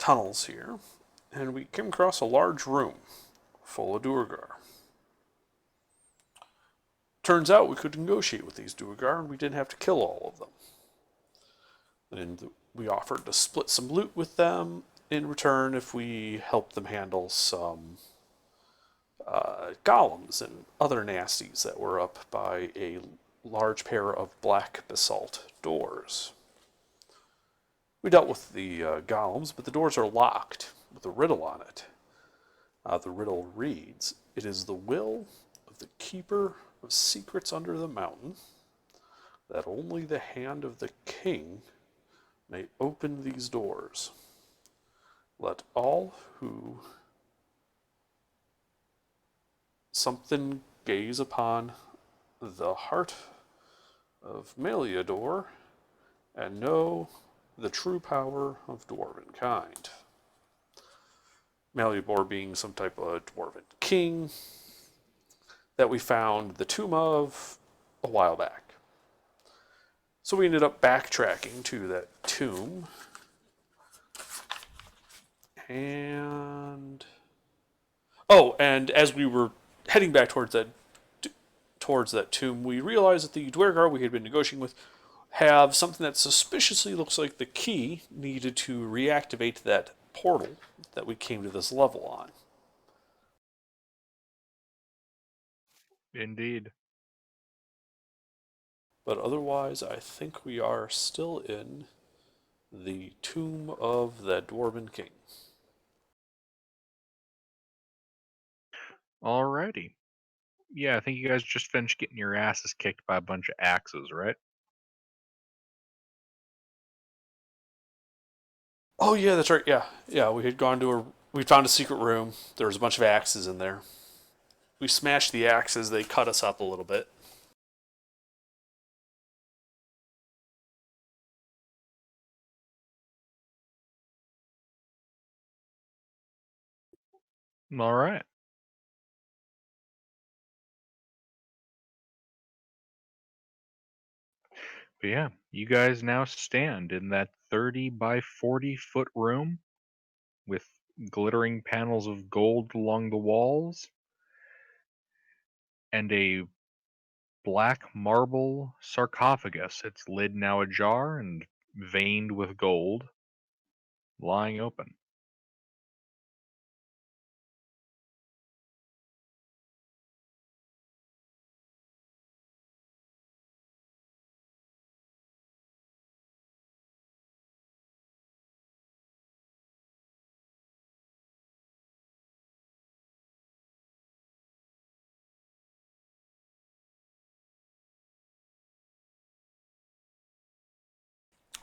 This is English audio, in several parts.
tunnels here, and we came across a large room full of Duergar. Turns out we could negotiate with these Duergar, and we didn't have to kill all of them. And we offered to split some loot with them in return if we helped them handle some golems and other nasties that were up by a large pair of black basalt doors. We dealt with the golems, but the doors are locked with a riddle on it. The riddle reads, "It is the will of the keeper of secrets under the mountain that only the hand of the king may open these doors. Let all who something gaze upon the heart of Meliador and know the true power of dwarven kind." Meliador being some type of dwarven king that we found the tomb of a while back. So we ended up backtracking to that tomb. And as we were heading back towards that tomb, we realized that the Dwergar we had been negotiating with have something that suspiciously looks like the key needed to reactivate that portal that we came to this level on. Indeed. But otherwise, I think we are still in the tomb of the Dwarven King. Alrighty. Yeah, I think you guys just finished getting your asses kicked by a bunch of axes, right? Oh yeah, that's right. Yeah. We found a secret room. There was a bunch of axes in there. We smashed the axes. They cut us up a little bit. Alright. But yeah, you guys now stand in that 30 by 40-foot room with glittering panels of gold along the walls and a black marble sarcophagus, its lid now ajar and veined with gold, lying open.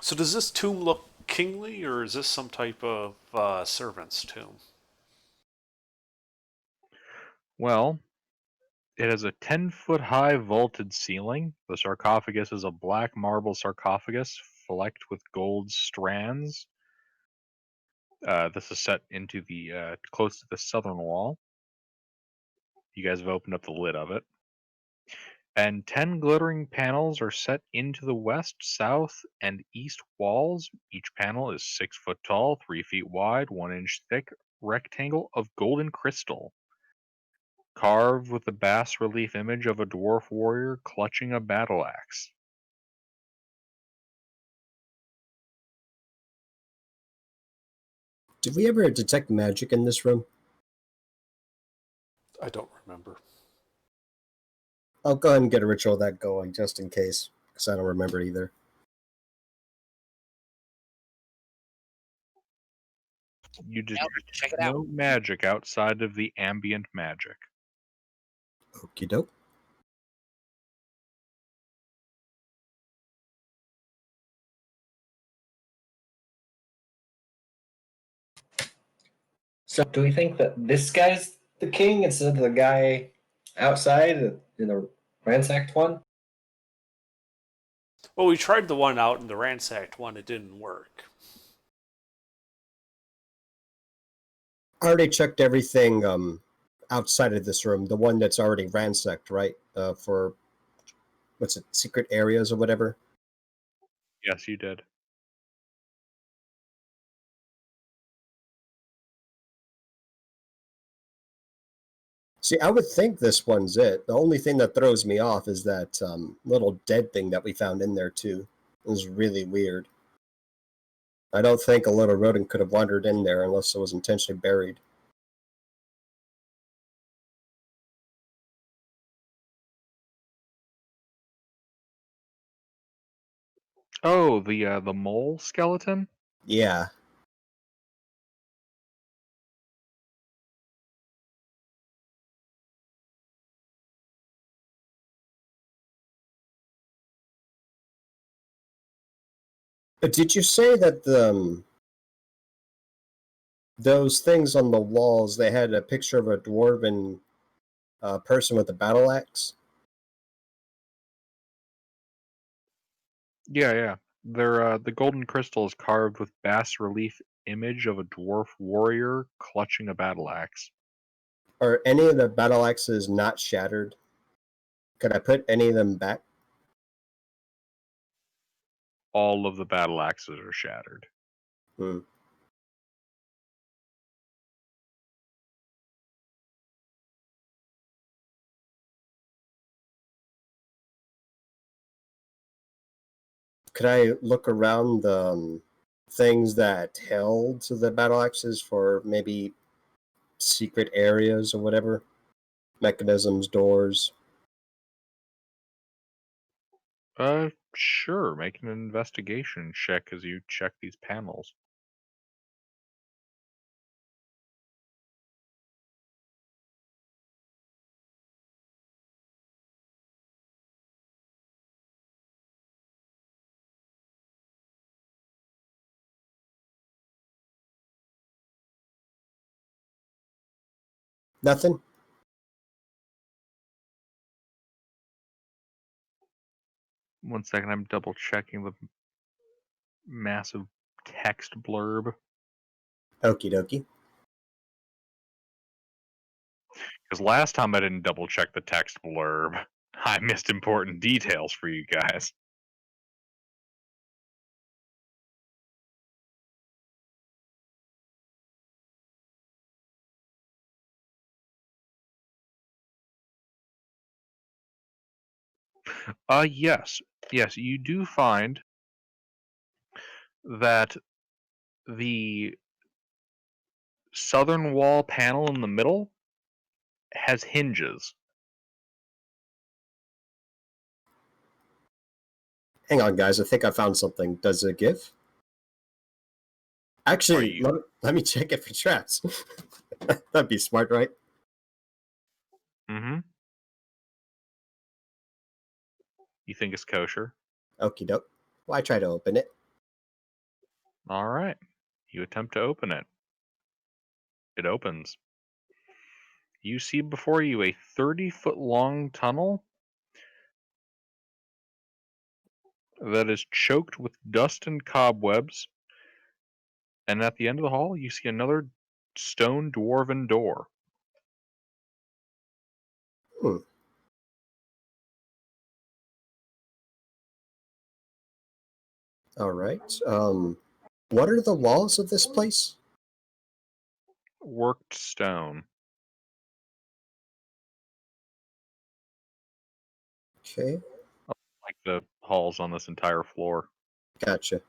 So does this tomb look kingly, or is this some type of servant's tomb? Well, it has a 10-foot high vaulted ceiling. The sarcophagus is a black marble sarcophagus flecked with gold strands. This is set into the close to the southern wall. You guys have opened up the lid of it. And 10 glittering panels are set into the west, south, and east walls. Each panel is 6 foot tall, 3 feet wide, 1 inch thick rectangle of golden crystal, carved with the bas relief image of a dwarf warrior clutching a battle axe. Did we ever detect magic in this room? I don't remember. I'll go ahead and get a ritual of that going just in case, because I don't remember either. You just Check it out. no magic outside of the ambient magic. Okie doke. So, do we think that this guy's the king instead of the guy outside in the ransacked one? Well, we tried the one out in the ransacked one. It didn't work. I already checked everything outside of this room, the one that's already ransacked, right? For, what's it, secret areas or whatever? Yes, you did. See, I would think this one's it. The only thing that throws me off is that little dead thing that we found in there, too. It was really weird. I don't think a little rodent could have wandered in there unless it was intentionally buried. Oh, the mole skeleton? Yeah. Did you say that those things on the walls, they had a picture of a dwarven person with a battle axe? Yeah. They're the golden crystal is carved with bas relief image of a dwarf warrior clutching a battle axe. Are any of the battle axes not shattered? Could I put any of them back? All of the battle axes are shattered. Hmm. Could I look around the things that held the battle axes for maybe secret areas or whatever? Mechanisms, doors. Sure. Make an investigation check as you check these panels. Nothing? 1 second, I'm double checking the massive text blurb. Okie dokie. Because last time I didn't double check the text blurb. I missed important details for you guys. Yes. Yes, you do find that the southern wall panel in the middle has hinges. Hang on, guys. I think I found something. Does it give? Actually, you- let me check it for traps. That'd be smart, right? Mm-hmm. You think it's kosher? Okie doke. Well, I try to open it. All right. You attempt to open it. It opens. You see before you a 30-foot long tunnel that is choked with dust and cobwebs. And at the end of the hall, you see another stone dwarven door. Hmm. All right. What are the walls of this place? Worked stone. Okay, Like the halls on this entire floor. gotcha.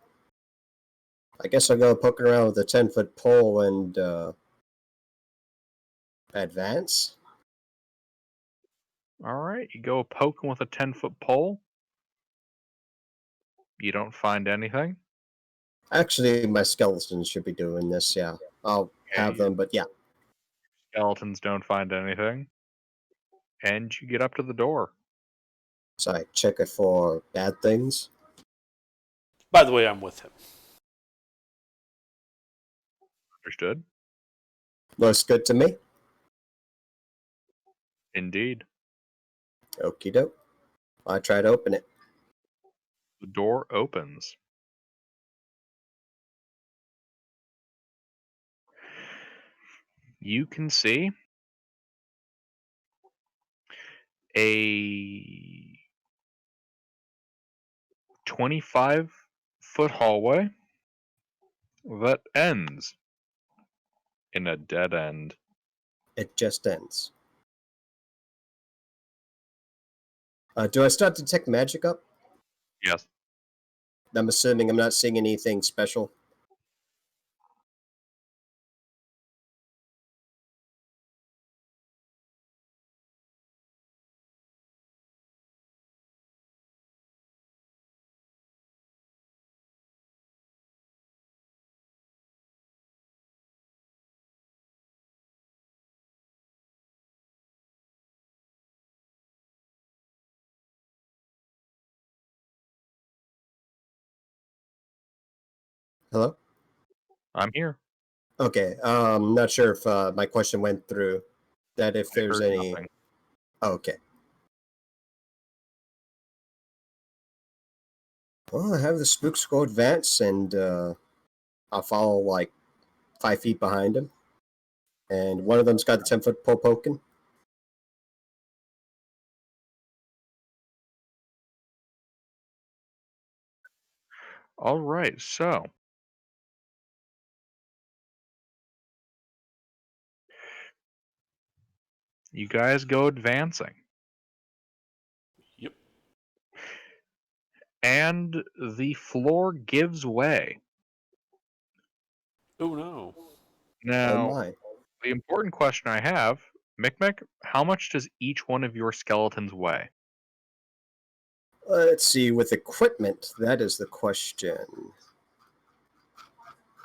I guess I'll go poking around with a 10-foot pole and advance. All right, you go poking with a 10-foot pole. You don't find anything. Actually, my skeletons should be doing this. Yeah, I'll have Okay, them, but yeah. skeletons don't find anything. And you get up to the door. So I check it for bad things. By the way, I'm with him. Understood? Looks good to me. Indeed. Okie doke. I try to open it. The door opens. You can see a 25-foot hallway that ends in a dead end. It just ends. Do I start to detect magic up? Yes. I'm assuming I'm not seeing anything special. Hello? I'm here. Okay. Not sure if my question went through. That if I there's heard any. nothing. Oh, okay. Well, I have the spooks go advance, and I'll follow like 5 feet behind him. And one of them's got the 10-foot pole poking. All right, so you guys go advancing, Yep. and the floor gives way. Oh no. Oh Now, my. the important question I have, Mick, how much does each one of your skeletons weigh? Let's see, with equipment, that is the question.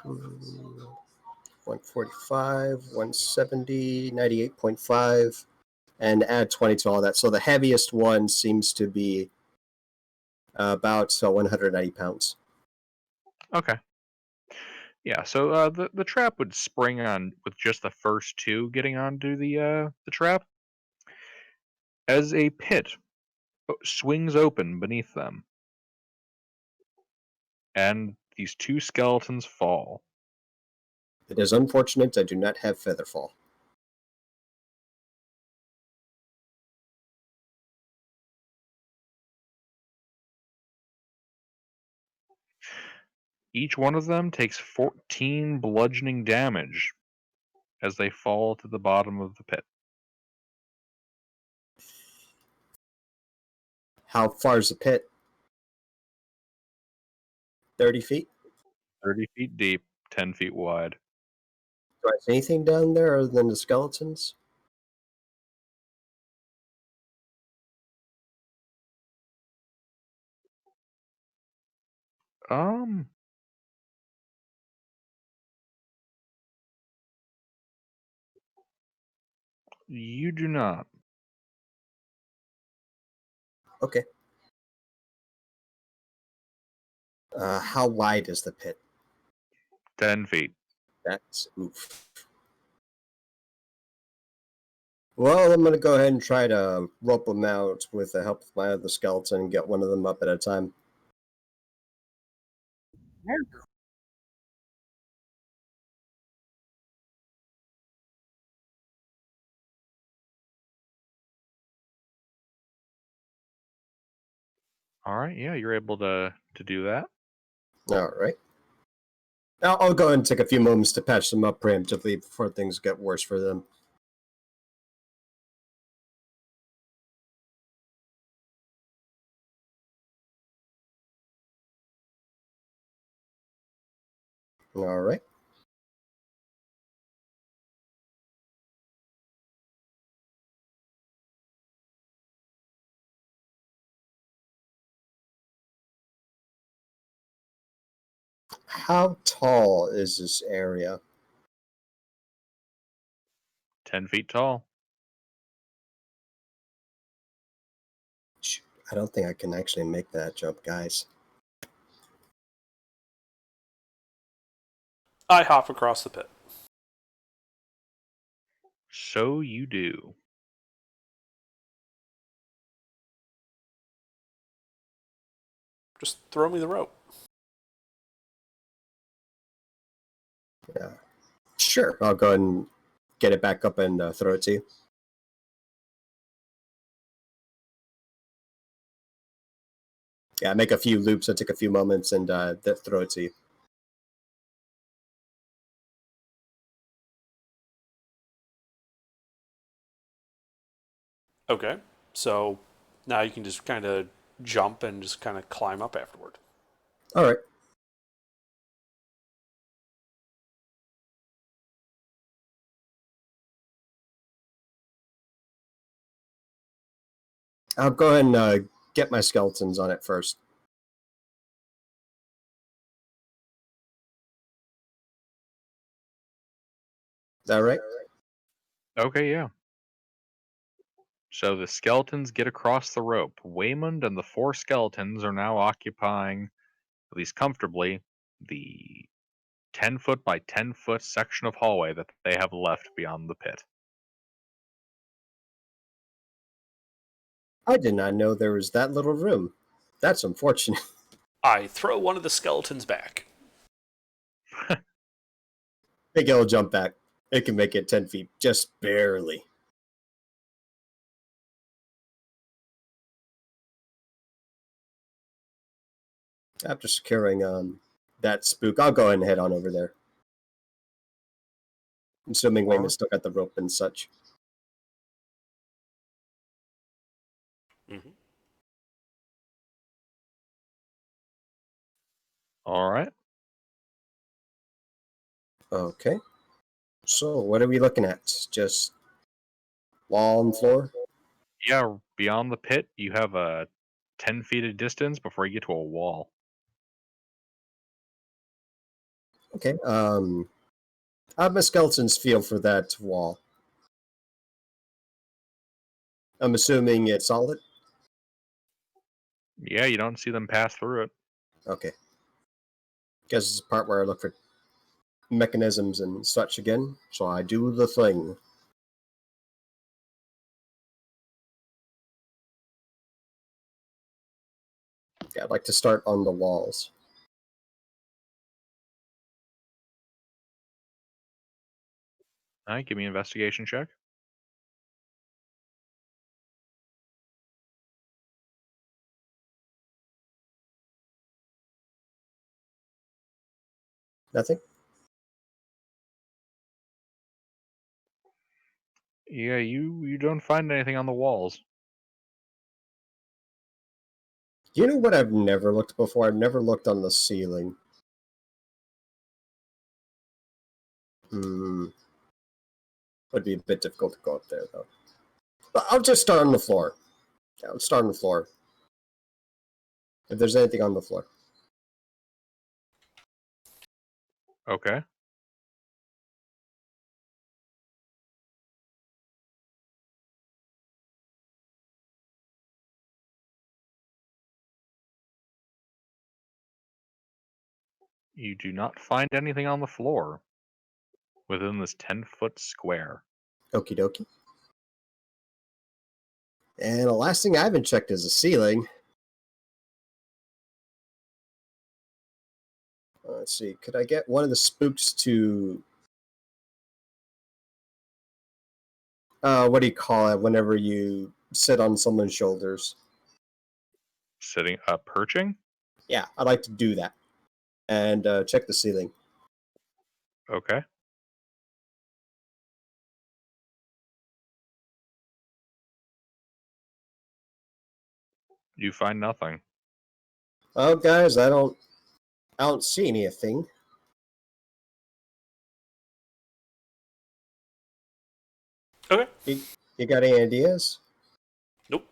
145, 170, 98.5, and add 20 to all that. So the heaviest one seems to be about 190 pounds. Okay. Yeah, so the trap would spring on with just the first two getting onto the trap. As a pit swings open beneath them, and these two skeletons fall. It is unfortunate I do not have Featherfall. Each one of them takes 14 bludgeoning damage as they fall to the bottom of the pit. How far is the pit? 30 feet? 30 feet deep, 10 feet wide. Do I see anything down there other than the skeletons? Um, you do not. Okay. How wide is the pit? 10 feet. That's oof. Well, I'm going to go ahead and try to rope them out with the help of my other skeleton and get one of them up at a time. All right, yeah, you're able to do that. All right. I'll go ahead and take a few moments to patch them up preemptively before things get worse for them. All right. How tall is this area? 10 feet tall. Shoot, I don't think I can actually make that jump, guys. I hop across the pit. So you do. Just throw me the rope. Yeah. Sure. I'll go ahead and get it back up and throw it to you. Yeah, make a few loops. I take a few moments and throw it to you. Okay. So Now you can just kind of jump and just kind of climb up afterward. All right. I'll go ahead and get my skeletons on it first. Is that right? Okay, yeah. So the skeletons get across the rope. Waymond and the 4 skeletons are now occupying, at least comfortably, the 10-foot by 10-foot section of hallway that they have left beyond the pit. I did not know there was that little room. That's unfortunate. I throw one of the skeletons back. Big L jump back. It can make it 10 feet, just barely. After securing that spook, I'll go ahead and head on over there. I'm assuming Wayman's still got the rope and such. Mm-hmm. All right. Okay. So what are we looking at? Just wall and floor? Yeah, beyond the pit, you have a 10 feet of distance before you get to a wall. Okay. How my skeletons feel for that wall? I'm assuming it's solid. Yeah, you don't see them pass through it. Okay. Guess it's the part where I look for mechanisms and such again. So I do the thing. Yeah, I'd like to start on the walls. All right, give me an investigation check. Nothing? Yeah, you don't find anything on the walls. You know what I've never looked before? I've never looked on the ceiling. Would be a bit difficult to go up there, though. But I'll just start on the floor. Yeah, let's start on the floor. If there's anything on the floor. Okay. You do not find anything on the floor within this 10-foot square. Okie dokie. And the last thing I haven't checked is the ceiling. Let's see. Could I get one of the spooks to... what do you call it whenever you sit on someone's shoulders? Sitting up, perching? Yeah, I'd like to do that. And check the ceiling. Okay. You find nothing. Oh, guys, I don't see anything. Okay. You got any ideas? Nope.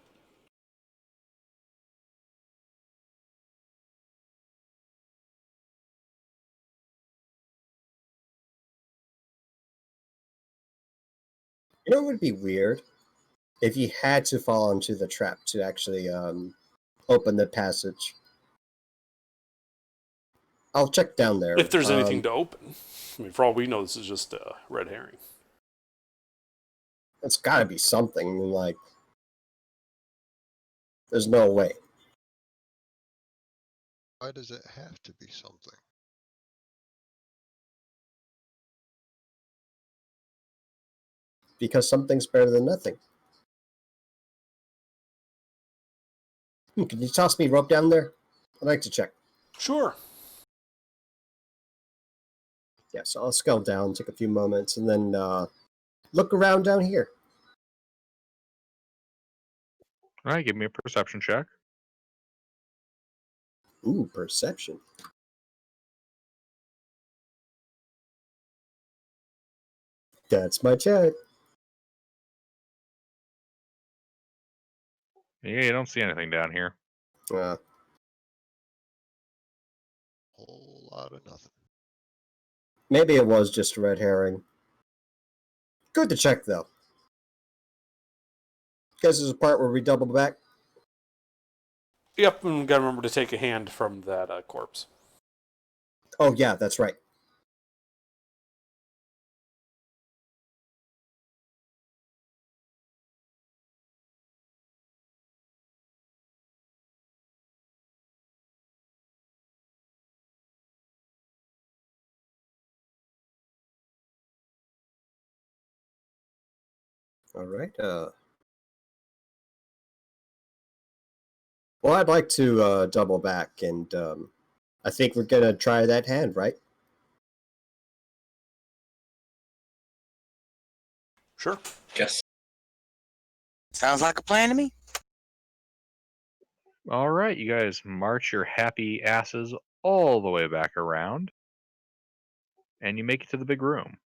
You know what would be weird? If you had to fall into the trap to actually open the passage. I'll check down there. If there's anything to open. I mean, for all we know, this is just a red herring. It's got to be something. I mean, like, there's no way. Why does it have to be something? Because something's better than nothing. Can you toss me rope down there? I'd like to check. Sure. Yeah, so I'll scale down, take a few moments, and then look around down here. All right, give me a perception check. Ooh, perception. That's my check. Yeah, you don't see anything down here. Whole lot of nothing. Maybe it was just a red herring. Good to check, though. Guess there's a part where we double back. Yep, and gotta remember to take a hand from that corpse. Oh, yeah, that's right. All right. Well, I'd like to double back, and I think we're gonna try that hand, right? Sure. Yes. Sounds like a plan to me. All right, you guys march your happy asses all the way back around, and you make it to the big room.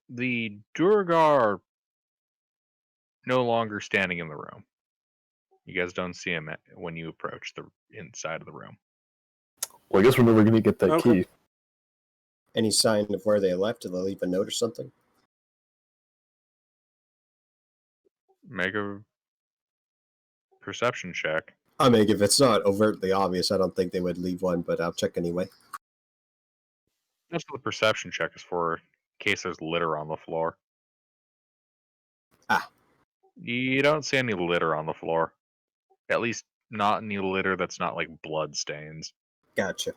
The Durgar no longer standing in the room. You guys don't see him when you approach the inside of the room. Well, I guess we're never going to get that Okay. key. Any sign of where they left? Did they leave a note or something? Make a perception check. I mean, if it's not overtly obvious, I don't think they would leave one, but I'll check anyway. That's what the perception check is for, in case there's litter on the floor. Ah. You don't see any litter on the floor. At least not any litter that's not like blood stains. Gotcha.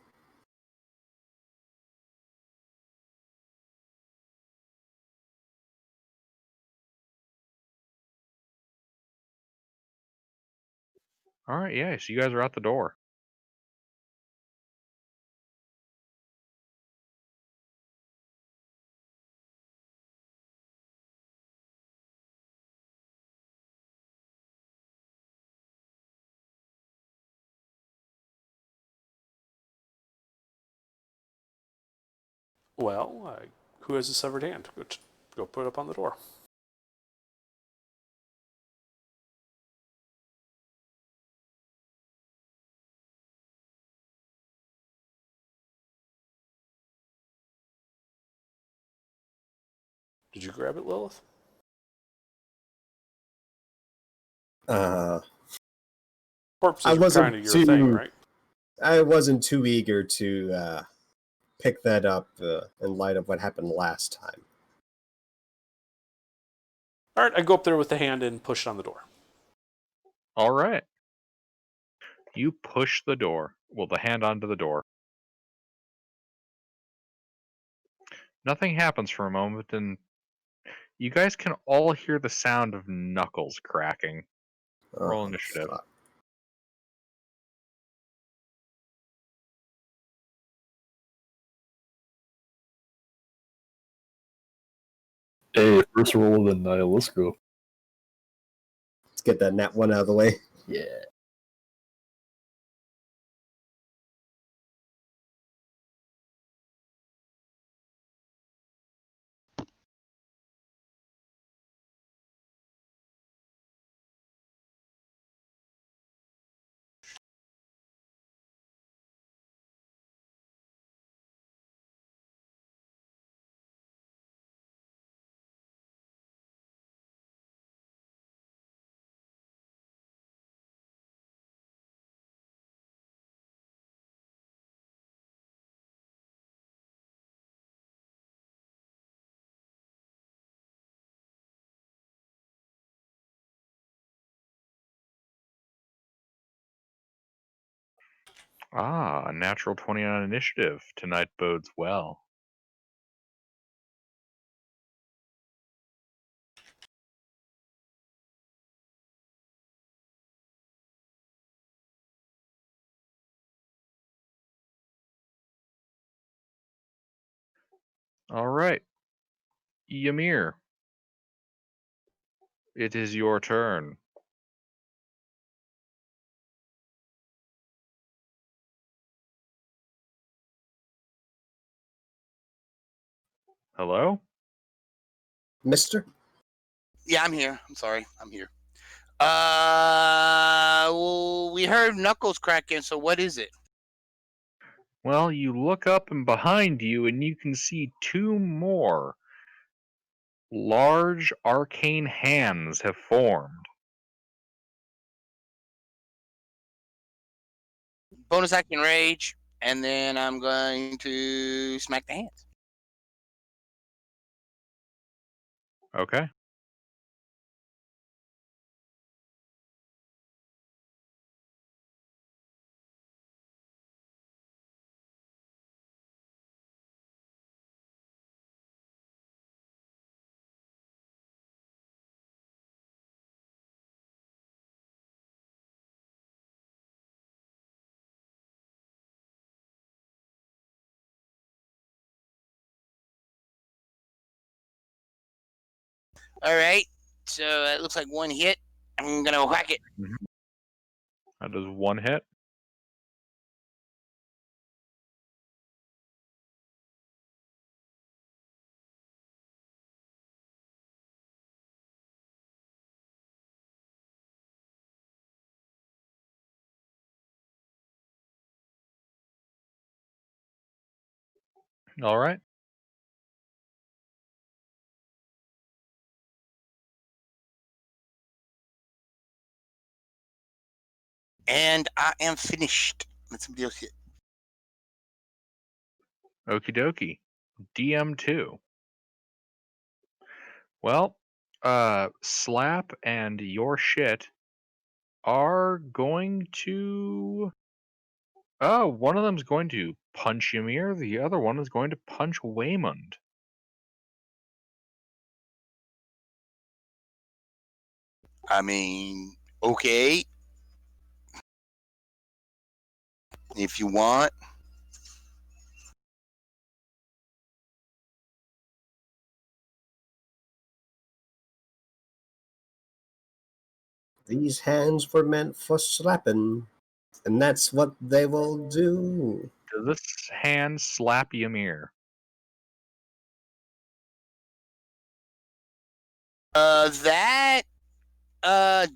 All right, yeah, so you guys are out the door. Well, who has a severed hand? Go put it up on the door. Did you grab it, Lilith? Corpses I are wasn't kind of your thing, right? I wasn't too eager to pick that up in light of what happened last time. All right, I go up there with the hand and push it on the door. All right. You push the door. Well, the hand onto the door. Nothing happens for a moment, and you guys can all hear the sound of knuckles cracking. Roll initiative. Fuck. Hey, first roll of the night. Let's go. Let's get that nat one out of the way. Yeah. Ah, a natural 20 on initiative. Tonight bodes well. All right. Ymir, it is your turn. Hello? Mister? Yeah, I'm here. I'm sorry. I'm here. Well, we heard knuckles cracking, so what is it? Well, you look up and behind you, and you can see two more large arcane hands have formed. Bonus action rage, and then I'm going to smack the hands. Okay. All right. So it looks like one hit. I'm gonna whack it. That does one hit. All right. And I am finished. Let somebody else hit. Okie dokie. DM2. Well, Slap and your shit are going to. Oh, one of them's going to punch Ymir, the other one is going to punch Waymond. I mean, okay. If you want. These hands were meant for slapping, and that's what they will do. Does this hand slap Ymir? That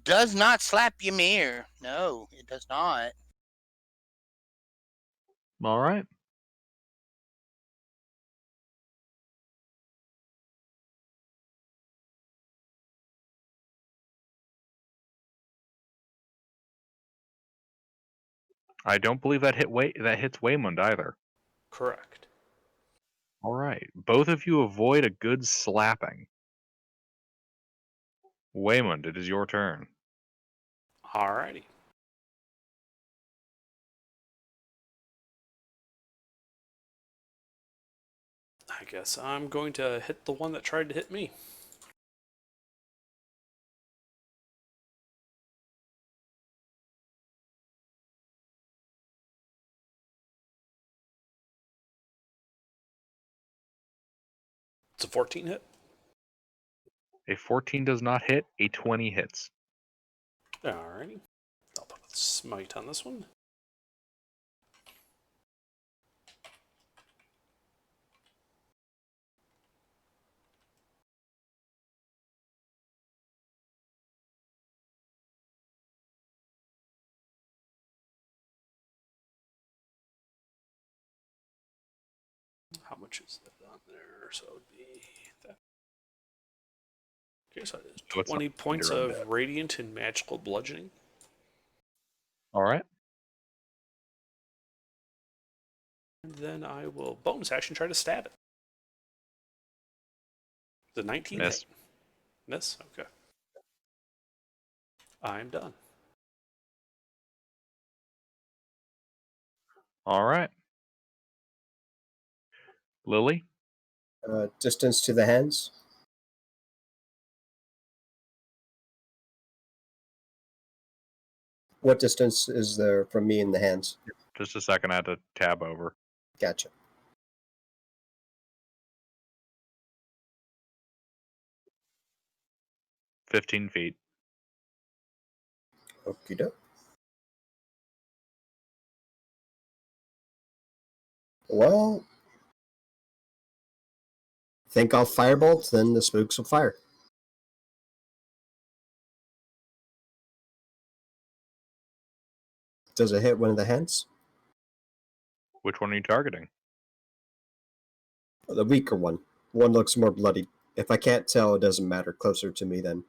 does not slap Ymir. No, it does not. All right. I don't believe that hits Waymond either. Correct. All right. Both of you avoid a good slapping. Waymond, it is your turn. Alrighty. I guess I'm going to hit the one that tried to hit me. It's a 14 hit. A 14 does not hit, a 20 hits. Alrighty. I'll put a smite on this one. How much is that on there? So it would be that. Okay, so it is So it's 20 not points you're of undead. radiant and magical bludgeoning. All right. And then I will bonus action try to stab it. The 19 Miss. hit. Miss? Okay. I'm done. All right. Lily? Distance to the hands. What distance is there from me and the hands? Just a second, I had to tab over. Gotcha. 15 feet. Okie doke. Well, think I'll firebolt, then the spooks will fire. Does it hit one of the hands? Which one are you targeting? The weaker one. One looks more bloody. If I can't tell, it doesn't matter. Closer to me then.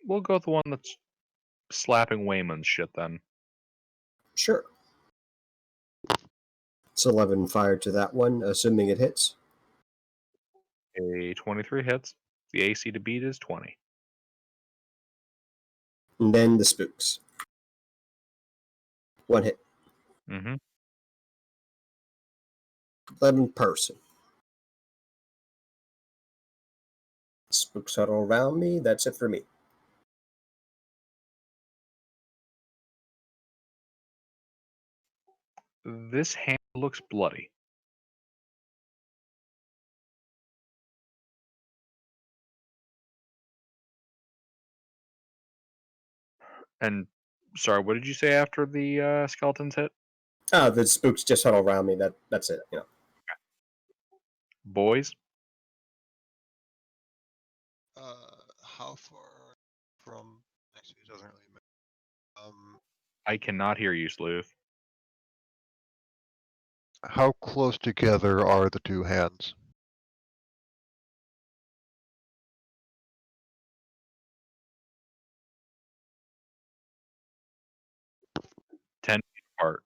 We'll go with the one that's slapping Wayman's shit then. Sure. It's 11 fire to that one, assuming it hits. A 23 hits. The AC to beat is 20. And then the spooks. One hit. Mm-hmm. 11 person. Spooks huddle around me. That's it for me. This hand looks bloody. And sorry, what did you say after the skeletons hit? The spooks just huddle around me. That's it. Boys, How far from? Actually, it doesn't really matter. I cannot hear you, Sleuth. How close together are the two hands? Apart.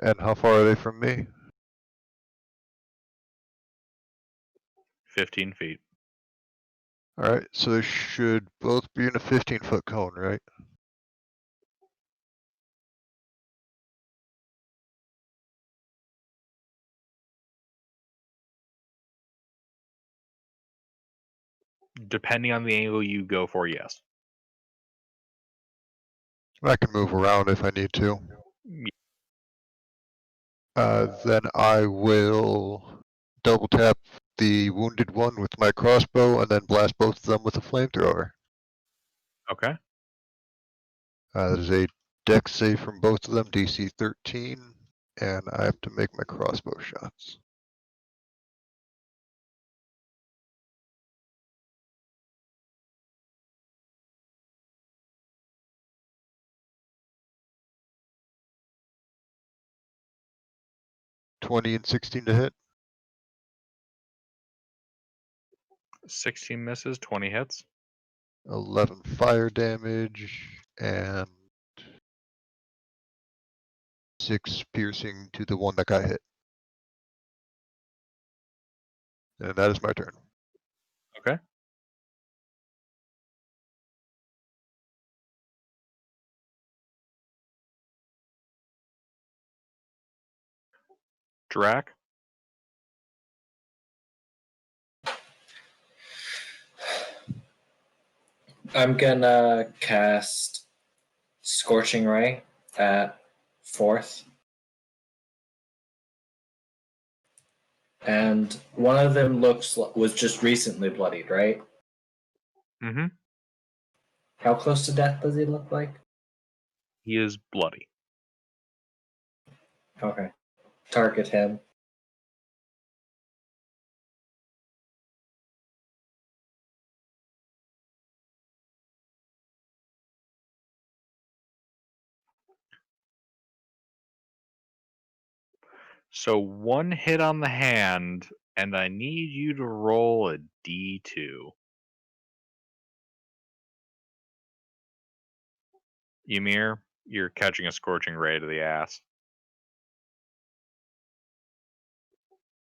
And how far are they from me? 15 feet. Alright, so they should both be in a 15-foot cone, right? Depending on the angle you go for, yes. I can move around if I need to. Yeah. Then I will double tap the wounded one with my crossbow and then blast both of them with a flamethrower. Okay. That is a dex save from both of them, DC 13, and I have to make my crossbow shots. $20 and $16 to hit. 16 misses, 20 hits. 11 fire damage and 6 piercing to the one that got hit. And that is my turn. Okay. Drac. I'm gonna cast Scorching Ray at 4th. And one of them was just recently bloodied, right? Mm-hmm. How close to death does he look like? He is bloody. Okay. Target him. So 1 hit on the hand, and I need you to roll a D2. Ymir, you're catching a scorching ray to the ass.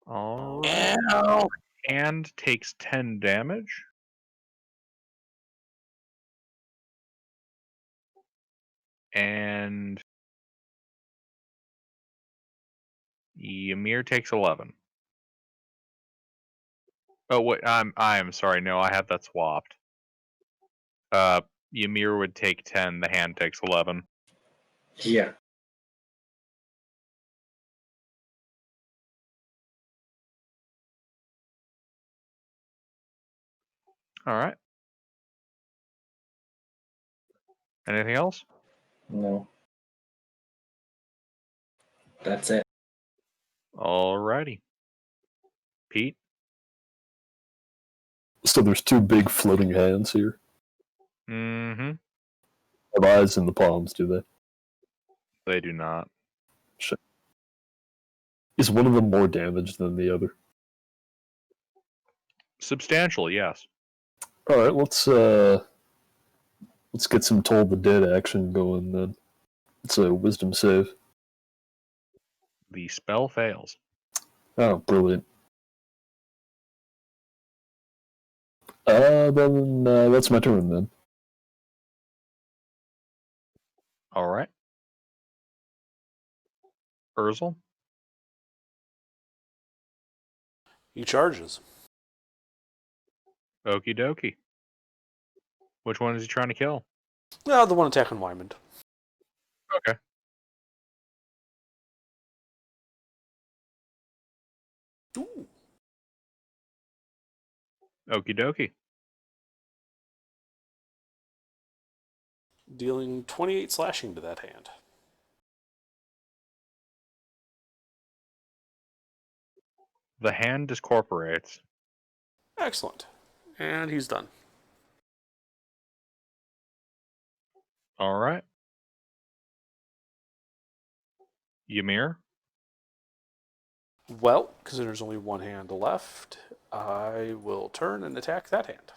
Alright. Ow. Hand takes 10 damage. And Ymir takes 11. Oh wait, I'm sorry. No, I had that swapped. Ymir would take 10. The hand takes 11. Yeah. All right. Anything else? No. That's it. Alrighty. Pete? So there's two big floating hands here. Mm-hmm. Have eyes in the palms, do they? They do not. Shit. Is one of them more damaged than the other? Substantial, yes. All right, let's get some Toll the Dead action going then. It's a wisdom save. The spell fails. Oh, brilliant. Then that's my turn then. All right. Urzel? He charges. Okie dokie. Which one is he trying to kill? No, the one attacking Wymond. Okay. Ooh. Okie dokie. Dealing 28 slashing to that hand. The hand discorporates. Excellent. And he's done. All right. Ymir? Well, because there's only one hand left, I will turn and attack that hand.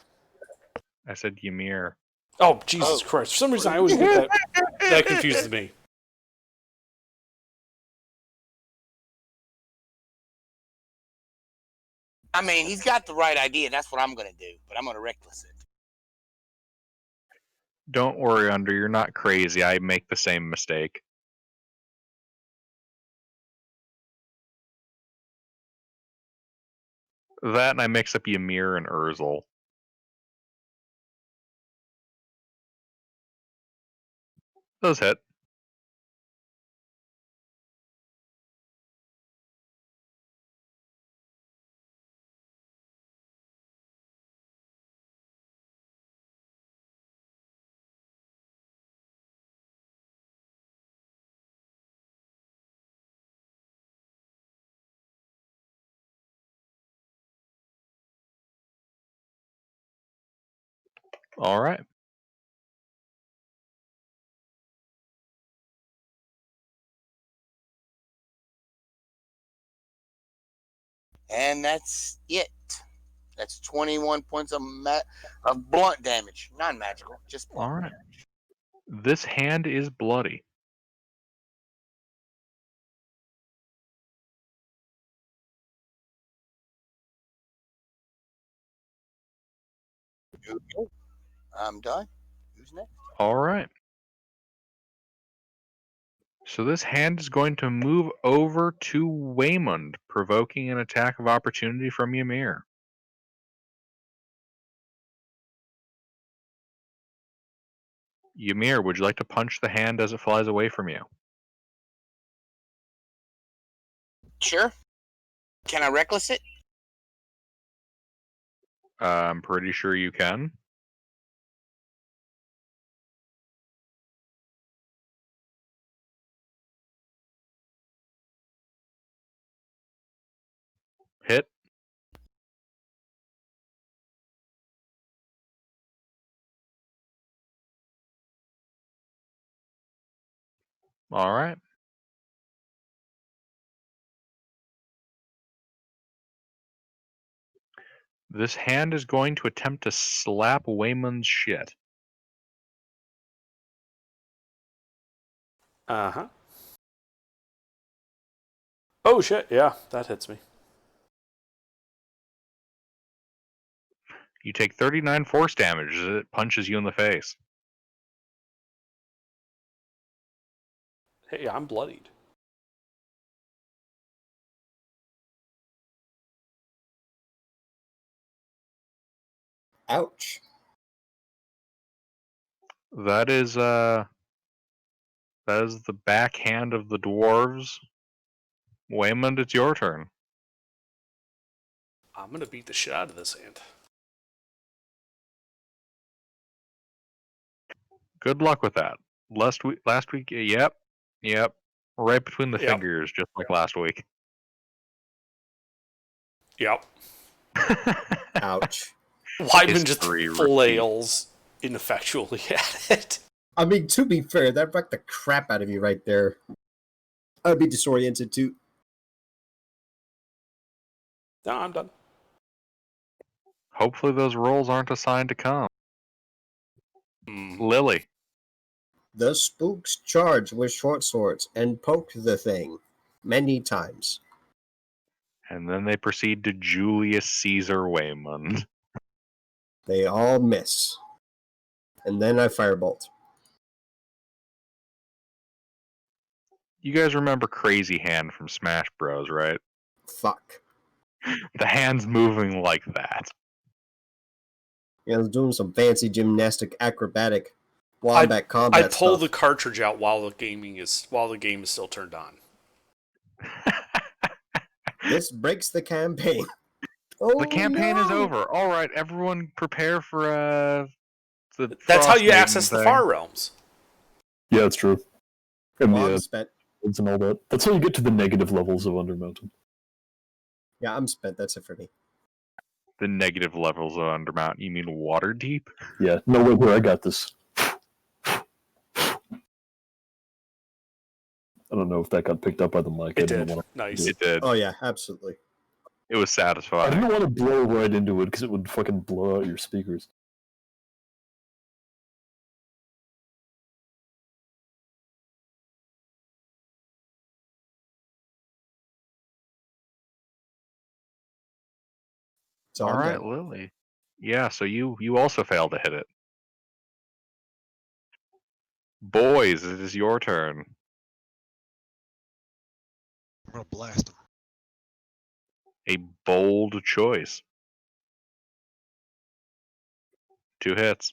I said Ymir. Oh, Jesus Christ. For some reason, I always get that confuses me. I mean, he's got the right idea. That's what I'm going to do, but I'm going to reckless it. Don't worry, Under. You're not crazy. I make the same mistake. That and I mix up Ymir and Urzel. Those hit. All right. And that's it. That's 21 points of blunt damage. Non-magical, just blunt All right. damage. This hand is bloody. I'm done. Who's next? All right. So this hand is going to move over to Waymond, provoking an attack of opportunity from Ymir. Ymir, would you like to punch the hand as it flies away from you? Sure. Can I reckless it? I'm pretty sure you can. Hit. All right. This hand is going to attempt to slap Waymond's shit. Uh-huh. Oh, shit. Yeah, that hits me. You take 39 force damage as it punches you in the face. Hey, I'm bloodied. Ouch. That is the backhand of the dwarves. Waymond, it's your turn. I'm going to beat the shit out of this hand. Good luck with that. Last week, yep. Right between the Yep. fingers, just like last week. Yep. Ouch. Wyman just History flails ineffectually at it. I mean, to be fair, that wrecked the crap out of you right there. I'd be disoriented too. No, I'm done. Hopefully those rolls aren't assigned to come. Lily. The spooks charged with short swords and poked the thing many times. And then they proceed to Julius Caesar Waymond. They all miss. And then I firebolt. You guys remember Crazy Hand from Smash Bros, right? Fuck. The hand's moving like that. Yeah, I was doing some fancy gymnastic acrobatic wombat combat I pull stuff. the cartridge out while the game is still turned on. This breaks the campaign. The campaign is over. All right, everyone, prepare for the. That's how Frost you Maiden access the thing. Far Realms. Yeah, it's true. And Well, the I'm spent. and all that. That's how you get to the negative levels of Undermountain. Yeah, I'm spent. That's it for me. The negative levels of Undermount. You mean water deep? Yeah, no, wait, here, I got this. I don't know if that got picked up by the mic. It I didn't did. want Nice. It did. Oh, yeah, absolutely. It was I satisfying. didn't want to blow right into it because it would fucking blow out your speakers. It's all right, done. Lily. Yeah, so you also failed to hit it. Boys, it is your turn. I'm gonna blast him. A bold choice. 2 hits.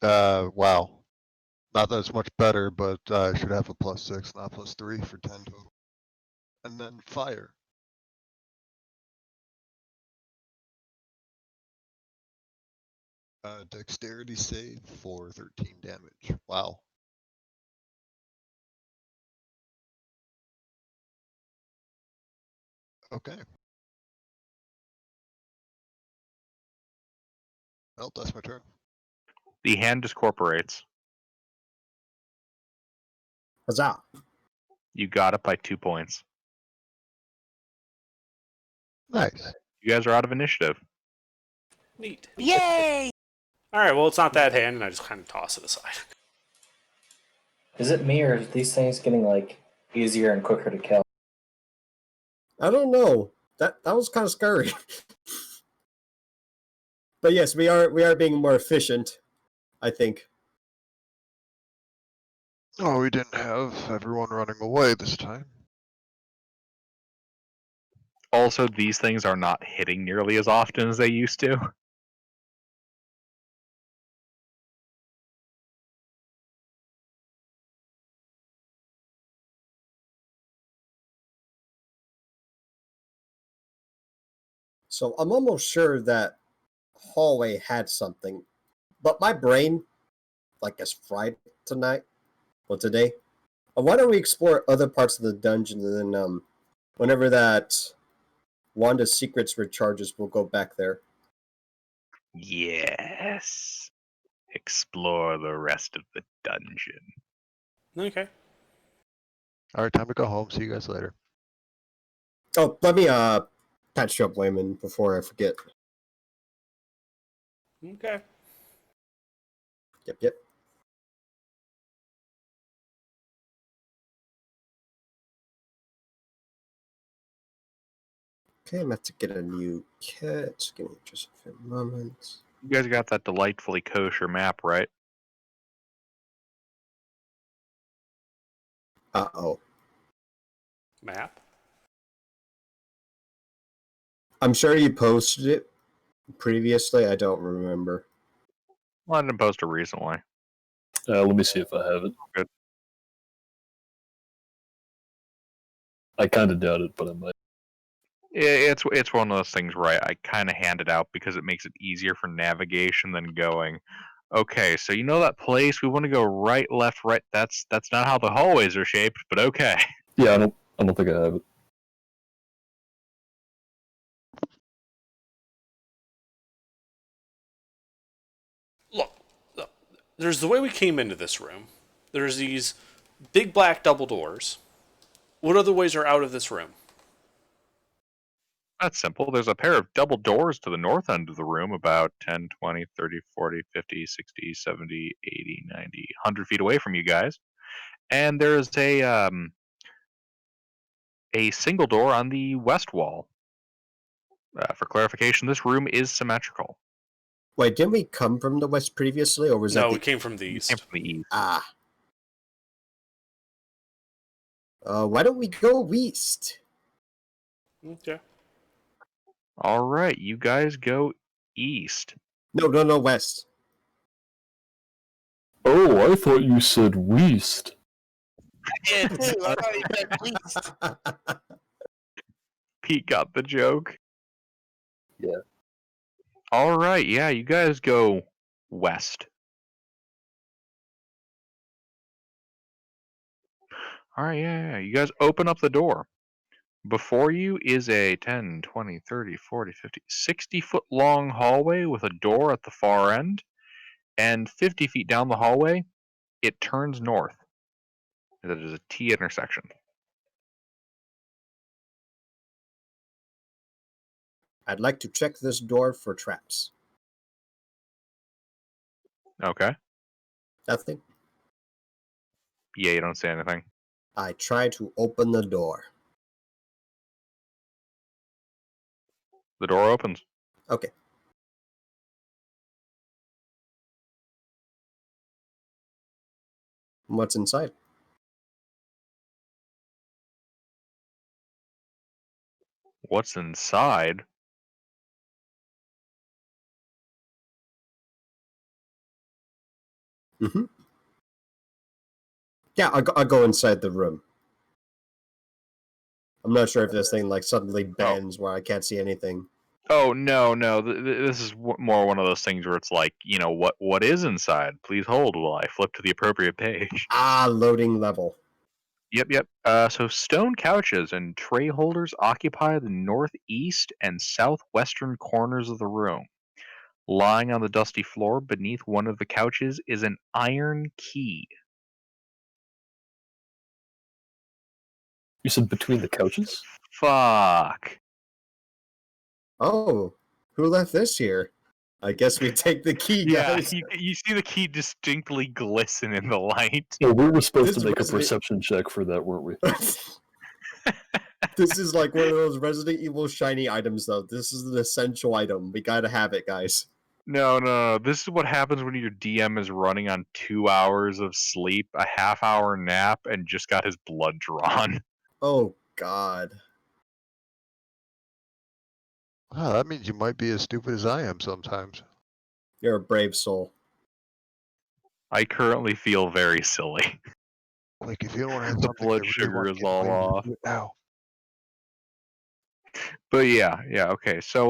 Wow. Not that it's much better, but I should have a +6, not +3 for 10 total. And then fire. Dexterity save for 13 damage. Wow. Okay. Well, that's my turn. The hand discorporates. Huzzah. You got it by 2 points. Nice. You guys are out of initiative. Neat. Yay! All right, well, it's not that hand, and I just kind of toss it aside. Is it me, or is these things getting like easier and quicker to kill? I don't know. That was kind of scary. But yes, we are being more efficient, I think. Oh, we didn't have everyone running away this time. Also, these things are not hitting nearly as often as they used to. So I'm almost sure that hallway had something, but my brain, like, is fried tonight or today. Why don't we explore other parts of the dungeon, and then whenever that Wanda's Secrets recharges, we'll go back there. Yes. Explore the rest of the dungeon. Okay. All right, time to go home. See you guys later. Oh, let me patch you up, Wayman, before I forget. Okay. Yep. Okay, I'm about to get a new kit. Give me just a few moments. You guys got that delightfully kosher map, right? Uh-oh. Map. I'm sure you posted it previously. I don't remember. Well, I didn't post it recently. Let me see if I have it. Good. I kind of doubt it, but I might. It's one of those things where I kind of hand it out because it makes it easier for navigation than going, okay, so you know that place, we want to go right, left, right. That's not how the hallways are shaped, but okay. Yeah, I don't think I have it. Look, there's the way we came into this room. There's these big black double doors. What other ways are out of this room? That's simple. There's a pair of double doors to the north end of the room, about 10, 20, 30, 40, 50, 60, 70, 80, 90, 100 feet away from you guys. And there's a single door on the west wall. For clarification, this room is symmetrical. Wait, didn't we come from the west previously, or was No, that we the... came from the It east. came from the east. Ah. Why don't we go east? Okay. All right, you guys go east. No, west. Oh, I thought you said west. Yeah, too. I thought he said east. Pete got the joke. Yeah. All right, yeah, you guys go west. All right, yeah. You guys open up the door. Before you is a 10, 20, 30, 40, 50, 60-foot long hallway with a door at the far end. And 50 feet down the hallway, it turns north. That is a T intersection. I'd like to check this door for traps. Okay. Nothing. Yeah, you don't say anything. I try to open the door. The door opens. Okay. What's inside? What's inside? Mm-hmm. Yeah, I'll go inside the room. I'm not sure if this thing like suddenly bends where I can't see anything. Oh, no. This is more one of those things where it's like, what is inside? Please hold while I flip to the appropriate page. Ah, loading level. Yep. So stone couches and tray holders occupy the northeast and southwestern corners of the room. Lying on the dusty floor beneath one of the couches is an iron key. You said between the couches? Fuck. Oh, who left this here? I guess we take the key, Yeah, guys. you see the key distinctly glisten in the light. Well, we were supposed This to make a Resident- perception check for that, weren't we? This is like one of those Resident Evil shiny items, though. This is an essential item. We gotta have it, guys. No. This is what happens when your DM is running on 2 hours of sleep, a half-hour nap, and just got his blood drawn. Oh, God. Wow, that means you might be as stupid as I am sometimes. You're a brave soul. I currently feel very silly. Like, if you don't have The something blood that really sugar wants is to get all away, off. do it now. But yeah, okay. So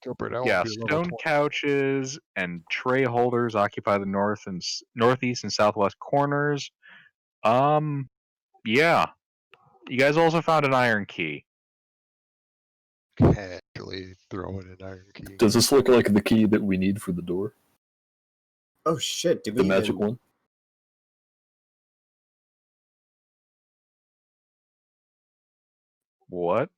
Gilbert, I yeah, won't be level stone 20. couches and tray holders occupy the northeast and southwest corners. Yeah. You guys also found an iron key. Casually throwing an iron key. Does this look like the key that we need for the door? Oh, shit. Did we The magic even... one? What?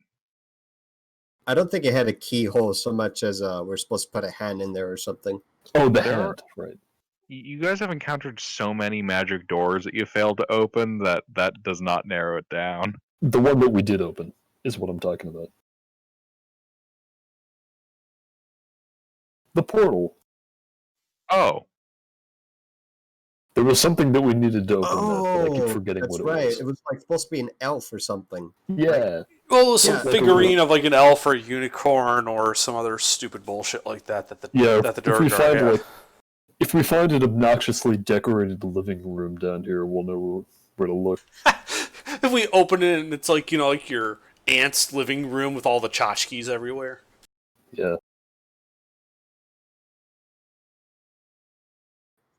I don't think it had a keyhole so much as we're supposed to put a hand in there or something. Oh, the There are- hand, right. You guys have encountered so many magic doors that you failed to open that does not narrow it down. The one that we did open is what I'm talking about. The portal. Oh, There was something that we needed to open that, but I keep Oh, forgetting that's what it right. was. It was like supposed to be an elf or something. Yeah. Well, some Yeah. figurine of like an elf or a unicorn or some other stupid bullshit like that. Yeah, that the if we Durgar find had. like If we find an obnoxiously decorated living room down here, we'll know where to look. If we open it and it's like, like your aunt's living room with all the tchotchkes everywhere. Yeah.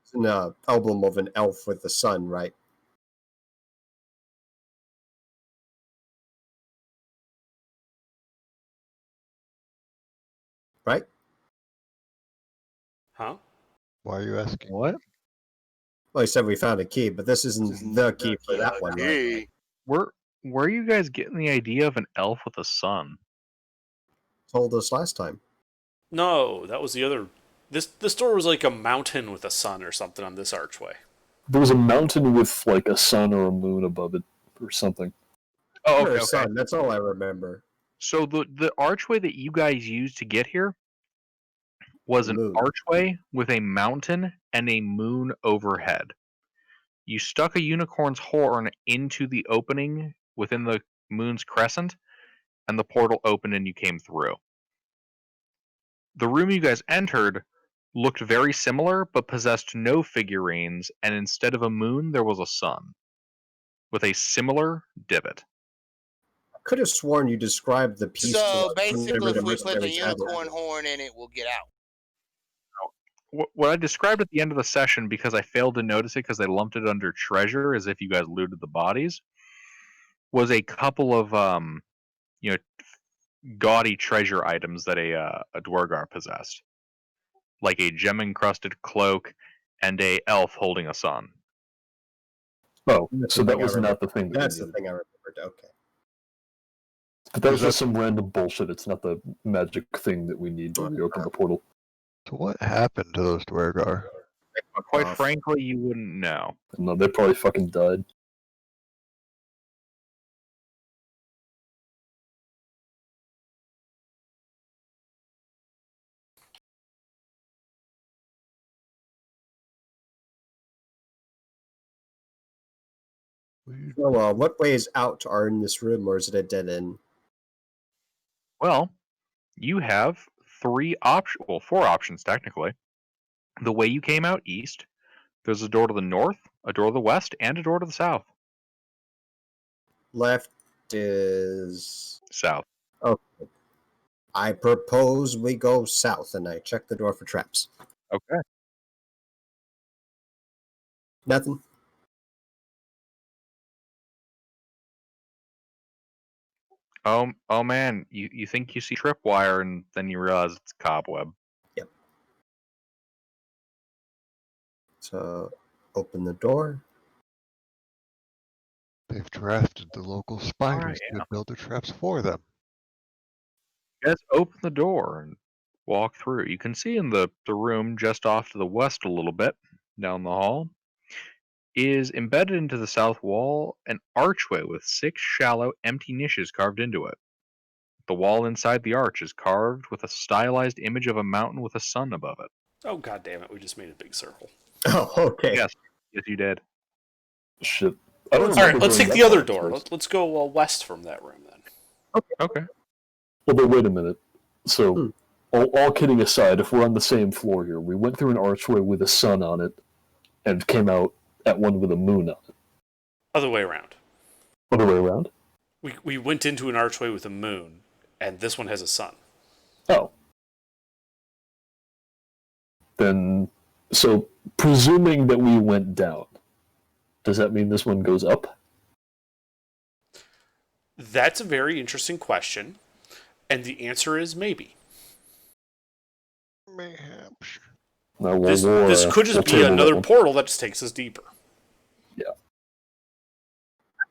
It's an album of an elf with the sun, right? Right? Huh? Why are you asking? What? Well, he said we found a key, but this isn't the key for that one, right? Hey, Where are you guys getting the idea of an elf with a sun? Told us last time. No, that was the other. This door was like a mountain with a sun or something on this archway. There was a mountain with like a sun or a moon above it or something. Oh, Or okay. sun, that's all I remember. So the archway that you guys used to get here was an Moon. archway with a mountain and a moon overhead. You stuck a unicorn's horn into the opening within the moon's crescent, and the portal opened and you came through. The room you guys entered looked very similar, but possessed no figurines, and instead of a moon, there was a sun with a similar divot. I could have sworn you described the piece. so to basically, whenever if we the put the mercenaries had it. unicorn horn in it, we'll get out. What I described at the end of the session, because I failed to notice it because they lumped it under treasure as if you guys looted the bodies, was a couple of you know, gaudy treasure items that a Dwargar possessed, like a gem-encrusted cloak and a elf holding a sun. Oh, That's so the that thing I was not the thing. That's we the needed. thing I remembered. Okay. But that was Is just some random bullshit. It's not the magic thing that we need when we open the portal. So what happened to those Dwargar? Quite Off. frankly, you wouldn't know. No, they probably fucking died. So, what ways out are in this room, or is it a dead end? Well, you have four options technically. The way you came out east, there's a door to the north, a door to the west, and a door to the south. Left is South. okay. I propose we go south, and I check the door for traps. Okay. Nothing. Oh man, you think you see tripwire and then you realize it's cobweb. So, open the door. They've drafted the local spiders yeah. to build the traps for them. You guys open the door and walk through. You can see in the room just off to the west a little bit, down the hall, is embedded into the south wall an archway with 6 shallow, empty niches carved into it. The wall inside the arch is carved with a stylized image of a mountain with a sun above it. Oh, god damn it, we just made a big circle. Oh, okay. Yes, you did. Shit. I don't Alright, remember let's going take that the other far door. upstairs. Let's go west from that room then. Okay. Well, but wait a minute. So, all kidding aside, if we're on the same floor here, we went through an archway with a sun on it, and came out at one with a moon on it. Other way around. Other way around? We went into an archway with a moon, and this one has a sun. Oh. Then, so, presuming that we went down, does that mean this one goes up? That's a very interesting question, and the answer is maybe. Mayhaps. No, This could just be another portal that just takes us deeper.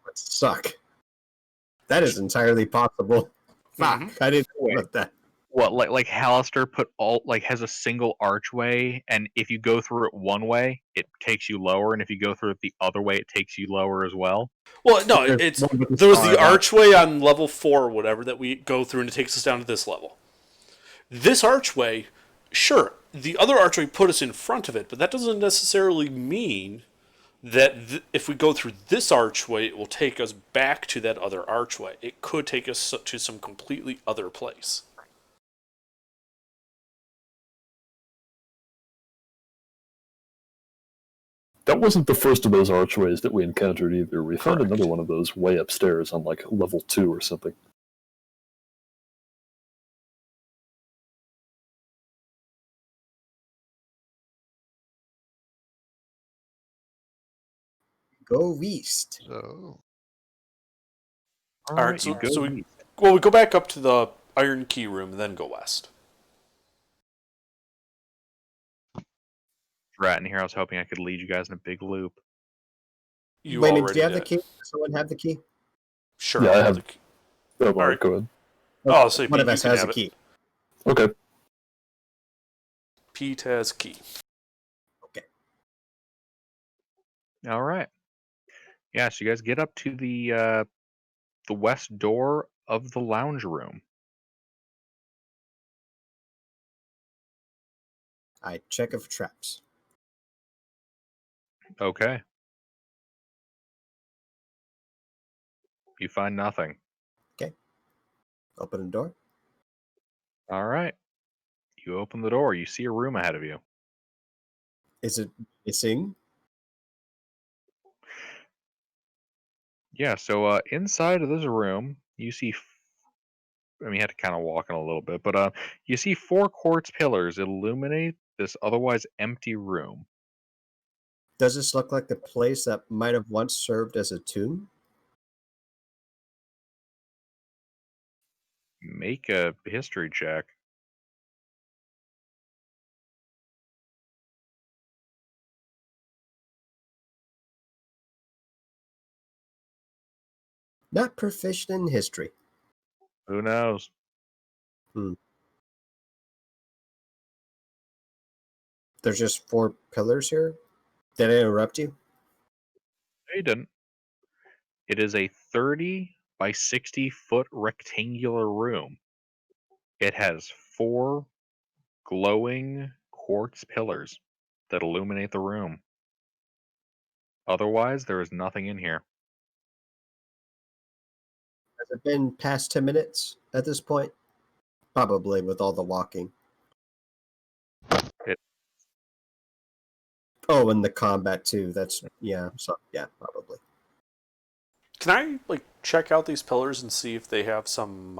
Would suck. That is entirely possible. Fuck, Mhm. I didn't know about that. What, like Hallister has a single archway, and if you go through it one way, it takes you lower, and if you go through it the other way, it takes you lower as well. Well, no, There's it's one with a there was star the above. archway on level 4 or whatever that we go through, and it takes us down to this level. This archway, sure, the other archway put us in front of it, but that doesn't necessarily mean that if we go through this archway, it will take us back to that other archway. It could take us to some completely other place. That wasn't the first of those archways that we encountered either. We found Correct. another one of those way upstairs on like level 2 or something. Go east. So, All right, Alright, you go so we east. well we go back up to the Iron Key room, and then go west. Rat in here, I was hoping I could lead you guys in a big loop. You Wait a minute, do already you have the did. key? Does someone have the key? Sure. Yeah, I I'll have- the key. Oh, All right. go ahead. Oh, so one of you us can has have a it. key. Okay. Pete has key. Alright. Yeah, so you guys get up to the west door of the lounge room. I check it for traps. Okay. You find nothing. Open the door. Alright. You open the door, you see a room ahead of you. Is it missing? Yeah, so inside of this room, you see. I mean, you had to kind of walk in a little bit, but you see 4 quartz pillars illuminate this otherwise empty room. Does this look like the place that might have once served as a tomb? Make a history check. Not proficient in history. Who knows? There's just 4 pillars here. Did I interrupt you? No, you didn't. It is a 30 by 60 foot rectangular room. It has 4 glowing quartz pillars that illuminate the room. Otherwise, there is nothing in here. Has it been past 10 minutes at this point? Probably with all the walking. It- Oh, and the combat too. That's yeah. So yeah, probably. Can I check out these pillars and see if they have some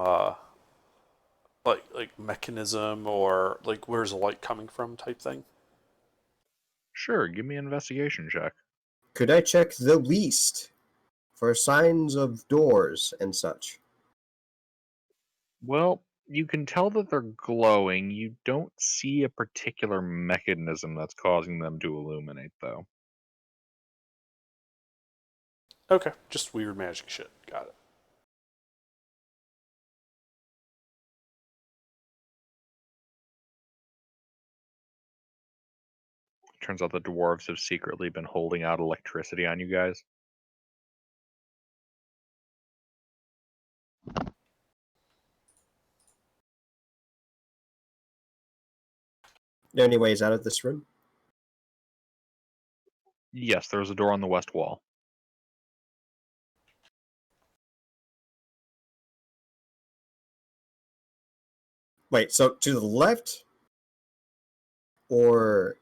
like mechanism or like where's the light coming from type thing? Sure, give me an investigation check. Could I check the west for signs of doors and such? Well, you can tell that they're glowing. You don't see a particular mechanism that's causing them to illuminate, though. Okay, just weird magic shit. Got it. Turns out the dwarves have secretly been holding out electricity on you guys. There any ways out of this room? Yes, there's a door on the west wall. Wait, so to the left? Or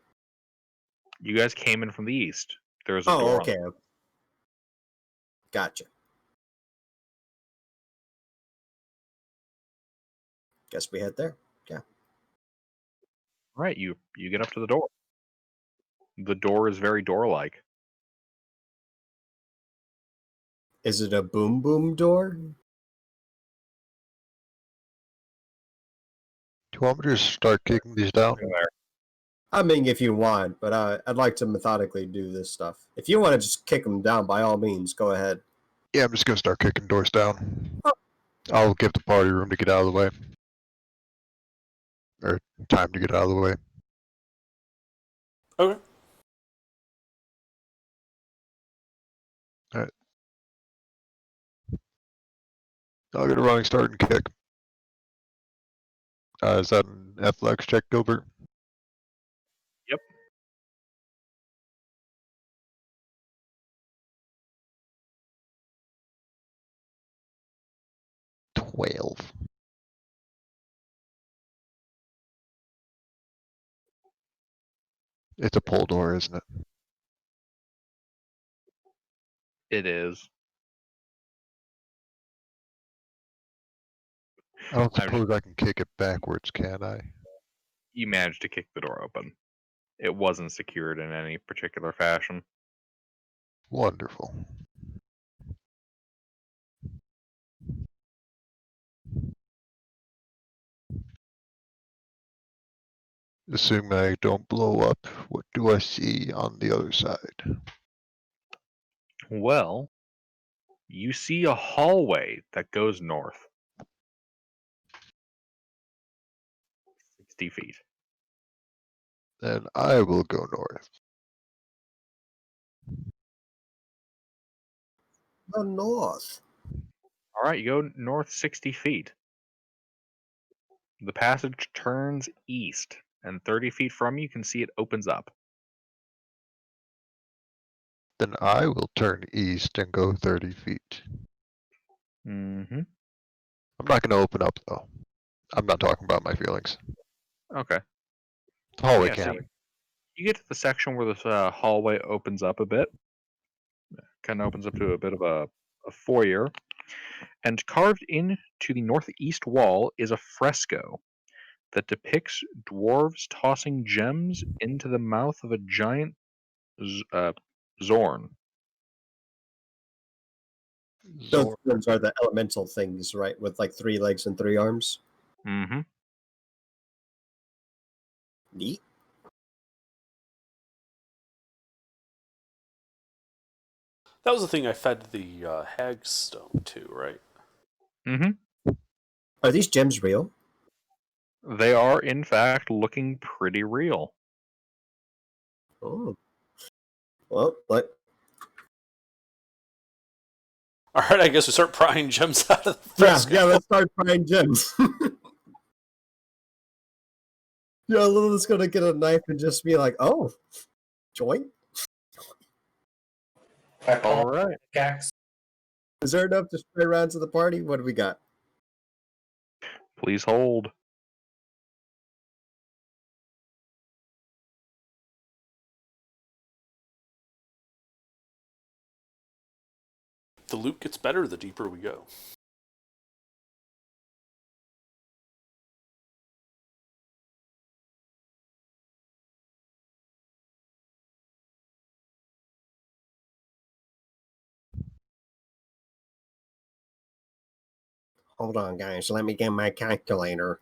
You guys came in from the east. There's a oh, door. okay. Gotcha. Guess we head there. Right, you get up to the door. The door is very door-like. Is it a boom boom door? do you want me to just start kicking these down? I mean, if you want, but I'd like to methodically do this stuff. If you want to just kick them down, by all means, go ahead. Yeah, I'm just gonna start kicking doors down. Oh. I'll give the party room to get out of the way. Or time to get out of the way. Okay. I'll get a running start and kick. Is that an athletics check, Gilbert? Yep. 12. It's a pull door, isn't it? It is. I don't I'm just- suppose I can kick it backwards, can I? You managed to kick the door open. It wasn't secured in any particular fashion. Wonderful. Assuming I don't blow up, what do I see on the other side? Well, you see a hallway that goes north 60 feet. Then I will go north. The north. All right, you go north 60 feet. The passage turns east, and 30 feet from you, you can see it opens up. Then I will turn east and go 30 feet. Mm-hmm. I'm not going to open up, though. I'm not talking about my feelings. Okay. The hallway Yeah, so can't. you get to the section where this hallway opens up a bit. Kind of opens up to a bit of a foyer. And carved into the northeast wall is a fresco that depicts dwarves tossing gems into the mouth of a giant Zorn. Those ones are the elemental things, right? With like 3 legs and 3 arms. Mm-hmm. Neat. That was the thing I fed the hagstone to, right? Mm-hmm. Are these gems real? They are, in fact, looking pretty real. Oh. Well, like, All right, I guess we start prying gems out of the fresco. yeah, let's start finding gems. Yeah, Lilith's gonna get a knife and just be like, oh, joint? I pull All out right. the pickaxe. Is there enough to spray around to the party? What do we got? Please hold. The loot gets better the deeper we go. Hold on, guys. Let me get my calculator.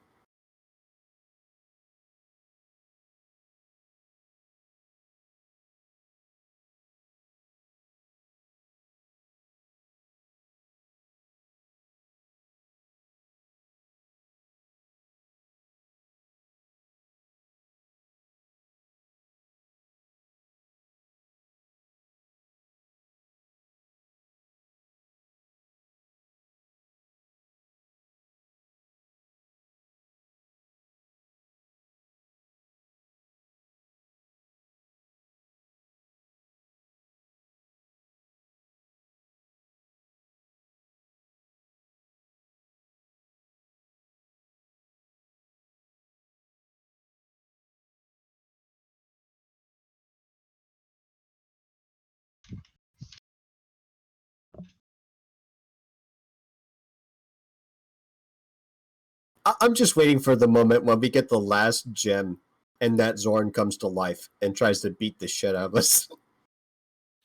I'm just waiting for the moment when we get the last gem and that Zorn comes to life and tries to beat the shit out of us.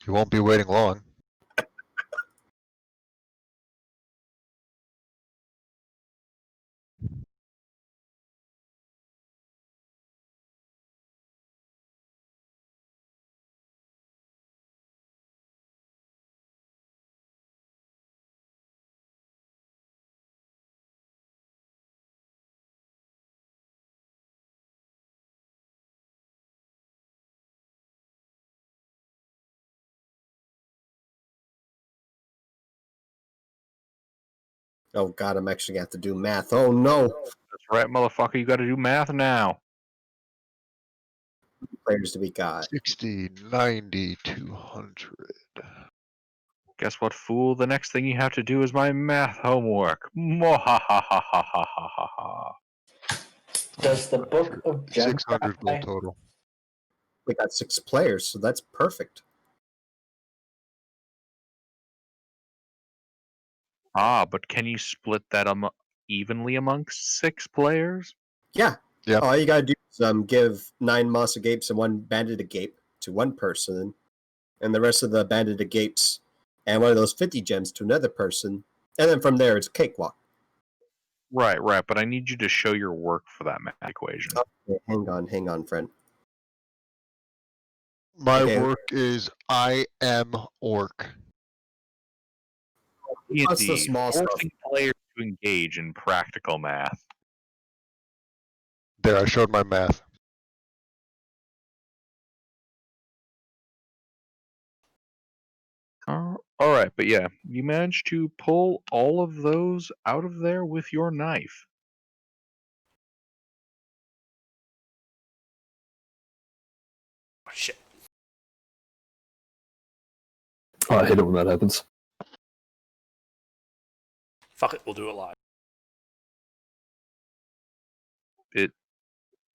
You won't be waiting long. Oh god, I'm actually gonna have to do math. Oh no. That's right, motherfucker. You got to do math now. Players to be got. 60, 90, 200. Guess what, fool? The next thing you have to do is my math homework. Mwahahahahahaha. Does the book of gem 600 gold guy- total. We got 6 players, so that's perfect. But can you split that evenly amongst 6 players? Yeah. Yep. All you gotta do is give 9 Moss Agapes and 1 Banded Agape to one person, and the rest of the Banded Agapes and one of those 50 gems to another person, and then from there it's cakewalk. Right, but I need you to show your work for that math equation. Okay, hang on, friend. My Okay. work is I am orc. What's the Indeed, small stuff? forcing players to engage in practical math. There, I showed my math. Alright, but yeah, you managed to pull all of those out of there with your knife. Oh, shit. I hate it when that happens. Fuck it, we'll do it live.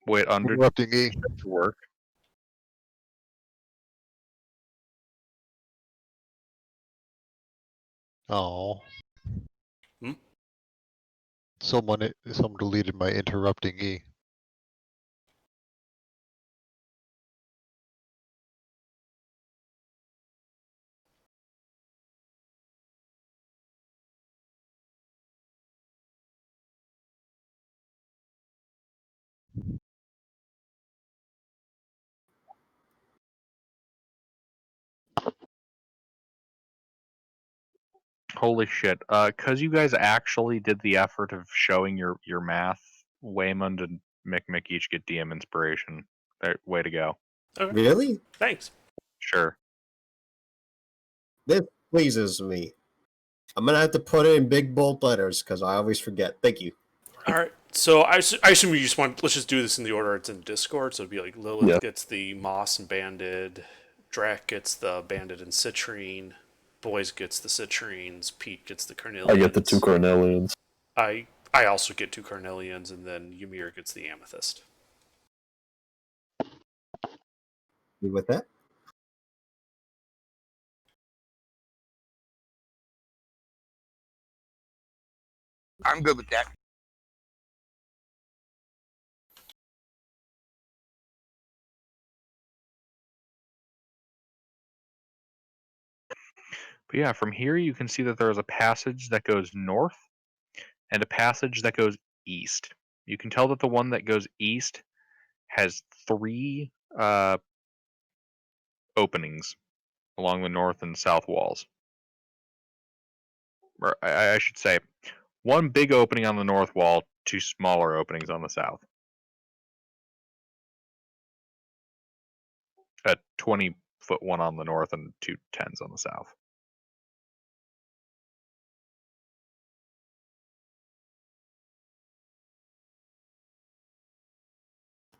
Wait, under Interrupting E. to work. Oh. Hmm? Someone deleted my interrupting E. Holy shit. Cause you guys actually did the effort of showing your math, Waymond and Mick each get DM inspiration. Way to go. Okay, Really? thanks. Sure. This pleases me. I'm gonna have to put it in big bold letters because I always forget. Thank you. All right. So I assume you just want. Let's just do this in the order it's in Discord. So it'd be like Lilith Yeah. gets the moss and banded, Drac gets the banded and citrine, Boys gets the citrines, Pete gets the carnelians. I get the 2 Carnelians. I also get 2 carnelians, and then Ymir gets the amethyst. You with that? I'm good with that. But yeah, from here you can see that there's a passage that goes north and a passage that goes east. You can tell that the one that goes east has 3 openings along the north and south walls. Or I should say, 1 big opening on the north wall, 2 smaller openings on the south. A 20-foot one on the north and 2 10s on the south.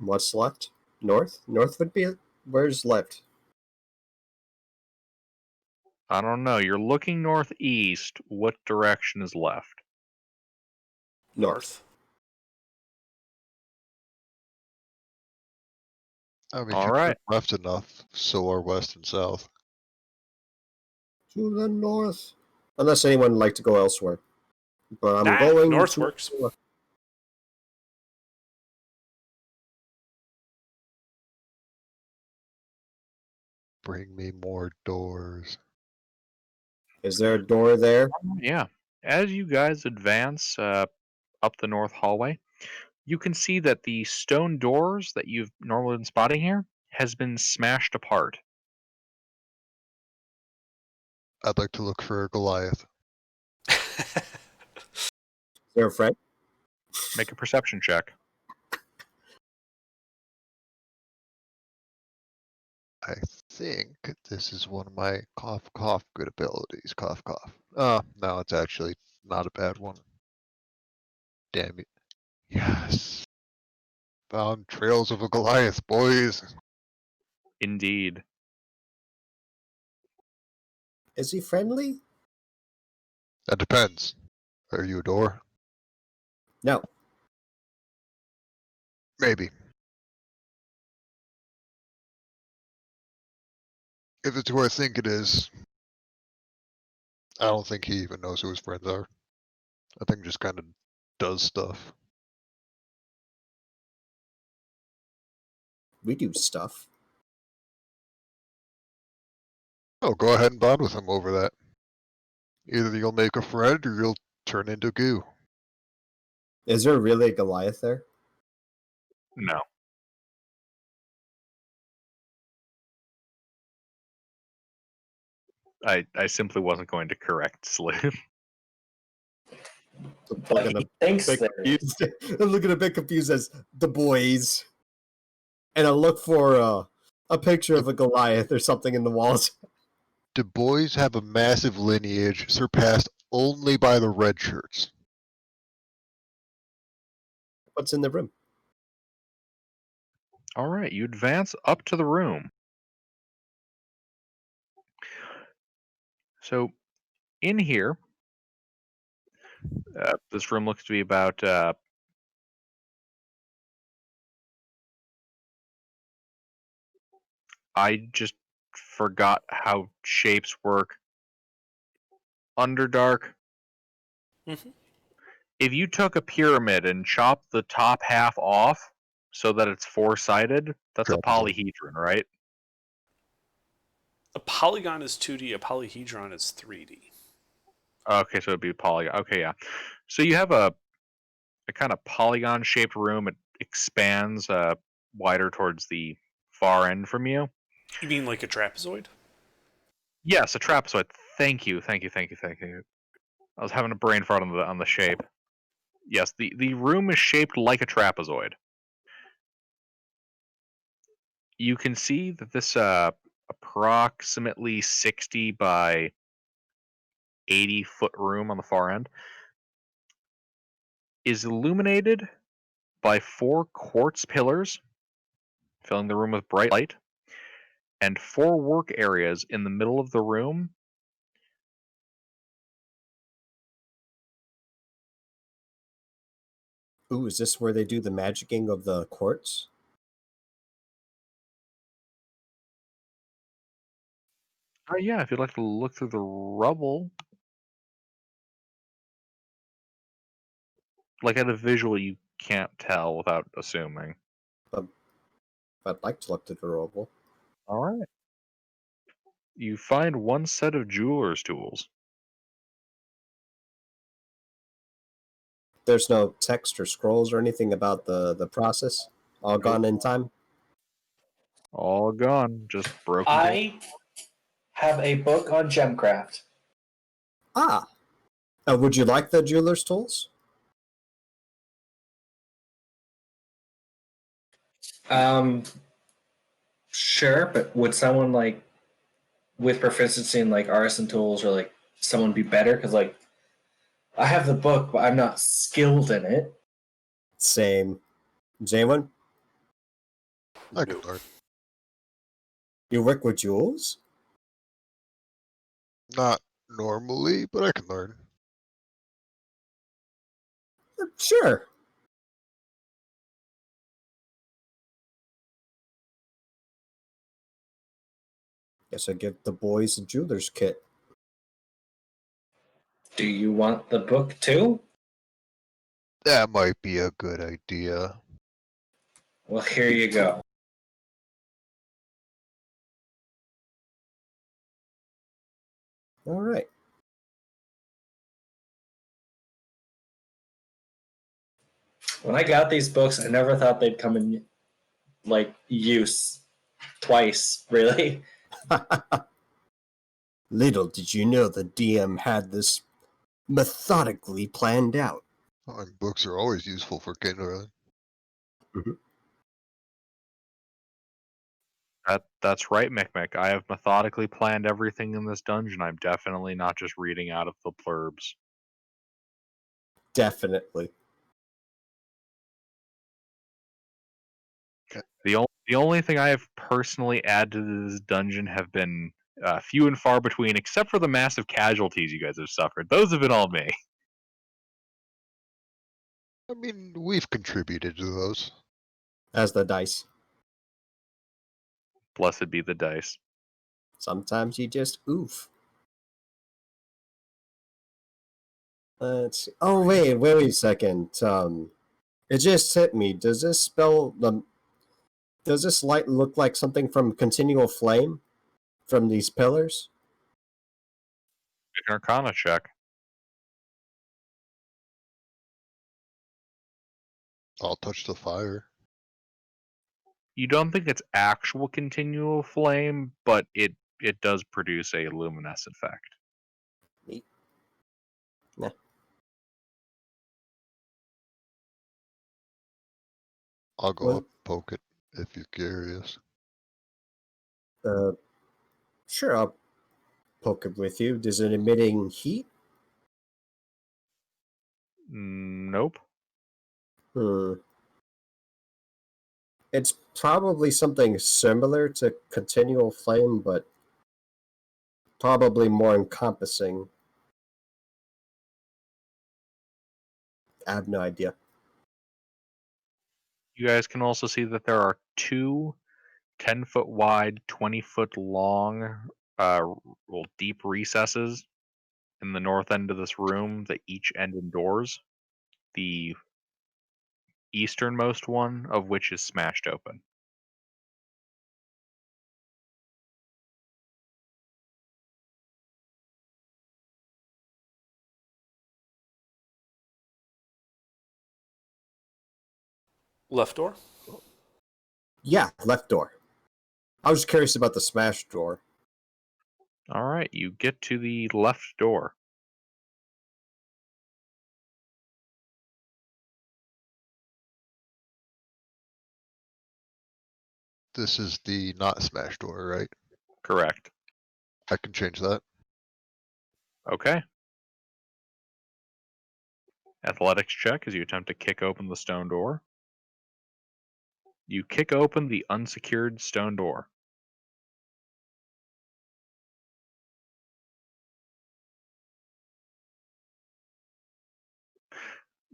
What's left? North? North would be it? Where's left? I don't know. You're looking northeast. What direction is left? North. I mean, All you right. took left enough, so are west and south. To the north. Unless anyone would like to go elsewhere. But I'm Nah, going north to works. Bring me more doors. Is there a door there? Yeah. As you guys advance up the north hallway, you can see that the stone doors that you've normally been spotting here has been smashed apart. I'd like to look for a Goliath. Is there a friend? Make a perception check. I think this is one of my cough good abilities. Cough. No, it's actually not a bad one. Damn it. Yes. Found trails of a Goliath, boys. Indeed. Is he friendly? That depends. Are you a door? No. Maybe. If it's who I think it is, I don't think he even knows who his friends are. I think just kind of does stuff. We do stuff. Oh, go ahead and bond with him over that. Either you'll make a friend or you'll turn into goo. Is there really a Goliath there? No. I simply wasn't going to correct Slip. But he thinks there is. I'm looking a bit confused as the boys. And I look for a picture of a Goliath or something in the walls. Du Bois have a massive lineage surpassed only by the red shirts. What's in the room? All right, you advance up to the room. So, in here, this room looks to be about I just forgot how shapes work. Underdark. Mhm. If you took a pyramid and chopped the top half off so that it's four-sided, that's a Trapezoid. polyhedron, right? A polygon is 2D, a polyhedron is 3D. Okay, so it'd be polygon. Okay, yeah. So you have a kind of polygon-shaped room. It expands wider towards the far end from you. You mean like a trapezoid? Yes, a trapezoid. Thank you. I was having a brain fart on the shape. Yes, the room is shaped like a trapezoid. You can see that this approximately 60 by 80-foot room on the far end is illuminated by 4 quartz pillars, filling the room with bright light, and 4 work areas in the middle of the room. Ooh, is this where they do the magicking of the quartz? Yeah, if you'd like to look through the rubble, like at a visual, you can't tell without assuming. I'd like to look to the rubble. All right. You find 1 set of jeweler's tools. There's no text or scrolls or anything about the process. All gone in time. All gone, just broken. I have a book on gemcraft. Ah. Would you like the jeweler's tools? Sure, but would someone like with proficiency in like artisan tools or like someone be better? Because like I have the book, but I'm not skilled in it. Same. Is anyone? I can No. learn. You work with jewels? Not normally, but I can learn. Sure. Guess I give the boys a jeweler's kit. Do you want the book too? That might be a good idea. Well, here you go. All right. When I got these books, I never thought they'd come in like use twice, really. Little did you know the DM had this methodically planned out. Oh, and books are always useful for kindling. That's right, Mick. I have methodically planned everything in this dungeon. I'm definitely not just reading out of the blurbs. Definitely. The only thing I have personally added to this dungeon have been few and far between, except for the massive casualties you guys have suffered. Those have been all me. I mean, we've contributed to those. As the dice. Blessed be the dice. Sometimes you just oof. Let's see. Oh, wait a second. It just hit me. Does this light look like something from continual flame from these pillars? Make an Arcana check. I'll touch the fire. You don't think it's actual continual flame, but it does produce a luminescent effect. Neat. Nah. I'll go Well- up, poke it if you're curious. Sure, I'll poke it with you. Is it emitting heat? Nope. Hmm. It's probably something similar to continual flame, but probably more encompassing. I have no idea. You guys can also see that there are two 10-foot wide, 20-foot long, deep recesses in the north end of this room that each end in doors. The easternmost one of which is smashed open. Left door. Yeah, left door. I was curious about the smash door. All right, you get to the left door. This is the not smash door, right? Correct. I can change that. Okay. Athletics check as you attempt to kick open the stone door. You kick open the unsecured stone door.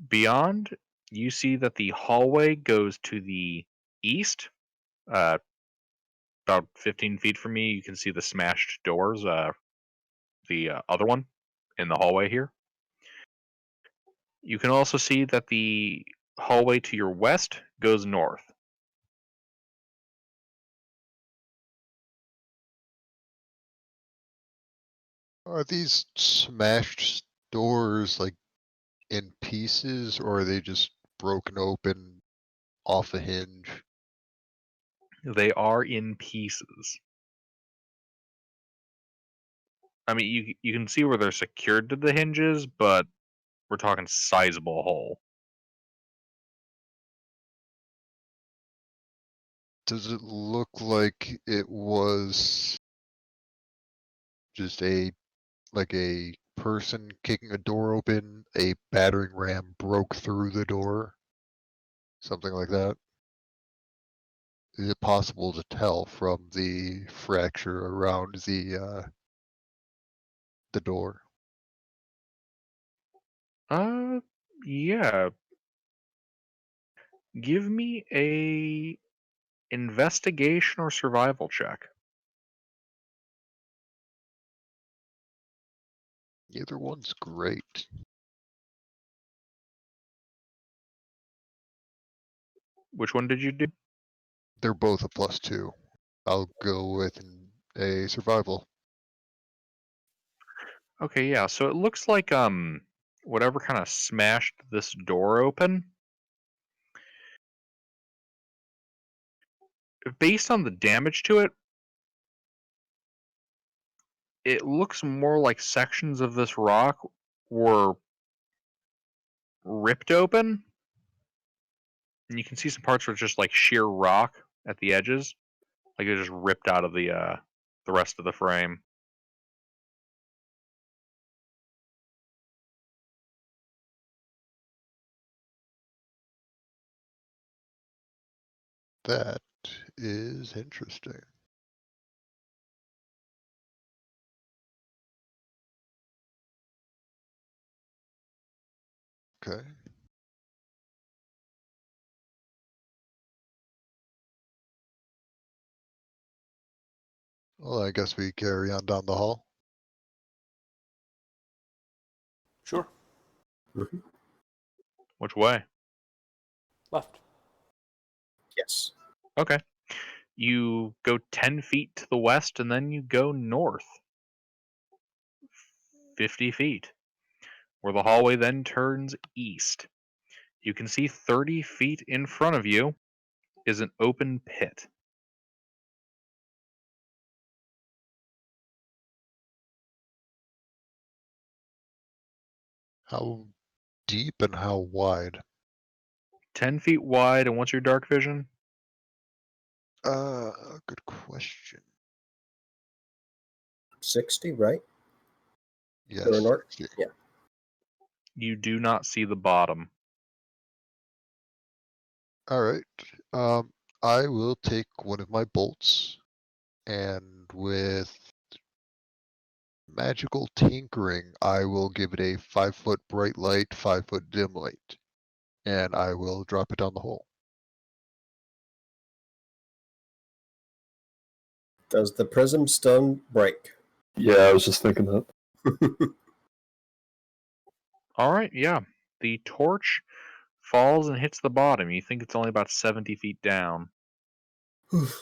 Beyond, you see that the hallway goes to the east. About 15 feet from me, you can see the smashed doors. The other one in the hallway here. You can also see that the hallway to your west goes north. Are these smashed doors like in pieces, or are they just broken open off a hinge? They are in pieces. I mean, you can see where they're secured to the hinges, but we're talking sizable hole. Does it look like it was just a person kicking a door open, a battering ram broke through the door? Something like that? Is it possible to tell from the fracture around the door? Yeah. Give me a investigation or survival check. Either one's great. Which one did you do? They're both a +2. I'll go with a survival. Okay, yeah. So it looks like whatever kind of smashed this door open. Based on the damage to it, it looks more like sections of this rock were ripped open. And you can see some parts were just like sheer rock at the edges. Like it just ripped out of the rest of the frame. That is interesting. Okay. Well, I guess we carry on down the hall. Sure. Mhm. Which way? Left. Yes. Okay. You go 10 feet to the west and then you go north 50 feet, where the hallway then turns east. You can see 30 feet in front of you is an open pit. How deep and how wide? 10 feet wide, and what's your dark vision? Good question. 60, right? Yes. Or north? 60. Yeah. You do not see the bottom. All right. I will take one of my bolts, and with magical tinkering, I will give it a 5-foot bright light, 5-foot dim light, and I will drop it down the hole. Does the prism stone break? Yeah, I was just thinking that. All right, yeah. The torch falls and hits the bottom. You think it's only about 70 feet down. Does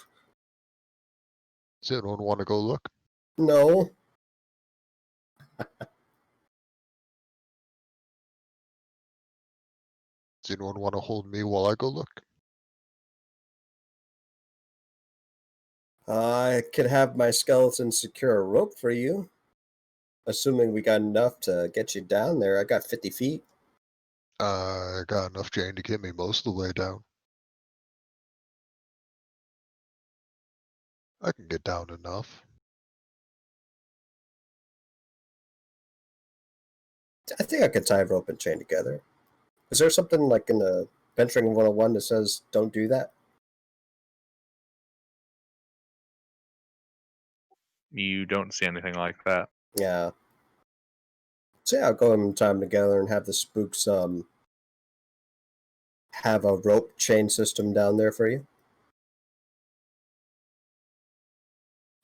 anyone want to go look? No. Does anyone want to hold me while I go look? I could have my skeleton secure a rope for you. Assuming we got enough to get you down there. I got 50 feet. I got enough chain to get me most of the way down. I can get down enough. I think I could tie rope and chain together. Is there something like in the Venturing 101 that says don't do that? You don't see anything like that. Yeah. So yeah, I'll go and tie them together and have the spooks have a rope chain system down there for you.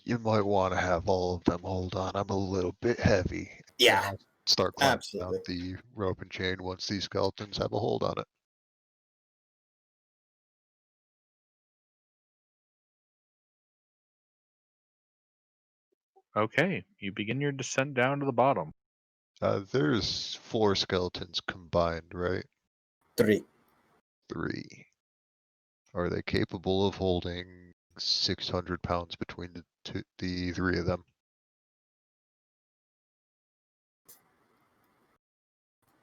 You might want to have all of them hold on. I'm a little bit heavy. Yeah, And I'll start climbing absolutely. down the rope and chain once these skeletons have a hold on it. Okay, you begin your descent down to the bottom. There's 4 skeletons combined, right? 3. 3. Are they capable of holding 600 pounds between the 3 of them?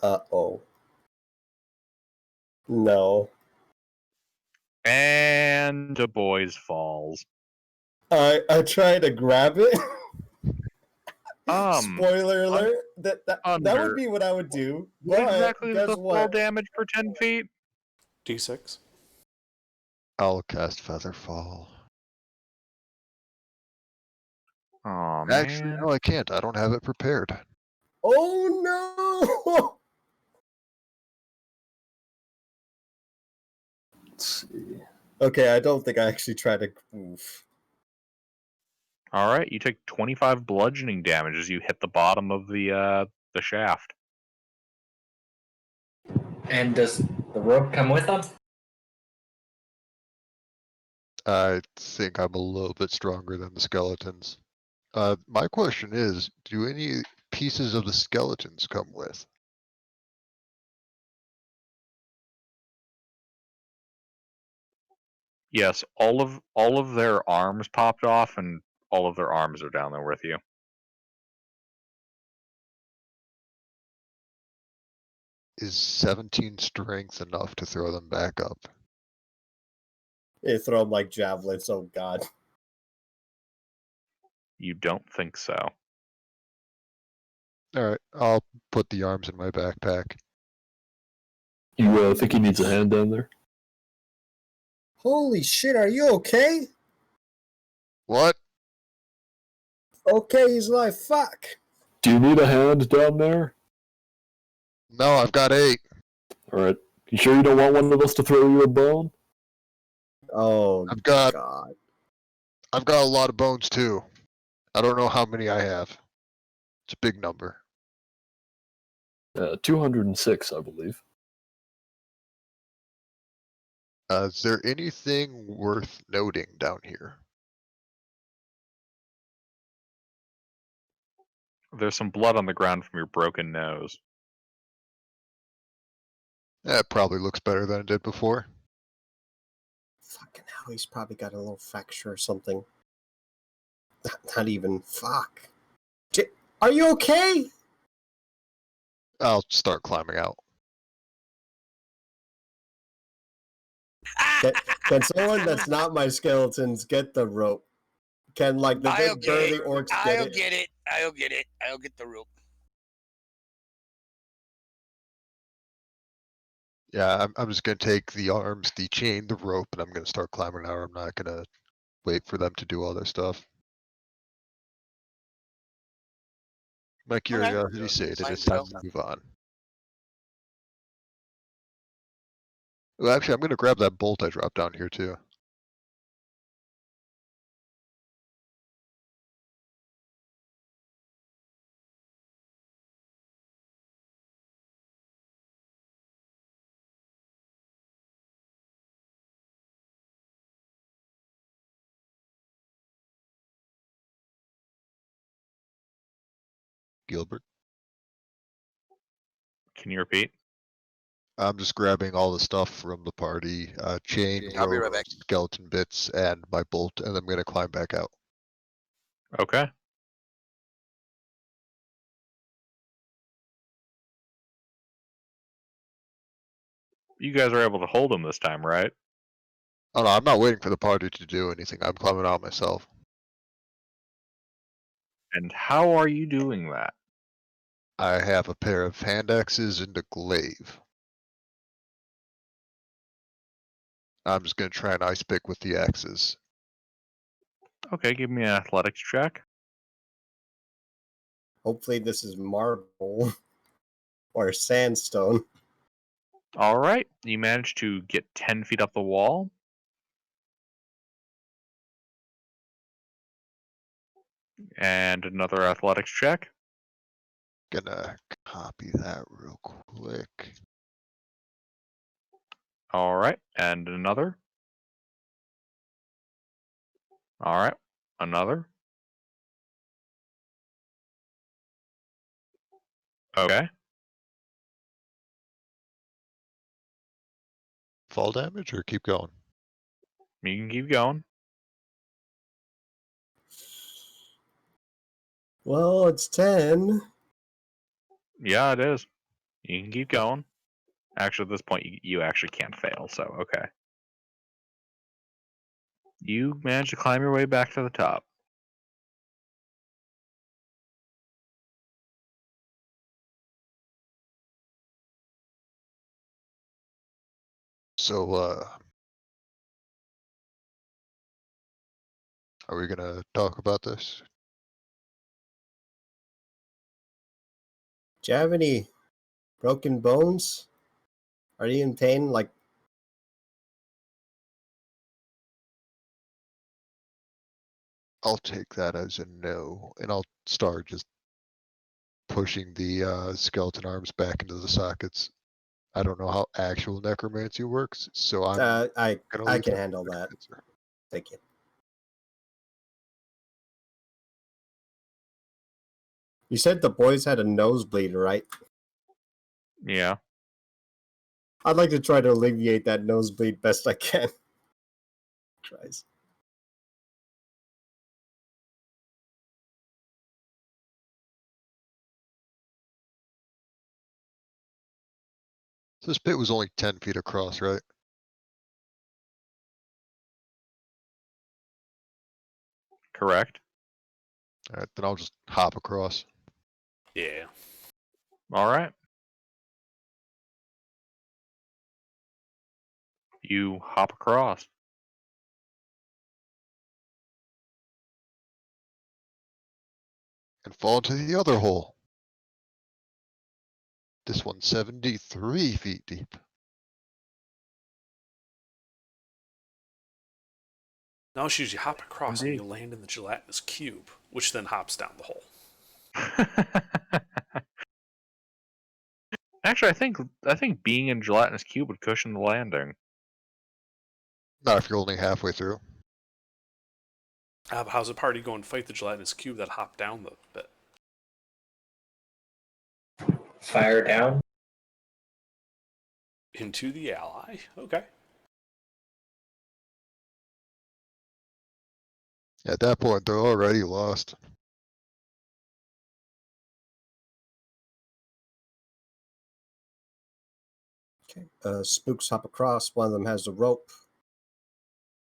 Uh-oh. No. And a boys falls. I tried to grab it. Um, Spoiler alert. That would Under. be what I would do. What But exactly is guess the fall what? damage for 10 feet? D6. I'll cast Featherfall. Aw, Actually, man. no, I can't. I don't have it prepared. Oh no! Let's see. Okay, I don't think I actually tried to. Oof. Alright, you take 25 bludgeoning damage as you hit the bottom of the shaft. And does the rope come with them? I think I'm a little bit stronger than the skeletons. My question is, do any pieces of the skeletons come with? Yes, all of their arms popped off, and all of their arms are down there with you. Is 17 strength enough to throw them back up? They throw them like javelins. Oh god. You don't think so. Alright, I'll put the arms in my backpack. You think he needs a hand down there? Holy shit! Are you okay? What? Okay, he's like fuck. Do you need a hand down there? No, I've got 8. Alright. You sure you don't want one of us to throw you a bone? Oh I've got god. a lot of bones too. I don't know how many I have. It's a big number. 206, I believe. Is there anything worth noting down here? There's some blood on the ground from your broken nose. That probably looks better than it did before. Fucking hell, he's probably got a little fracture or something. Not even. Fuck. Are you okay? I'll start climbing out. Can someone that's not my skeletons get the rope? Can, like, the I'll big get burly it. orcs I'll get it? get it. I'll get it. I'll get the rope. Yeah, I'm just gonna take the arms, the chain, the rope, and I'm gonna start climbing out. I'm not gonna wait for them to do all their stuff. My curiosity sated, Fine, it's time Joe. to move on. Well, actually, I'm gonna grab that bolt I dropped down here too. Gilbert. Can you repeat? I'm just grabbing all the stuff from the party, chain, I'll be right rope, back. skeleton bits, and my bolt, and I'm gonna climb back out. Okay. You guys are able to hold him this time, right? Oh no, I'm not waiting for the party to do anything. I'm climbing out myself. And how are you doing that? I have a pair of hand axes and a glaive. I'm just gonna try and ice pick with the axes. Okay, give me an athletics check. Hopefully this is marble or sandstone. All right, you managed to get 10 feet up the wall. And another athletics check. Gonna copy that real quick. All right, and another. All right, another. Okay. Fall damage or keep going? You can keep going. Well, it's 10. Yeah, it is. You can keep going. Actually, at this point, you actually can't fail, so okay. You managed to climb your way back to the top. So, are we gonna talk about this? Do you have any broken bones? Are you in pain? Like, I'll take that as a no, and I'll start just pushing the skeleton arms back into the sockets. I don't know how actual necromancy works, so I'm I gonna I leave can that handle to the that. answer. Thank you. You said the boys had a nosebleed, right? Yeah. I'd like to try to alleviate that nosebleed best I can. Tries. So this pit was only 10 feet across, right? Correct. Alright, then I'll just hop across. Yeah. All right. You hop across. And fall into the other hole. This one's 73 feet deep. Now shoes you hop across and Indeed. you land in the gelatinous cube, which then hops down the hole. Actually, I think being in gelatinous cube would cushion the landing. Not if you're only halfway through. How's a party going to fight the gelatinous cube that hopped down the bit? Fire down. Into the ally. Okay. At that point, they're already lost. Okay. Spooks hop across. One of them has the rope.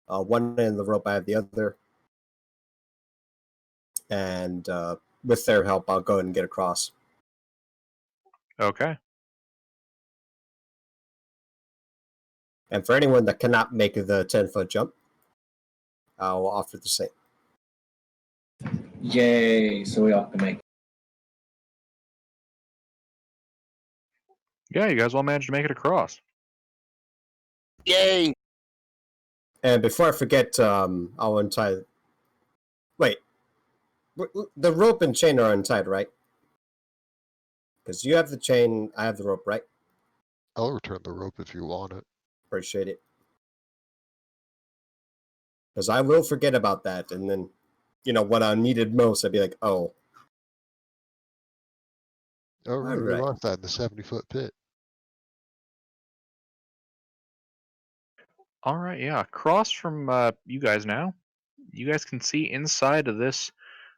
One end of the rope, I have the other. And with their help, I'll go ahead and get across. Okay. And for anyone that cannot make the 10-foot jump, I'll offer the same. Yay! So we all can make. Yeah, you guys all managed to make it across. Yay! And before I forget, I'll untie. Wait, the rope and chain are untied, right? Because you have the chain, I have the rope, right? I'll return the rope if you want it. Appreciate it. Because I will forget about that, and then, when I needed most, I'd be like, oh. Oh, right, we Alright. lost that in the 70-foot pit. All right, yeah. Across from you guys now, you guys can see inside of this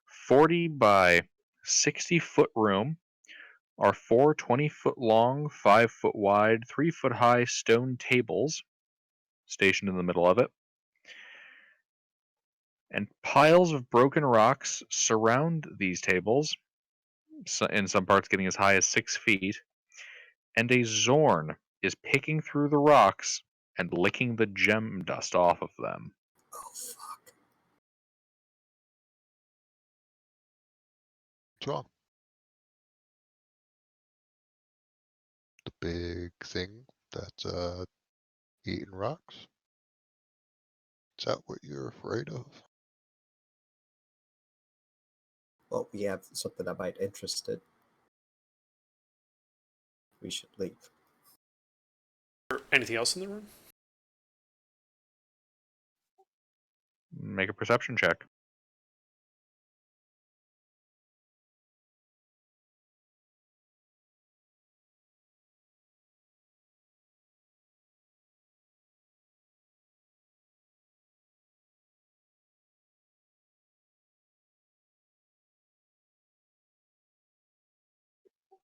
40 by 60-foot room are 4 20-foot long, 5-foot wide, 3-foot high stone tables stationed in the middle of it. And piles of broken rocks surround these tables, in some parts getting as high as 6 feet. And a Zorn is picking through the rocks and licking the gem dust off of them. Oh, fuck. What's wrong? The big thing that's eating rocks? Is that what you're afraid of? Well, we have something that might interest it. We should leave. Anything else in the room? Make a perception check.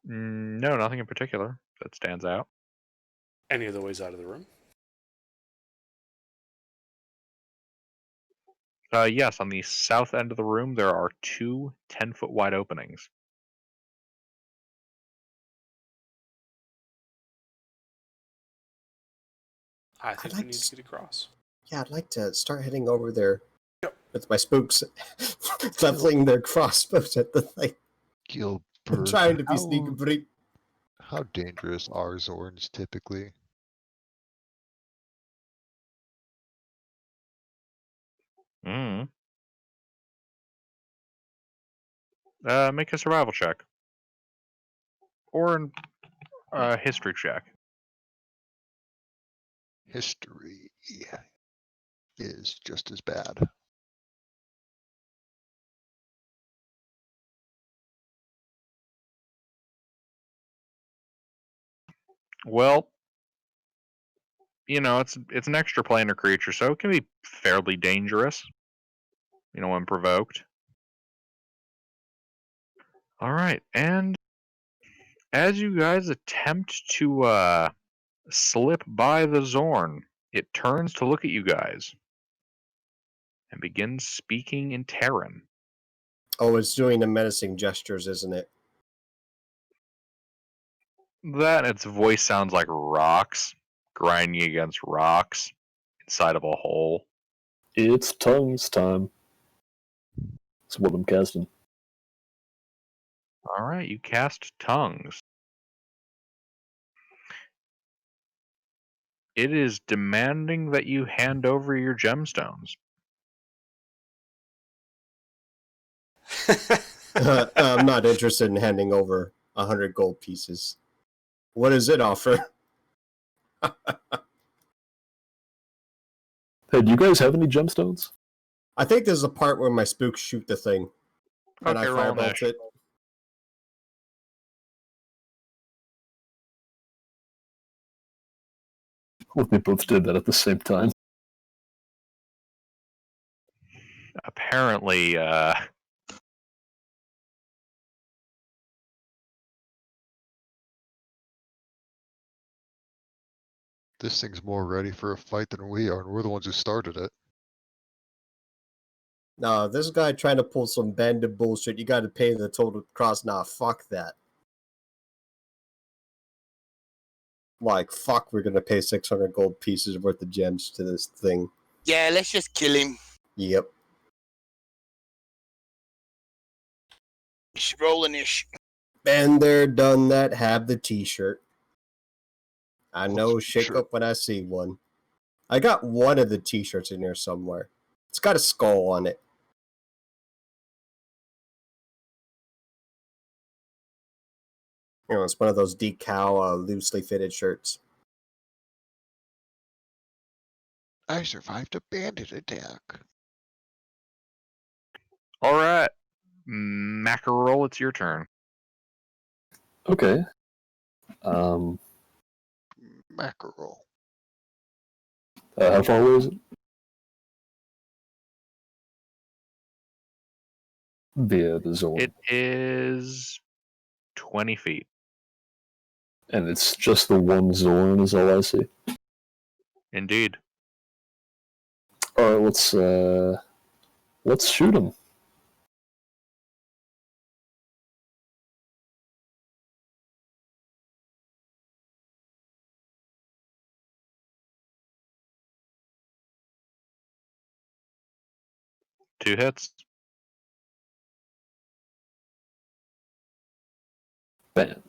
No, nothing in particular that stands out. Any other ways out of the room? Yes, on the south end of the room, there are 2 10-foot wide openings. I think like we need to get across. Yeah, I'd like to start heading over there Yep. with my spooks, leveling their crossbows at the thing, Gilbert, trying to be sneaky break. how dangerous are Zorns typically? Mm. Make a survival check. Or a history check. History is just as bad. Well, it's an extraplanar creature, so it can be fairly dangerous. When provoked. All right, and as you guys attempt to slip by the Zorn, it turns to look at you guys and begins speaking in Terran. Oh, it's doing the menacing gestures, isn't it? That its voice sounds like rocks grinding against rocks inside of a hole. It's tongues time. That's what I'm casting. All right, you cast tongues. It is demanding that you hand over your gemstones. I'm not interested in handing over 100 gold pieces. What does it offer? Hey, do you guys have any gemstones? I think there's a part where my spooks shoot the thing, and I Okay, roll an firebolt ish. it. Well, they both did that at the same time. Apparently, This thing's more ready for a fight than we are, and we're the ones who started it. No, this guy trying to pull some bandit bullshit. You got to pay the total cost. Nah, fuck that. Like, fuck, we're gonna pay 600 gold pieces worth of gems to this thing. Yeah, let's just kill him. Yep. He's rolling ish. Been there, done that, have the t-shirt. I What's know, the shake t-shirt? up when I see one. I got one of the t-shirts in here somewhere. It's got a skull on it. You know, it's one of those decal, loosely fitted shirts. I survived a bandit attack. all right, Mackerel, it's your turn. Okay. Mackerel. How far away is it? Via the zone. It is 20 feet. And it's just the one Zorn is all I see. Indeed. Alright, let's shoot him. Two hits. Bam.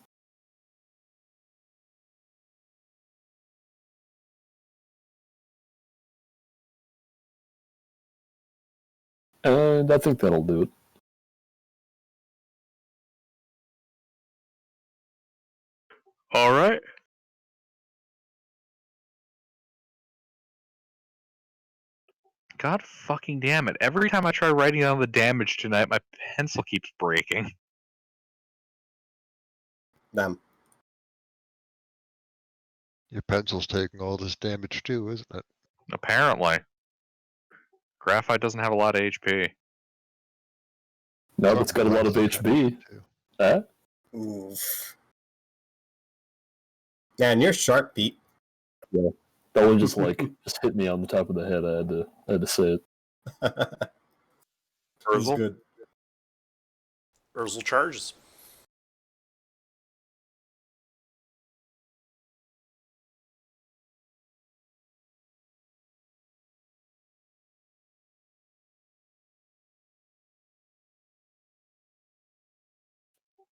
And I think that'll do it. All right. God fucking damn it. Every time I try writing down the damage tonight, my pencil keeps breaking. Damn. Your pencil's taking all this damage too, isn't it? Apparently. Graphite doesn't have a lot of HP. Now Some that's got a lot of graphite HB. too. Huh? Oof. Man, you're sharp, Pete. That one just just hit me on the top of the head. I had to say it. He's Urzel. good. Urzel charges.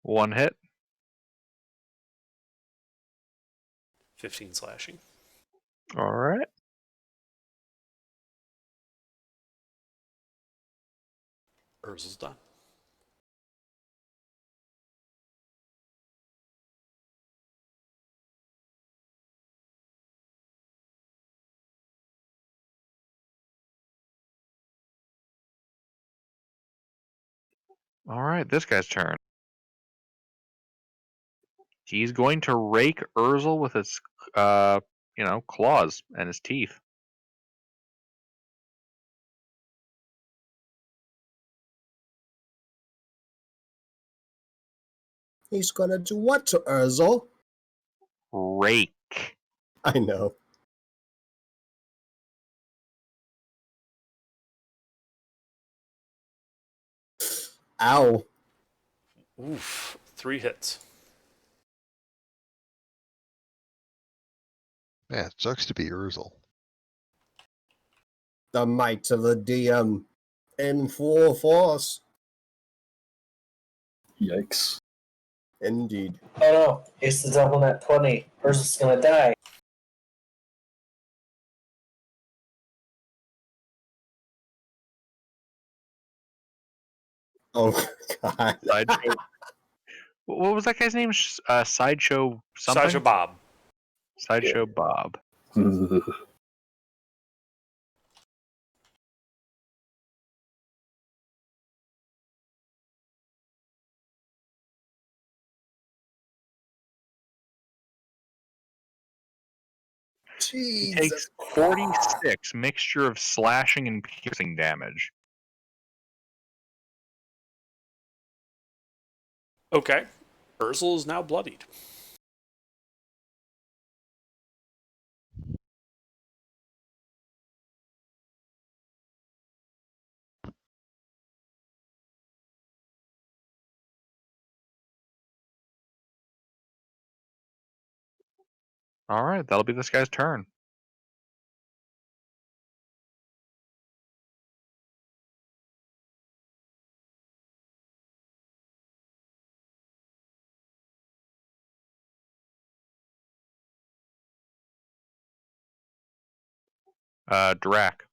One hit. 15 slashing. All right. Urzel's done. All right, this guy's turn. He's going to rake Urzel with his, claws and his teeth. He's gonna do what to Urzel? Rake. I know. Ow. Oof. 3 hits. Man, it sucks to be Urzel. The might of the DM in full force. Yikes. Indeed. Oh no, it's the double net 20. Urzel's gonna die. Oh, God. Side note, What was that guy's name? Sideshow something? Sideshow Bob. Sideshow Bob. He takes 46 mixture of slashing and piercing damage. Okay. Urzel is now bloodied. All right, that'll be this guy's turn. Drac.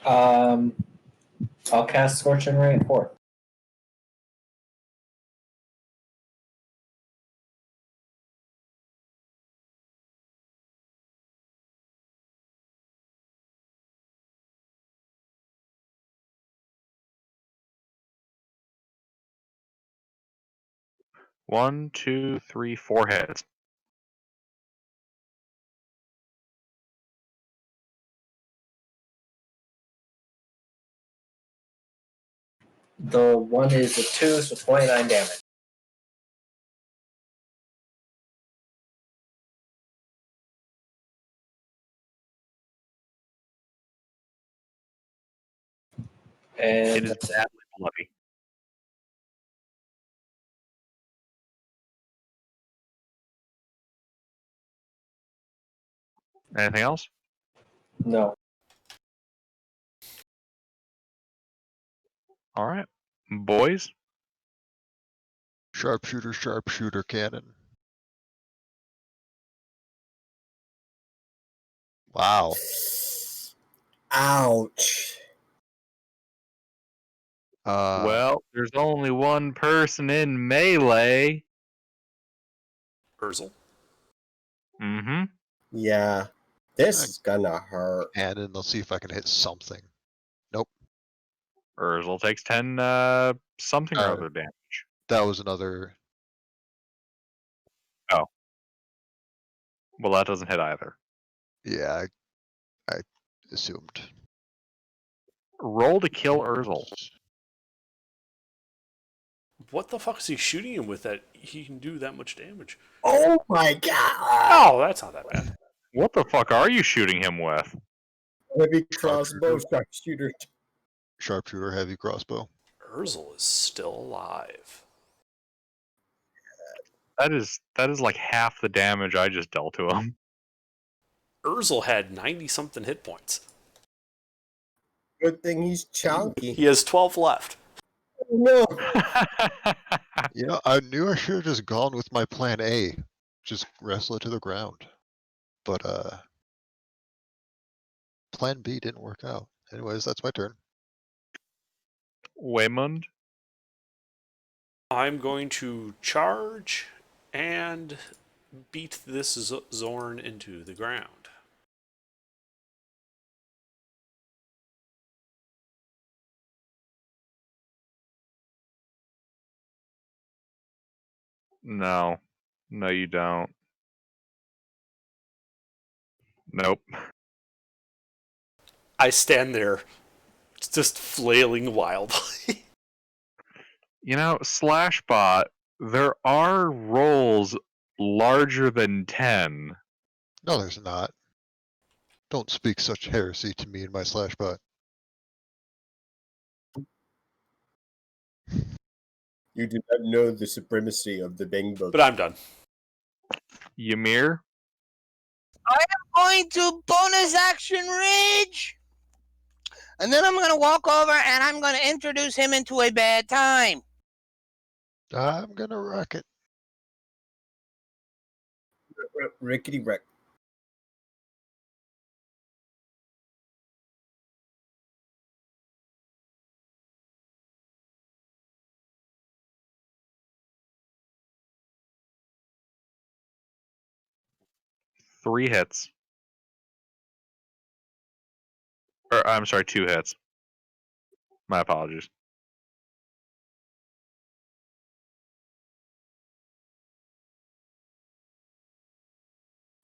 I'll cast Scorching Ray at 4. One, two, three, 4 hits. The one is a 2, so 29 damage. It And is badly bloody. Anything else? no. All right, boys. Sharpshooter cannon. Wow. Ouch. Well, there's only one person in melee. Urzel. Mm-hmm. Yeah. This is gonna hurt. cannon. Let's see if I can hit something. Urzel takes 10 something or other damage. That was another. Well, that doesn't hit either. Yeah, I assumed. Roll to kill Urzel. What the fuck is he shooting him with that he can do that much damage? Oh my god! Oh, that's not that bad. What the fuck are you shooting him with? Heavy crossbow, sharpshooter. Sharpshooter, heavy crossbow. Urzel is still alive. That is like half the damage I just dealt to him. Urzel had 90-something hit points. Good thing he's chunky. He has 12 left. No. You know, I knew I should have just gone with my plan A. Just wrestle it to the ground. But plan B didn't work out. Anyways, that's my turn. Waymond. I'm going to charge and beat this Zorn into the ground. No. No, you don't. Nope. I stand there, just flailing wildly. You know, Slashbot, there are rolls larger than 10. No, there's not. Don't speak such heresy to me and my slashbot. You do not know the supremacy of the Bing Book. But I'm done. Ymir. Going to bonus action rage. And then I'm going to walk over and I'm going to introduce him into a bad time. I'm gonna rock it. Rickety wreck. 3 hits. Or, I'm sorry, 2 hits. My apologies.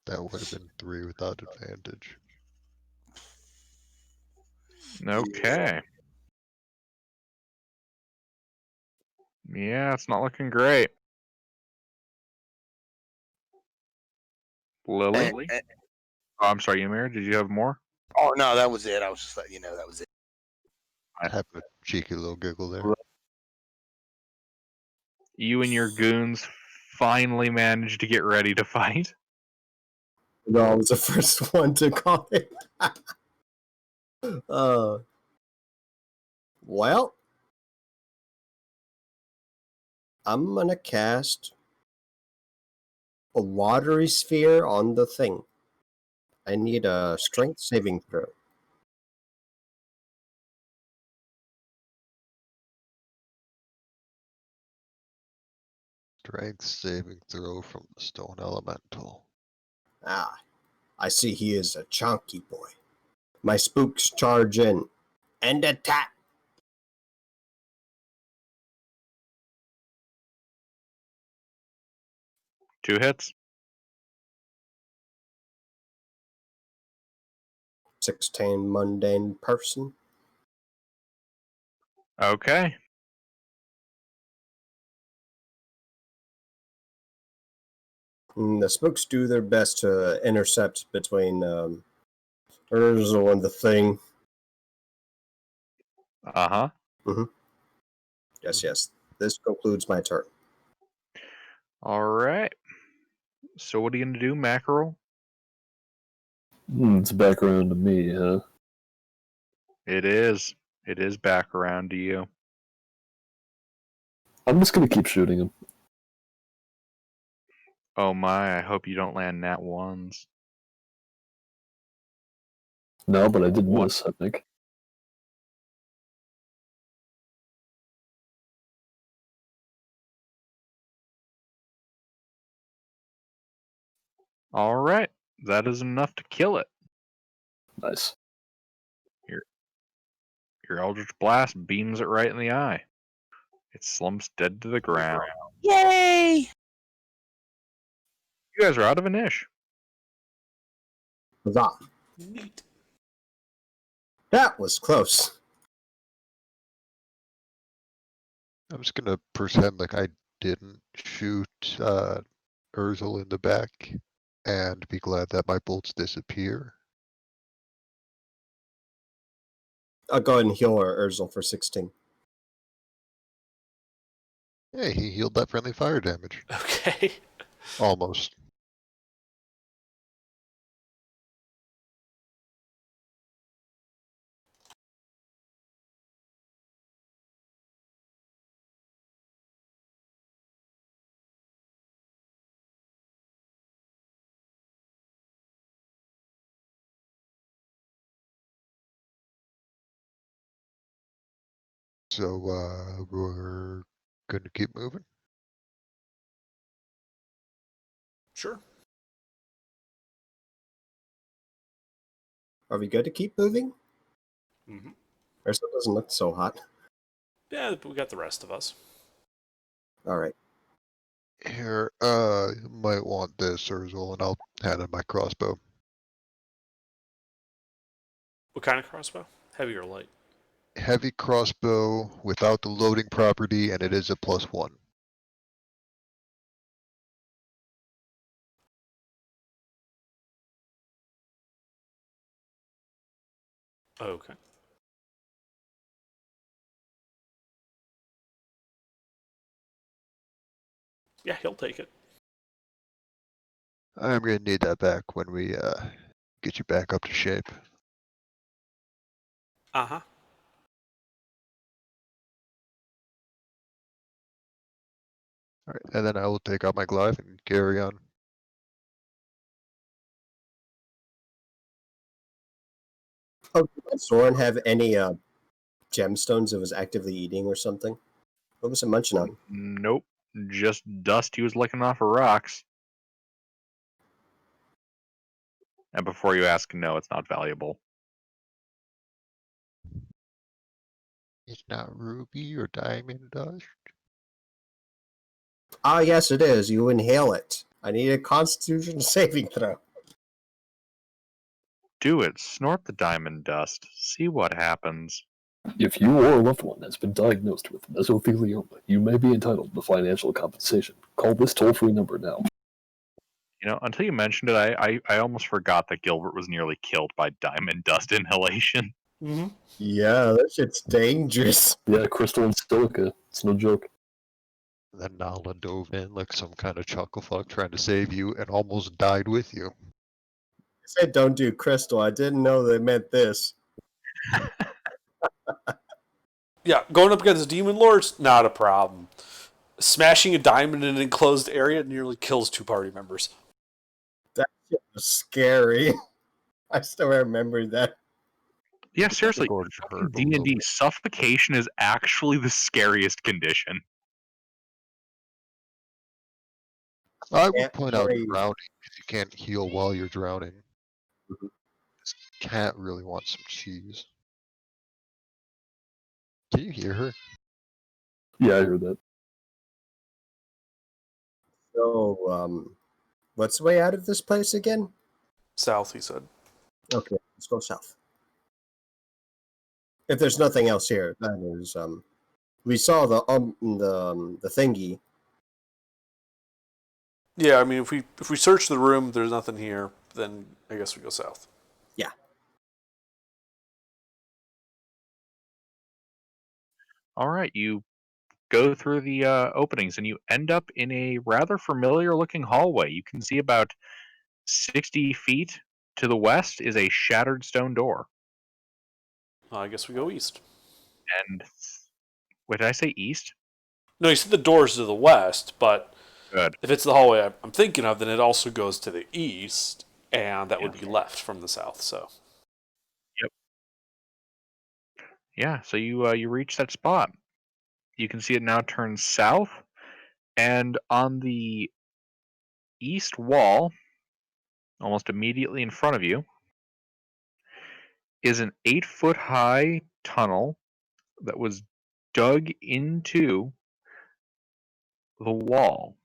That would have been 3 without advantage. Okay. Yeah, it's not looking great. Lily? Oh, I'm sorry, Ymir, did you have more? Oh no, that was it. I was just letting you know that was it. Having a cheeky little giggle there. You and your goons finally managed to get ready to fight. No, I was the first one to call it. Well, I'm gonna cast a watery sphere on the thing. I need a strength saving throw. Strength saving throw from the stone elemental. Ah, I see he is a chunky boy. My spooks charge in and attack. Two hits. 16 mundane person. Okay. The spooks do their best to intercept between Urzel and the thing. Uh-huh. Yes. This concludes my turn. Alright. So what are you gonna do, Mackerel? It's back around to me, huh? It is. It is back around to you. I'm just gonna keep shooting him. Oh my, I hope you don't land nat ones. No, but I did What? miss, I think. Alright. That is enough to kill it. Nice. Your Eldritch Blast beams it right in the eye. It slumps dead to the ground. Yay! You guys are out of a niche. Huzzah. Neat. That was close. I'm just gonna pretend like I didn't shoot Urzel in the back and be glad that my bolts disappear. I'll go ahead and heal Urzel for 16. Hey, he healed that friendly fire damage. Okay. Almost. So we're gonna keep moving. Sure. Are we good to keep moving? Mm-hmm. Urzel doesn't look so hot. Yeah, but we got the rest of us. All right. Here, you might want this, Urzel, and I'll hand in my crossbow. What kind of crossbow? Heavy or light? Heavy crossbow without the loading property, and it is a +1. Okay. Yeah, he'll take it. I'm gonna need that back when we get you back up to shape. Uh-huh. All right, and then I will take out my glaive and carry on. Oh, does Soren have any gemstones it was actively eating or something? What was it munching on? Nope. Just dust he was licking off of rocks. And before you ask, no, it's not valuable. It's not ruby or diamond dust. Ah, yes, it is. You inhale it. I need a Constitution saving throw. Do it. Snort the diamond dust. See what happens. If you or a loved one has been diagnosed with mesothelioma, you may be entitled to financial compensation. Call this toll-free number now. You know, until you mentioned it, I almost forgot that Gilbert was nearly killed by diamond dust inhalation. Mm-hmm. Yeah, that shit's dangerous. Yeah, crystal and silica. It's no joke. Then Nala dove in like some kind of chuckle fuck trying to save you and almost died with you. I said don't do crystal. I didn't know they meant this. Yeah, going up against demon lords, not a problem. Smashing a diamond in an enclosed area nearly kills 2 party members. That shit was scary. I still remember that. Yeah, seriously, Gorge hurt a D&D, little. suffocation is actually the scariest condition. I would Can't point out breathe. drowning because you can't heal while you're drowning. Mhm. This cat really wants some cheese. Can you hear her? Yeah, I heard that. So, what's the way out of this place again? South, he said. Okay, let's go south. If there's nothing else here, that is, we saw the thingy. Yeah, I mean, if we search the room, there's nothing here, then I guess we go south. Yeah. All right, you go through the openings and you end up in a rather familiar looking hallway. You can see about 60 feet to the west is a shattered stone door. I guess we go east. And what did I say, east? No, you said the door's to the west, but Good. if it's the hallway I'm thinking of, then it also goes to the east, and that would be left from the south. So Yeah, so you reach that spot. You can see it now turns south, and on the east wall, almost immediately in front of you, is an 8-foot high tunnel that was dug into the wall,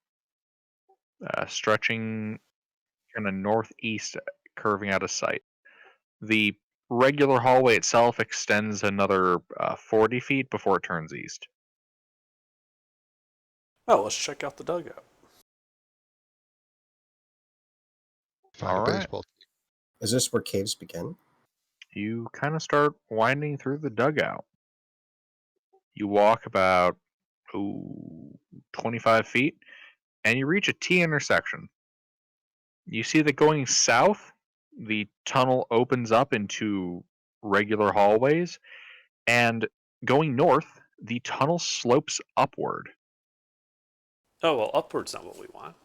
stretching kind of northeast, curving out of sight. The regular hallway itself extends another 40 feet before it turns east. oh, let's check out the dugout. Find a All right. baseball. Is this where caves begin? You kind of start winding through the dugout. You walk about 25 feet, and you reach a T intersection. You see that going south, the tunnel opens up into regular hallways, and going north, the tunnel slopes upward. Oh well, upward's not what we want.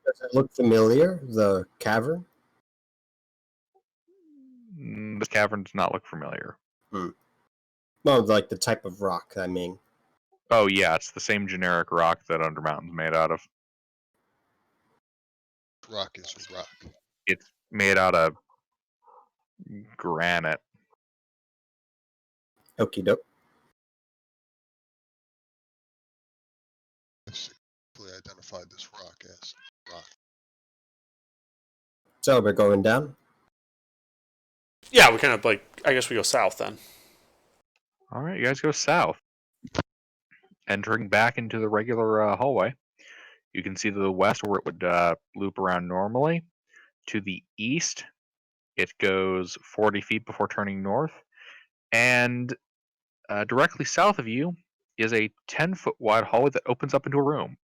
Does it look familiar? The cavern? This cavern does not look familiar. No, like the type of rock, I mean. Oh yeah, it's the same generic rock that Undermountain's made out of. Rock is rock. It's made out of granite. Okie doke. Successfully identified this rock as rock. So we're going down? Yeah, we kind of I guess we go south then. All right, you guys go south. Entering back into the regular hallway, you can see to the west where it would loop around normally. To the east, it goes 40 feet before turning north. And directly south of you is a 10-foot wide hallway that opens up into a room.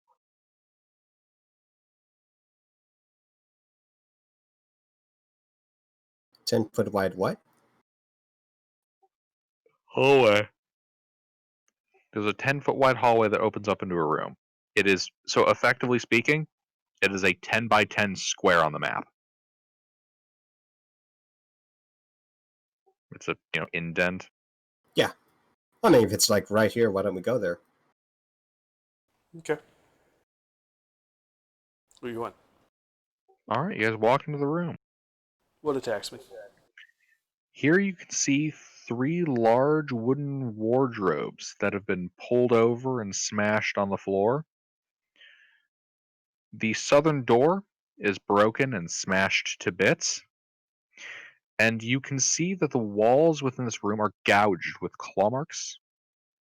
10-foot wide what? Hallway. There's a 10-foot wide hallway that opens up into a room. It is, so effectively speaking, it is a 10 by 10 square on the map. It's a, indent. Yeah. I mean, if it's like right here, why don't we go there? Okay. Where you going? All right, you guys walk into the room. What attacks me? Here you can see 3 large wooden wardrobes that have been pulled over and smashed on the floor. The southern door is broken and smashed to bits. And you can see that the walls within this room are gouged with claw marks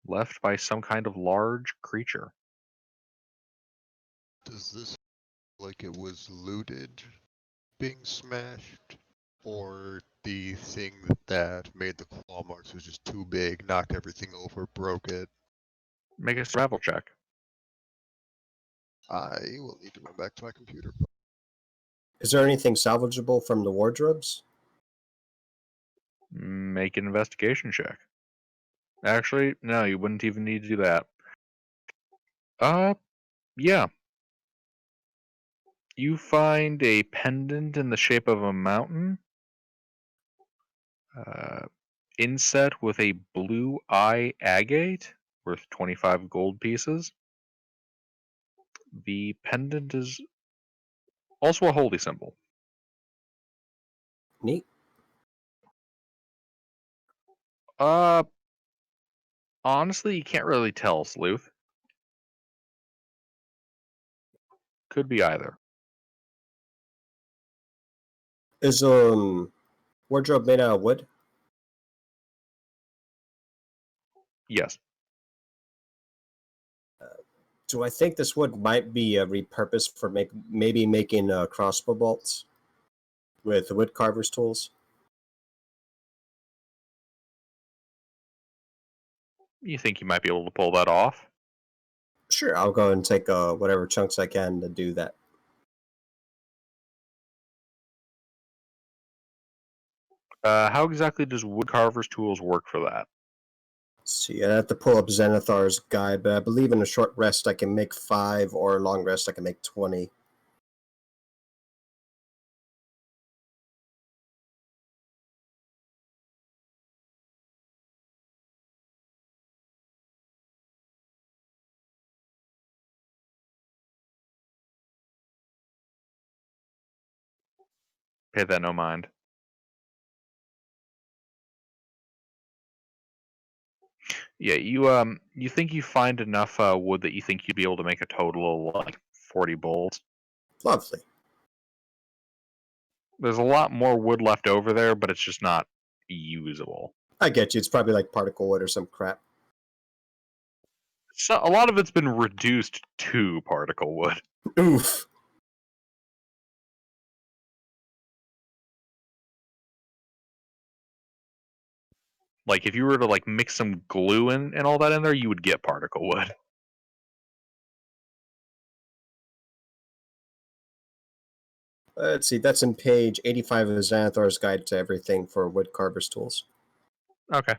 left by some kind of large creature. Does this look like it was looted being smashed? Or the thing that made the claw marks was just too big, knocked everything over, broke it? Make a survival check. I will need to run back to my computer. Is there anything salvageable from the wardrobes? Make an investigation check. Actually, no, you wouldn't even need to do that. Yeah. You find a pendant in the shape of a mountain, inset with a blue eye agate worth 25 gold pieces. The pendant is also a holy symbol. Neat. Honestly, you can't really tell, Sleuth. Could be either. Is wardrobe made out of wood? Yes. Do I think this wood might be repurposed for maybe making crossbow bolts with wood carver's tools? You think you might be able to pull that off? Sure, I'll go and take whatever chunks I can to do that. How exactly does woodcarver's tools work for that? See, I have to pull up Zenithar's guide, but I believe in a short rest I can make 5, or a long rest I can make 20. Pay that no mind. Yeah, you think you find enough wood that you think you'd be able to make a total of like 40 bolts. Lovely. There's a lot more wood left over there, but it's just not usable. I get you. It's probably like particle wood or some crap. So a lot of it's been reduced to particle wood. Oof. Like if you were to like mix some glue and all that in there, you would get particle wood. Let's see. That's in page 85 of Xanathar's Guide to Everything for Wood Carver's Tools. Okay. I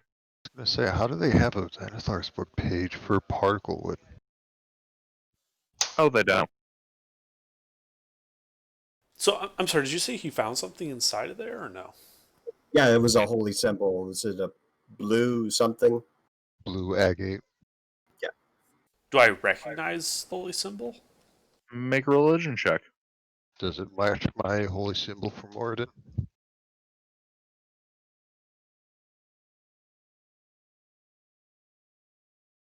was gonna say, how do they have a Xanathar's book page for particle wood? Oh, they don't. So I'm sorry. Did you say he found something inside of there or no? Yeah, it was a holy symbol. Was it a blue something? Blue agate. Do I recognize the holy symbol? Make a religion check. Does it match my holy symbol from Moradin?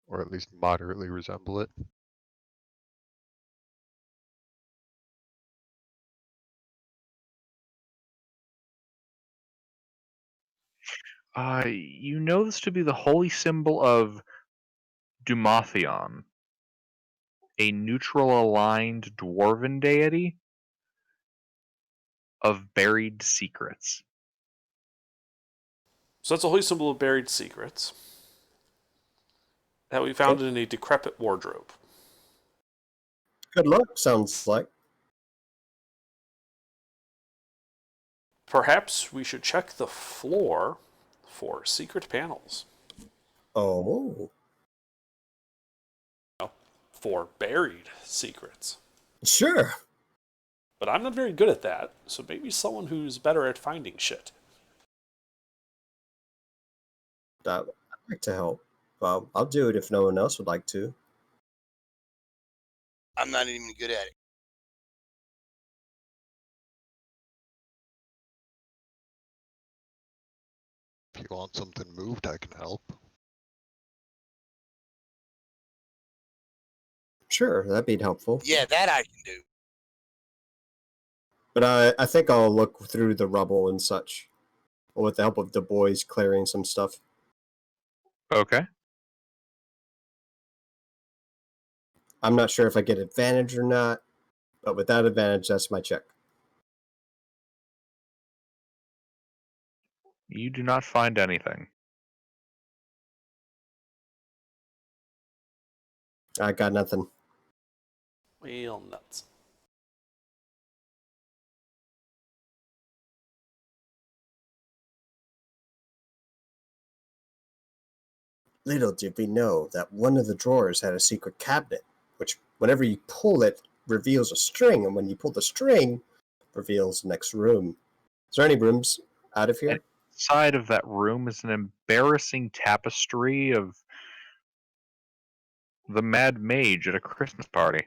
Or at least moderately resemble it? You know this to be the holy symbol of Dumathion, a neutral-aligned dwarven deity of buried secrets. So that's a holy symbol of buried secrets that we found in a decrepit wardrobe. Good luck, sounds like. Perhaps we should check the floor for secret panels. Oh. For buried secrets. Sure. But I'm not very good at that, so maybe someone who's better at finding shit. I'd like to help. I'll do it if no one else would like to. I'm not even good at it. you want something moved, I can help. Sure, that'd be helpful. Yeah, that I can do. But I think I'll look through the rubble and such, with the help of the boys clearing some stuff. Okay. I'm not sure if I get advantage or not, but without advantage, that's my check. You do not find anything. I got nothing. Well, nuts. Little did we know that one of the drawers had a secret cabinet, which, whenever you pull it, reveals a string, and when you pull the string, reveals the next room. Is there any rooms out of here? Inside of that room is an embarrassing tapestry of the Mad Mage at a Christmas party.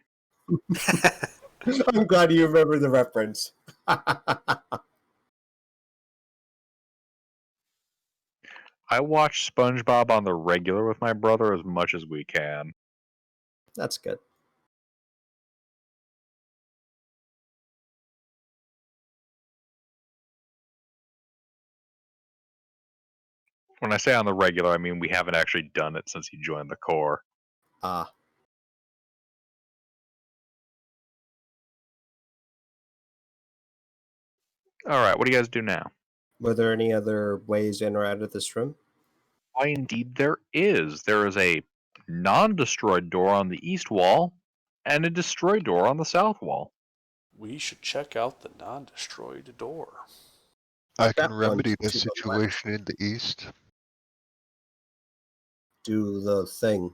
I'm glad you remember the reference. I watch SpongeBob on the regular with my brother as much as we can. That's good. When I say on the regular, I mean we haven't actually done it since he joined the Corps. Ah, Alright, what do you guys do now? were there any other ways in or out of this room? Why, indeed, there is. There is a non-destroyed door on the east wall and a destroyed door on the south wall. We should check out the non-destroyed door. I can That one remedy the to the left. situation in the east. Do the thing.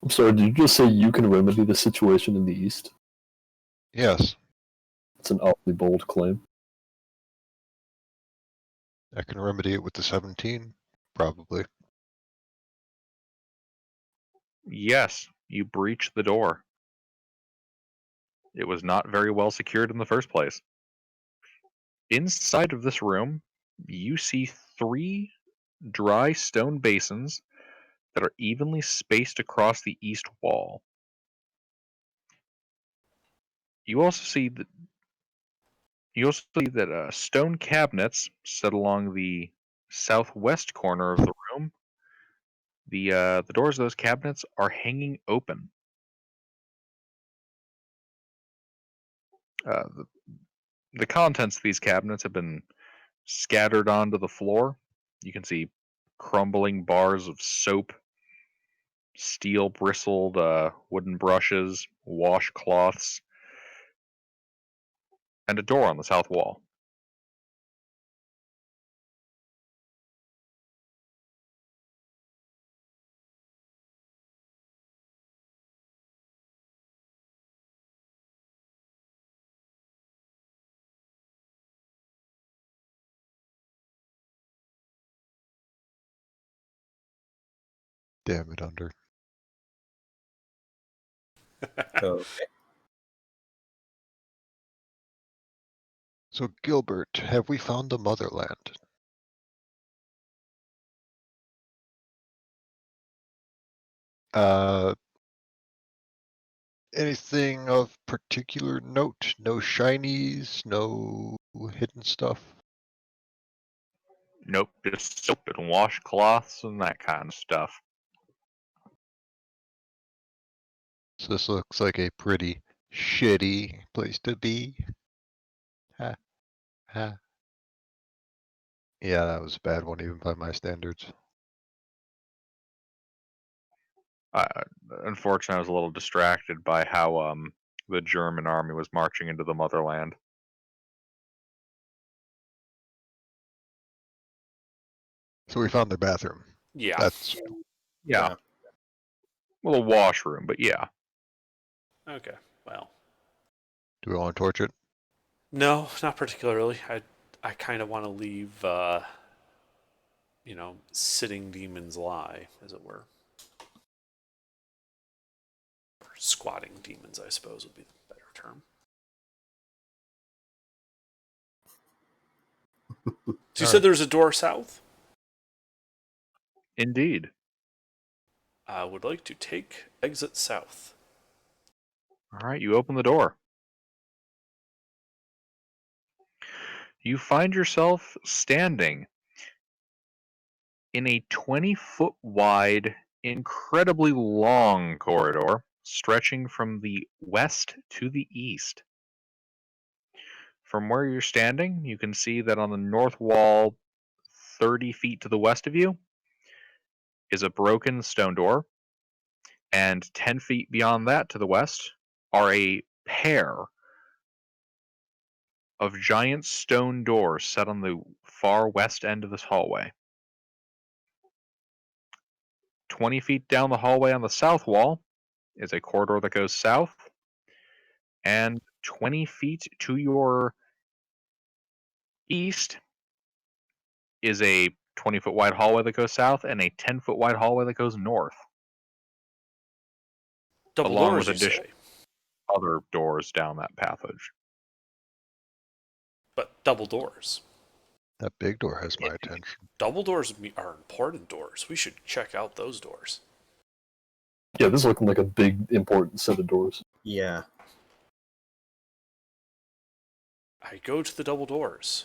I'm sorry, did you just say you can remedy the situation in the East? Yes, It's an awfully bold claim. I can remedy it with the 17, probably. Yes, you breached the door. It was not very well secured in the first place. Inside of this room, you see 3 dry stone basins that are evenly spaced across the east wall. You also see that stone cabinets set along the southwest corner of the room. The doors of those cabinets are hanging open. Uh, the, the contents of these cabinets have been scattered onto the floor. You can see crumbling bars of soap, steel bristled wooden brushes, washcloths, and a door on the south wall. Damn it, Under. Okay. So, Gilbert, have we found the motherland? Uh, anything of particular note? No shinies, no hidden stuff? Nope, just soap and washcloths and that kind of stuff. So this looks like a pretty shitty place to be. Ha, ha. Yeah, that was a bad one, even by my standards. Uh, Unfortunately, I was a little distracted by how the German army was marching into the motherland. So we found their bathroom. Yeah. That's Yeah. Well, a washroom, but yeah. Okay. Well, do we want to torch it? no, not particularly. I kind of want to leave, sitting demons lie, as it were. Or squatting demons, I suppose, would be the better term. So you said there's a door south? Indeed. I would like to take exit south. All right, you open the door. You find yourself standing in a 20-foot wide, incredibly long corridor stretching from the west to the east. From where you're standing, you can see that on the north wall, 30 feet to the west of you, is a broken stone door, and 10 feet beyond that to the west are a pair of giant stone doors set on the far west end of this hallway. 20 feet down the hallway on the south wall is a corridor that goes south, and 20 feet to your east is a 20-foot wide hallway that goes south and a 10-foot wide hallway that goes north, Double along doors, with you additional say? other doors down that passage. But double doors. That big door has my attention. Double doors are important doors. We should check out those doors. Yeah, this is looking like a big, important set of doors. Yeah. I go to the double doors.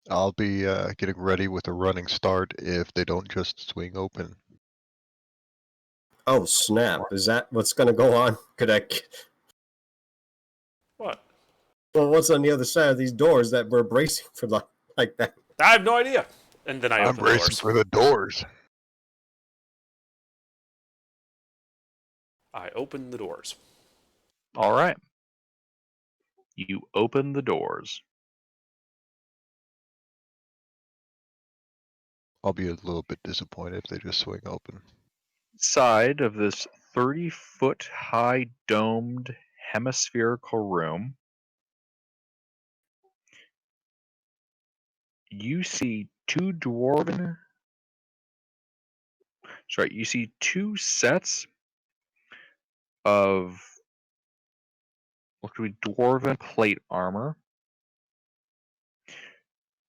I'll be getting ready with a running start if they don't just swing open. Oh, snap. Is that what's going to go on? What? Well, what's on the other side of these doors that we're bracing for like that? I have no idea. And then I I'm open the bracing doors. for the doors. I open the doors. All right. You open the doors. I'll be a little bit disappointed if they just swing open. Side of this 30-foot high domed hemispherical room, you see two sets of what could be dwarven plate armor,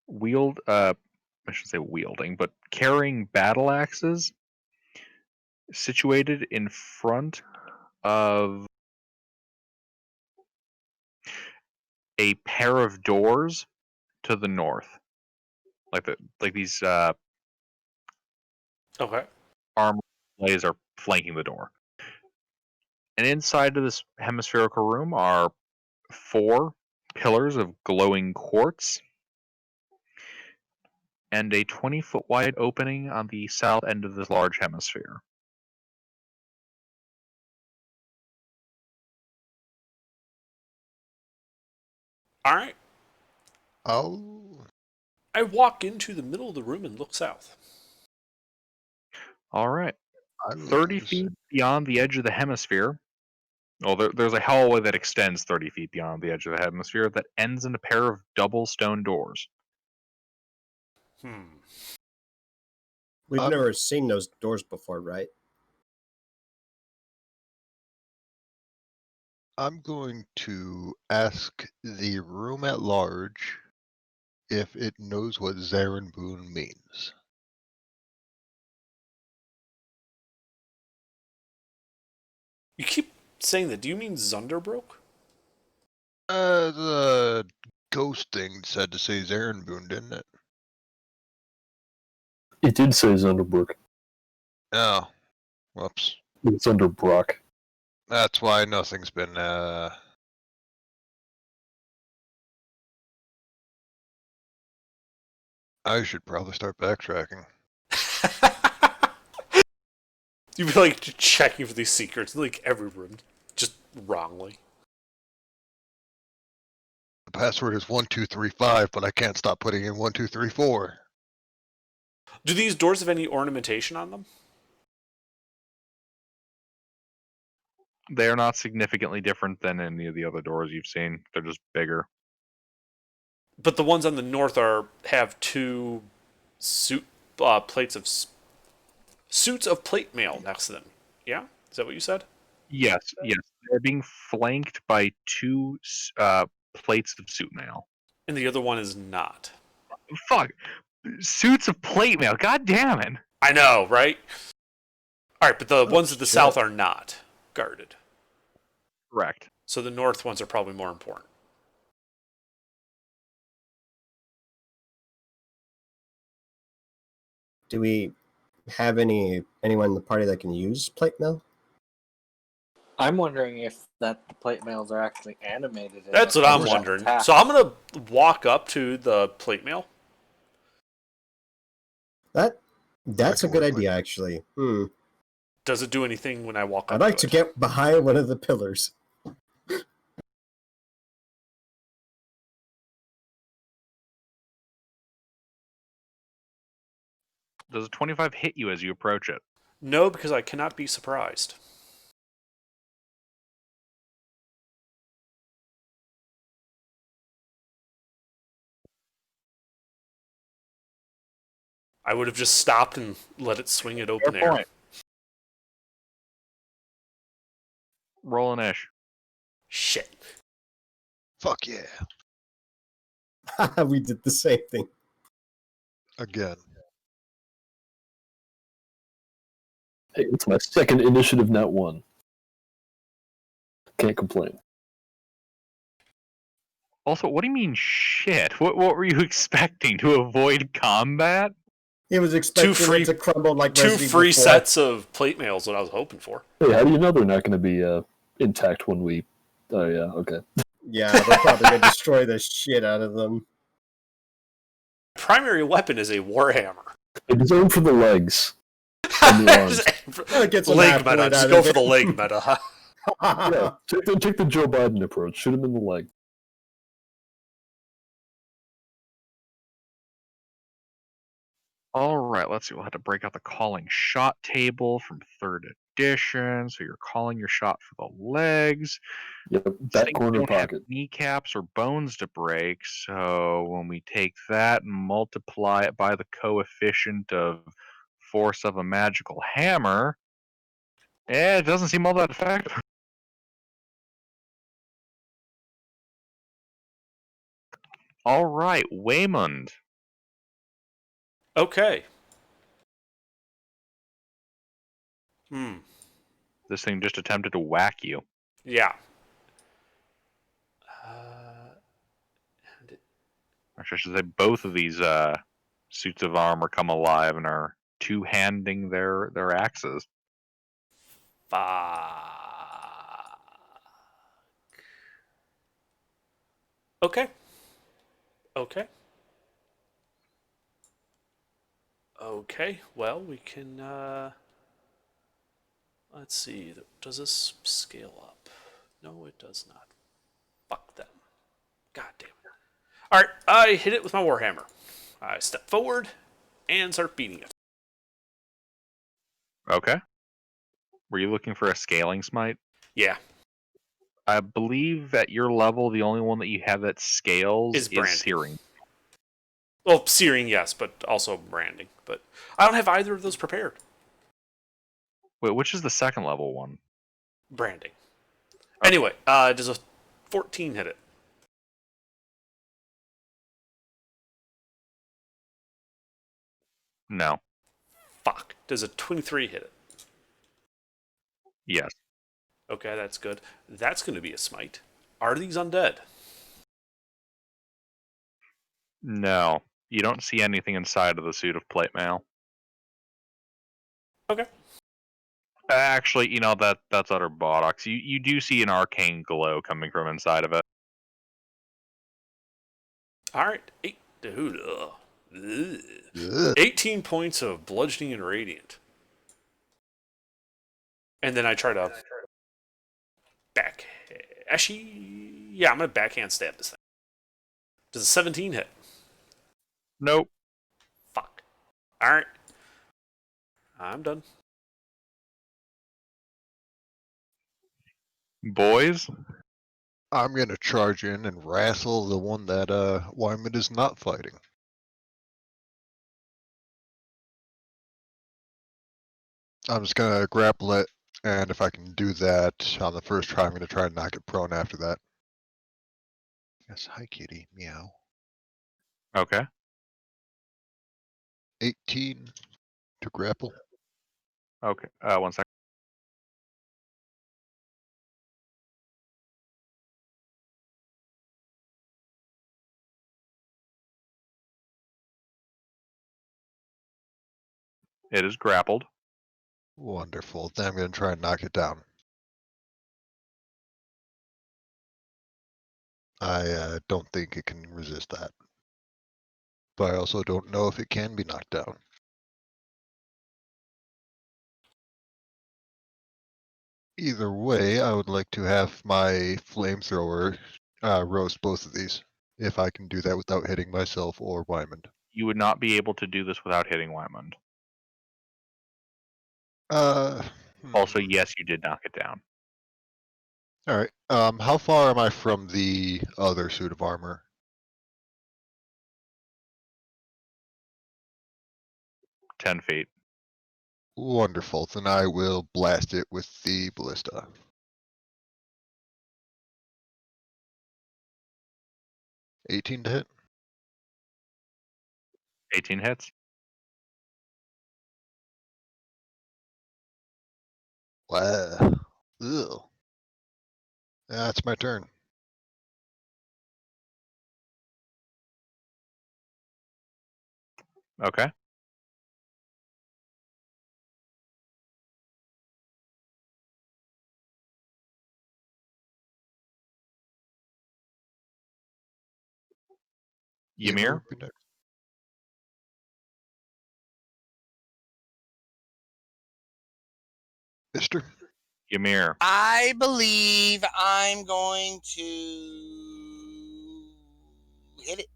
I shouldn't say wielding, but carrying battle axes, situated in front of a pair of doors to the north, like these Okay. armor displays are flanking the door. And inside of this hemispherical room are 4 pillars of glowing quartz and a 20-foot wide opening on the south end of this large hemisphere. All right. Oh, I walk into the middle of the room and look south. All right. I'm 30 feet beyond the edge of the hemisphere. Well, there's a hallway that extends 30 feet beyond the edge of the hemisphere that ends in a pair of double stone doors. We've I'm- never seen those doors before, right? I'm going to ask the room at large if it knows what Zarin Boone means. You keep saying that. Do you mean Zunderbrook? The ghost thing said to say Zarin Boone, didn't it? It did say Zunderbrook, Oh, whoops. but it's under Brock. That's why nothing's been, I should probably start backtracking. You'd be like checking for these secrets in like every room, just wrongly. The password is 1235, but I can't stop putting in 1234. Do these doors have any ornamentation on them? They're not significantly different than any of the other doors you've seen. They're just bigger. But the ones on the north have 2 suits of plate mail next to them. Yeah, is that what you said? Yes. They're being flanked by 2 plates of suit mail. And the other one is not. Fuck. Suits of plate mail. God damn it. I know, right? All right, but the ones at the shit. south are not guarded. Correct. So the north ones are probably more important. Do we have anyone in the party that can use plate mail? I'm wondering if the plate mails are actually animated. That's what I'm Or wondering. attack. So I'm going to walk up to the plate mail. That's a can good work with idea, it. actually. Does it do anything when I walk up I'd like to it? get behind one of the pillars. Does a 25 hit you as you approach it? No, because I cannot be surprised. I would have just stopped and let it swing at open Fair air. point. Roll an ish. Shit. Fuck yeah. We did the same thing. Again. Hey, it's my second initiative, not one. Can't complain. Also, what do you mean shit? What were you expecting? To avoid combat? He was expecting free- it to crumble like Two Resident free Evil 4. sets of plate mail is what I was hoping for. Hey, how do you know they're not going to be intact when we... Oh, yeah, okay. Yeah, they're probably going to destroy the shit out of them. Primary weapon is a warhammer. It's aimed for the legs. And the arms. Just aim for- That gets a leg half meta. point Just out go of for it. the leg meta. Huh? Yeah, take the Joe Biden approach. Shoot him in the leg. All right, let's see. We'll have to break out the calling shot table from 3rd edition. So you're calling your shot for the legs. Yep, These back things corner don't have pocket. kneecaps or bones to break. So when we take that and multiply it by the coefficient of force of a magical hammer, it doesn't seem all that effective. All right, Waymond. Okay. This thing just attempted to whack you. Yeah. Actually, I should say both of these suits of armor come alive and are two-handing their axes. Fuck. Okay. Okay. Okay. Well, we can. Let's see. Does this scale up? No, it does not. Fuck them. God damn it. All right. I hit it with my warhammer. I step forward and start beating it. Okay. Were you looking for a scaling smite? Yeah. I believe at your level, the only one that you have that scales Is branding. searing. Well, searing, yes, but also branding. But I don't have either of those prepared. Wait, which is the second level one? Branding. Anyway, does a 14 hit it? No. Fuck. Does a 23 hit it? Yes. Okay, that's good. That's going to be a smite. Are these undead? No. You don't see anything inside of the suit of plate mail. Okay. Actually, that's utter bollocks. You do see an arcane glow coming from inside of it. All right. Dude, ugh. Ugh. Ugh. 18 points of bludgeoning and radiant. And then I try to back. Actually, yeah, I'm going to backhand stab this thing. Does a 17 hit? Nope. Fuck. All right. I'm done. Boys? I'm gonna charge in and wrestle the one that Wyman is not fighting. I'm just gonna grapple it, and if I can do that on the first try, I'm gonna try and knock it prone after that. Yes, hi kitty, meow. Okay. 18 to grapple. Okay, 1 second. It is grappled. Wonderful. Then I'm going to try and knock it down. I don't think it can resist that. But I also don't know if it can be knocked down. Either way, I would like to have my flamethrower roast both of these. If I can do that without hitting myself or Wymond. You would not be able to do this without hitting Wymond. Also, yes, you did knock it down. Alright. How far am I from the other suit of armor? 10 feet. Wonderful. Then I will blast it with the ballista. $18 to hit. 18 hits. Wow. Ugh. That's my turn. Okay. Ymir, would be next. Mister? Ymir, I believe I'm going to hit it.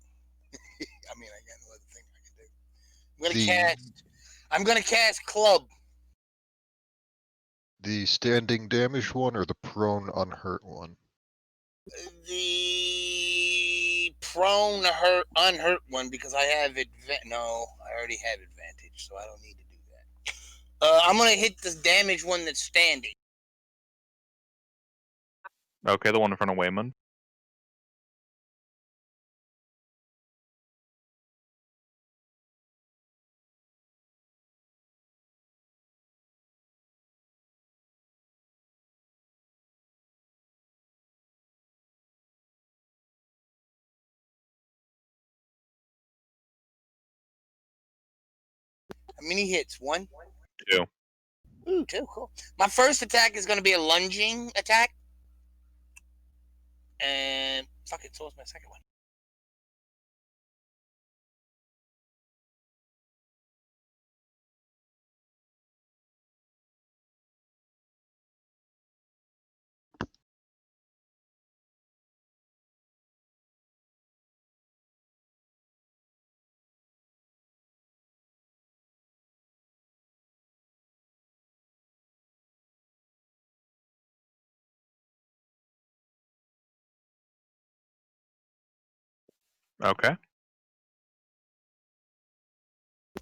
I mean, I got no other thing I can do. I'm gonna cast club. The standing damage one or the prone unhurt one? The prone unhurt one because I have no, I already have advantage, so I don't need to do that. I'm gonna hit the damage one that's standing. okay, the one in front of Waymond. How many hits? 1? 2. Ooh, 2, cool. My first attack is gonna be a lunging attack. And fuck it, so is my second one. Okay.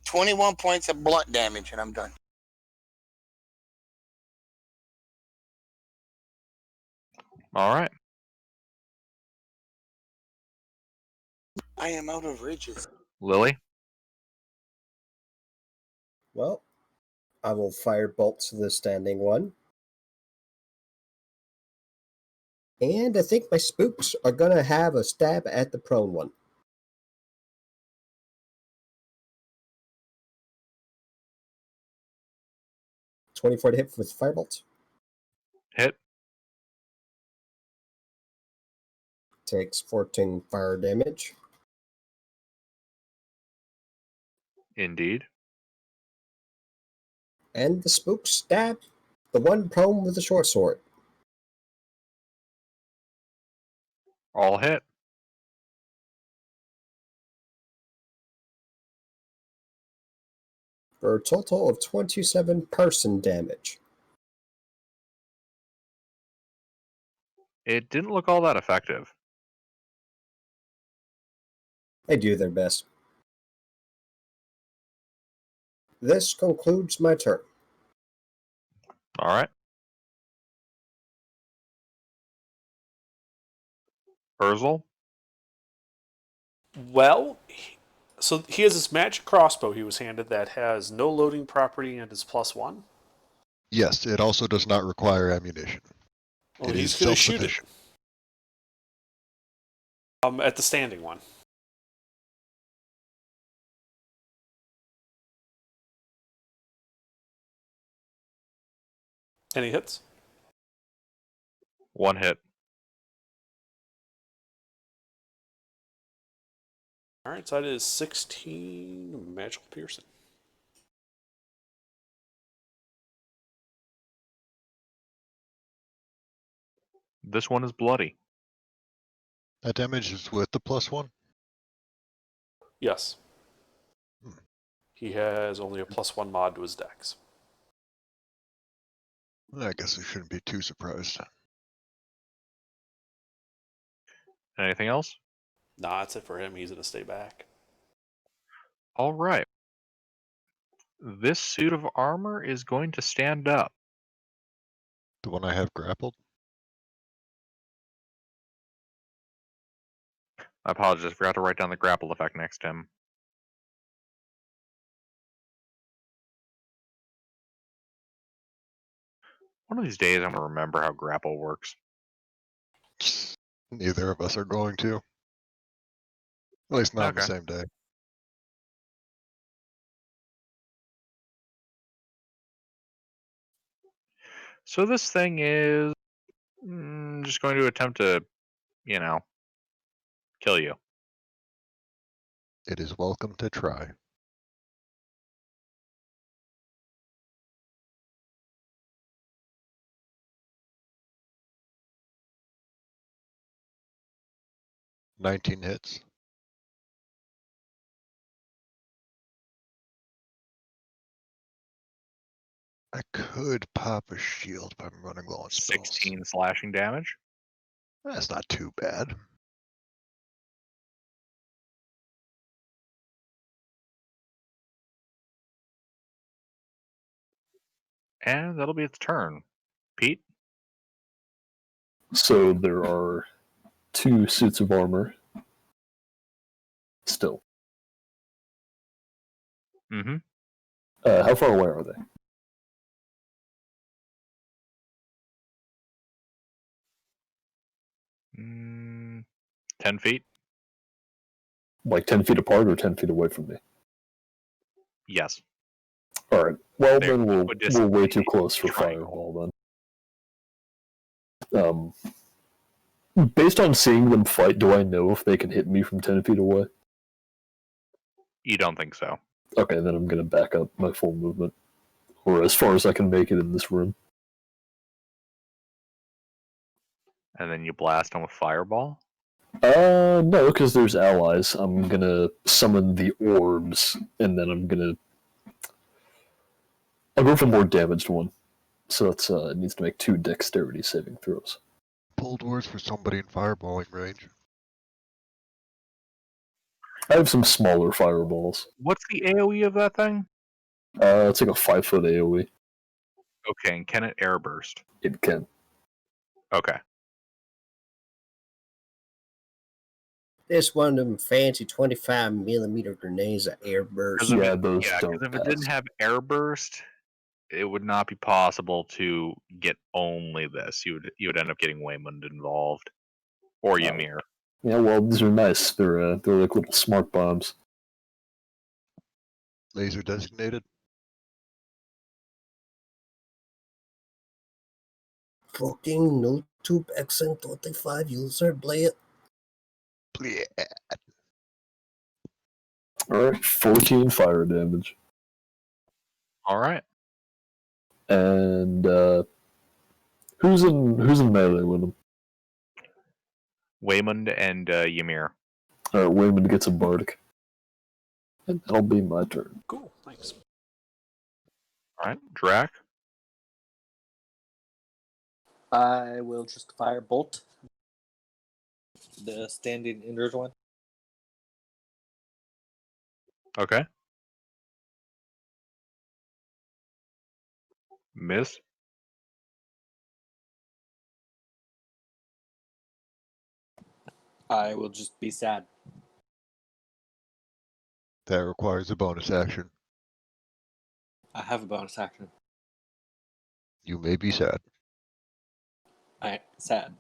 21 points of blunt damage, and I'm done. All right. I am out of ridges. Lily, Well, I will fire bolts to the standing one. And I think my spooks are going to have a stab at the prone one. $24 to hit with firebolt. hit. Takes 14 fire damage. Indeed. And the spooks stab the one prone with the short sword. All hit. For a total of 27 person damage. It didn't look all that effective. They do their best. This concludes my turn. All right. Urzel, Well, So he has this magic crossbow he was handed that has no loading property and is +1. Yes, it also does not require ammunition. Well, It is he's going to shoot it. self-sufficient. At the standing one. Any hits? 1 hit. All right, so that is 16 magical piercing. This one is bloody. That damage is with the +1? Yes. Hmm. He has only a +1 mod to his dex. I guess we shouldn't be too surprised. Anything else? Nah, that's it for him. He's going to stay back. All right. This suit of armor is going to stand up. The one I have grappled? I apologize, I forgot to write down the grapple effect next to him. One of these days, I'm going to remember how grapple works. Neither of us are going to. At least not on the Okay. same day. So this thing is just going to attempt to, kill you. It is welcome to try. "19 hits." I could pop a shield if I'm running low on spells. 16 slashing damage. That's not too bad. And that'll be its turn. Pete? So there are 2 suits of armor. Still. Mm-hmm. How far away are they? Mm, 10 feet? Like 10 feet apart or 10 feet away from me? Yes. All right. Well, They're then we're way equidistantly too close for triangle. fireball. Then, based on seeing them fight, do I know if they can hit me from 10 feet away? You don't think so? Okay, then I'm gonna back up my full movement, or as far as I can make it in this room. And then you blast them with fireball? No, because there's allies. I'm gonna summon the orbs, and then I'll go for more damaged one. So that's it needs to make 2 dexterity saving throws. Pull doors for somebody in fireballing range. I have some smaller fireballs. What's the AoE of that thing? It's like a 5-foot AoE. Okay, and can it airburst? It can. Okay. This one of them fancy 25mm grenades that airburst. Yeah, those Yeah, don't because if pass. it didn't have airburst, it would not be possible to get only this. You would end up getting Waymond involved. Or Ymir. Yeah, well, these are nice. They're like little smart bombs. Laser designated. Fucking no tube XN25 user blade. Bleh. Alright, 14 fire damage. Alright. And who's in melee with him? Waymond and Ymir. Alright, Waymond gets a bardic. And that'll be my turn. Cool, thanks. Alright, Drac. I will just fire bolt. The standing indoors one. Okay. Miss. I will just be sad. That requires a bonus action. I have a bonus action. You may be sad. I sad.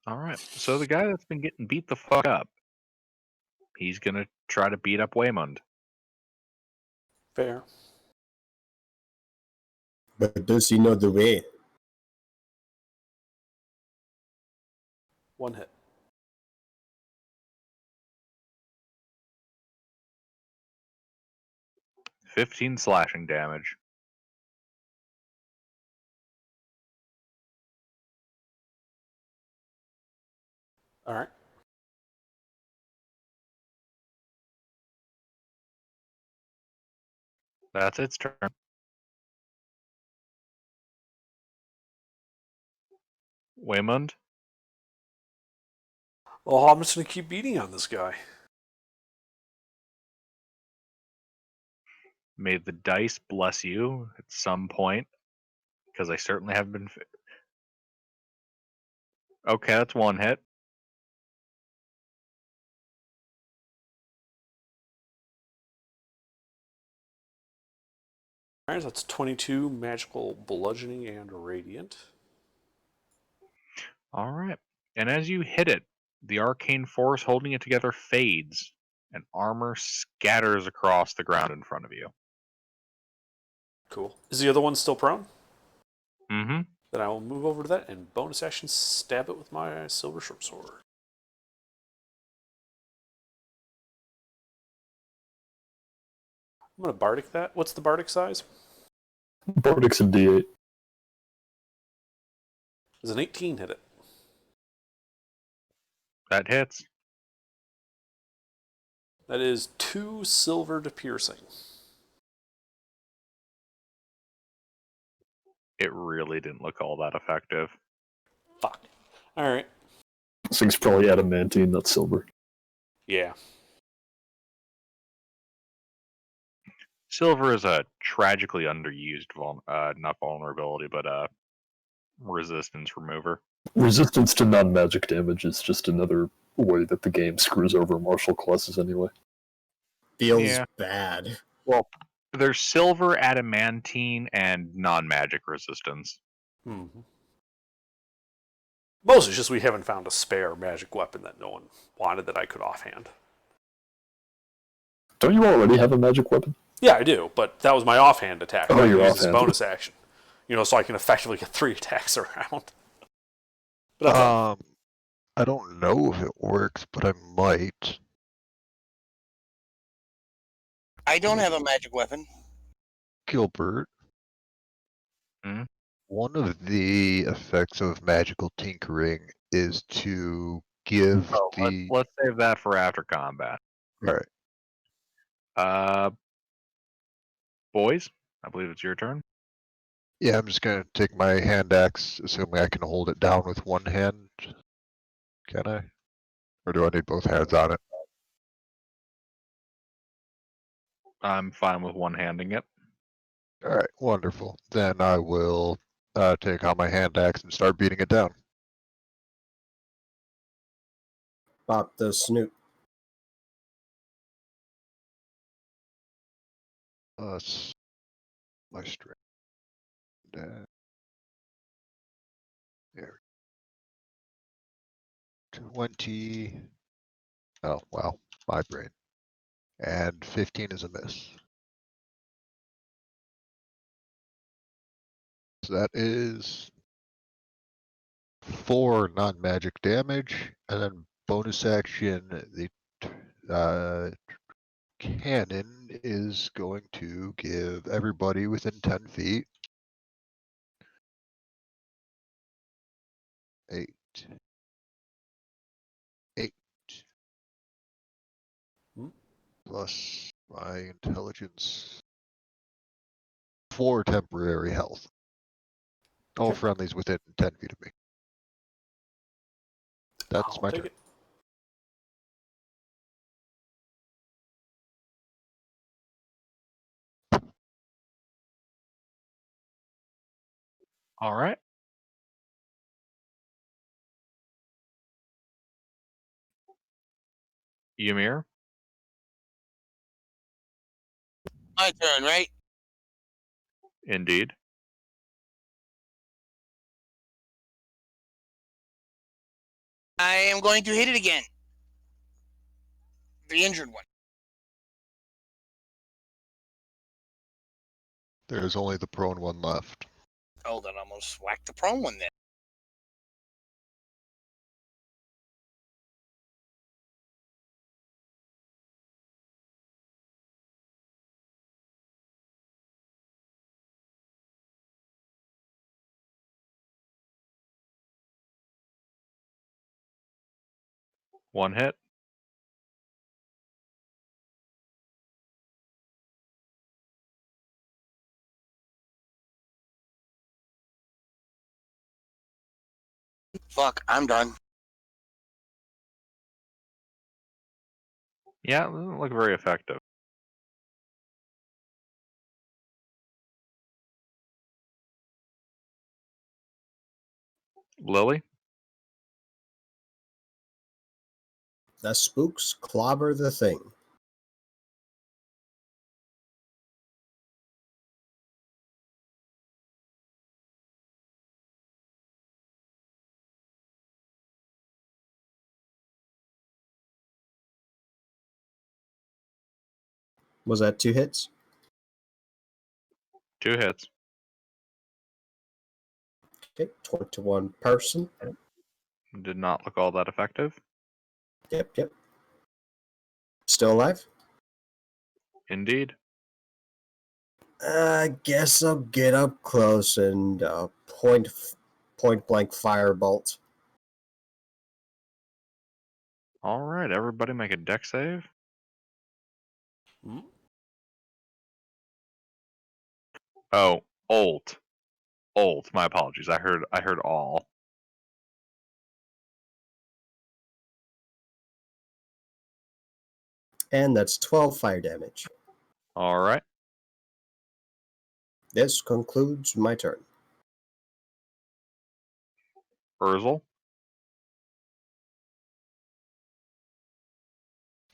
All right. So the guy that's been getting beat the fuck up, he's gonna try to beat up Waymond. Fair. But does he know the way? One hit. $15 slashing damage. All right. That's its turn. Waymond, Well, I'm just going to keep beating on this guy. may the dice bless you at some point, because I certainly have been. Okay, that's one hit. All right, so that's 22 magical bludgeoning and radiant. All right. And as you hit it, the arcane force holding it together fades, and armor scatters across the ground in front of you. Cool. Is the other one still prone? Mm-hmm. Then I will move over to that and bonus action stab it with my silver short sword. I'm going to bardic that. What's the bardic size? Bardic's a D8. Does an 18 hit it? That hits. That is 2 silver to piercing. It really didn't look all that effective. Fuck. All right. This thing's probably adamantine, not silver. Yeah. Silver is a tragically underused, not vulnerability, but resistance remover. Resistance to non-magic damage is just another way that the game screws over martial classes anyway. Feels Yeah. bad. Well, there's silver, adamantine, and non-magic resistance. Mm-hmm. Mostly it's just we haven't found a spare magic weapon that no one wanted that I could offhand. Don't you already have a magic weapon? Yeah, I do, but that was my offhand attack. Oh, I your use this offhand. bonus action. So I can effectively get 3 attacks around. But that's all. I don't know if it works, but I might. I don't have a magic weapon. Gilbert. Hmm? One of the effects of magical tinkering is to give Oh, the. let's save that for after combat. Alright. Boys, I believe it's your turn. Yeah, I'm just gonna take my hand axe, assuming I can hold it down with one hand. Can I? Or do I need both hands on it? I'm fine with one-handing it. Alright, wonderful. Then I will take out my hand axe and start beating it down. Pop the snoot. Plus my strength. There. 20. Oh, wow. My brain. And 15 is a miss. So that is 4 non-magic damage, and then bonus action, the cannon is going to give everybody within 10 feet 8. 8. Hmm. Plus my intelligence. 4 temporary health. All Okay. friendlies within 10 feet of me. That's I'll my take turn. it. All right. Ymir? My turn, right? Indeed. I am going to hit it again. The injured one. There's only the prone one left. Oh, then I'm going to whack the prone one then. One hit. Fuck, I'm done. Yeah, it doesn't look very effective. Lily? The spooks clobber the thing. Was that 2 hits? 2 hits. Okay, 21 person. Did not look all that effective. Yep. Still alive? Indeed. I guess I'll get up close and point blank firebolt. Alright, everybody make a deck save. Hmm? Oh, ult. Ult, my apologies. I heard all. And that's 12 fire damage. Alright. This concludes my turn. Urzel.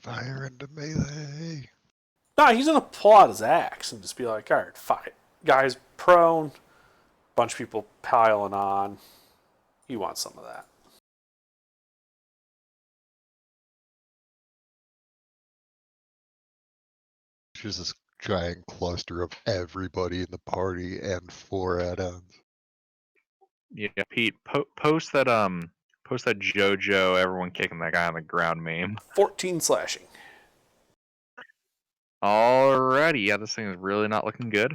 Fire into melee. Nah, he's gonna pull out his axe and just be like, all right, fight. Guy's prone, bunch of people piling on. He wants some of that. Just this giant cluster of everybody in the party and 4 add-ons. Yeah, Pete, post that JoJo, everyone kicking that guy on the ground meme. 14 slashing. Alrighty, yeah, this thing is really not looking good.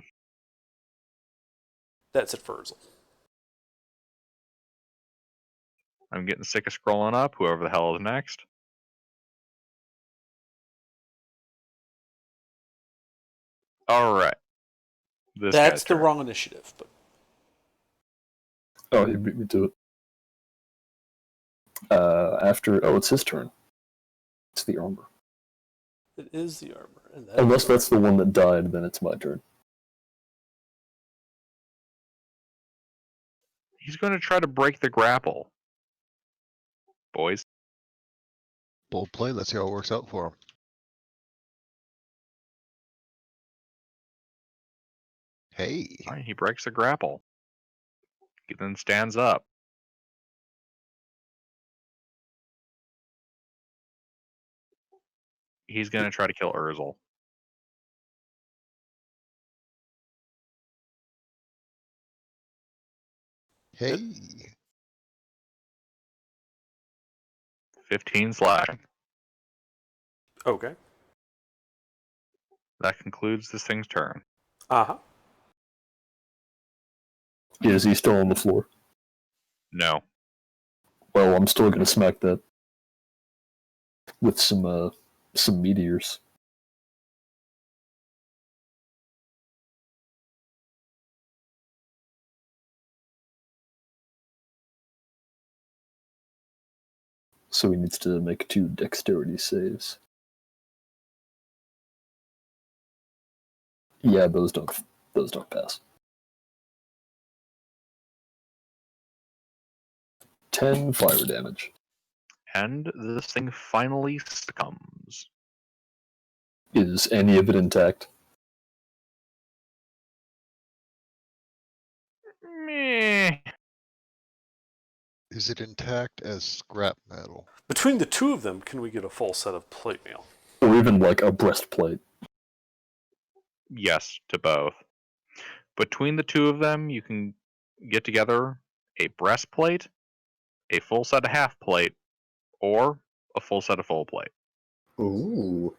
That's it for Urzel. I'm getting sick of scrolling up, whoever the hell is next. Alright. This That's guy's the turn. wrong initiative, but Oh, he beat me to it. It's his turn. It's the armor. it is the armor. And that Unless that's the one that died, then it's my turn. He's going to try to break the grapple. Boys. Bold play, let's see how it works out for him. Hey, Alright, he breaks the grapple. He then stands up. He's going to try to kill Urzel. hey. 15 slashing. okay. That concludes this thing's turn. Uh-huh. Is he still on the floor? No. Well, I'm still gonna smack that with some meteors. So he needs to make 2 dexterity saves. Yeah, those don't pass. 10 fire damage. And this thing finally succumbs. Is any of it intact? Meh. Is it intact as scrap metal? Between the two of them, can we get a full set of plate mail? Or even like a breastplate? Yes, to both. Between the two of them, you can get together a breastplate, a full set of half plate, or a full set of full plate. Ooh.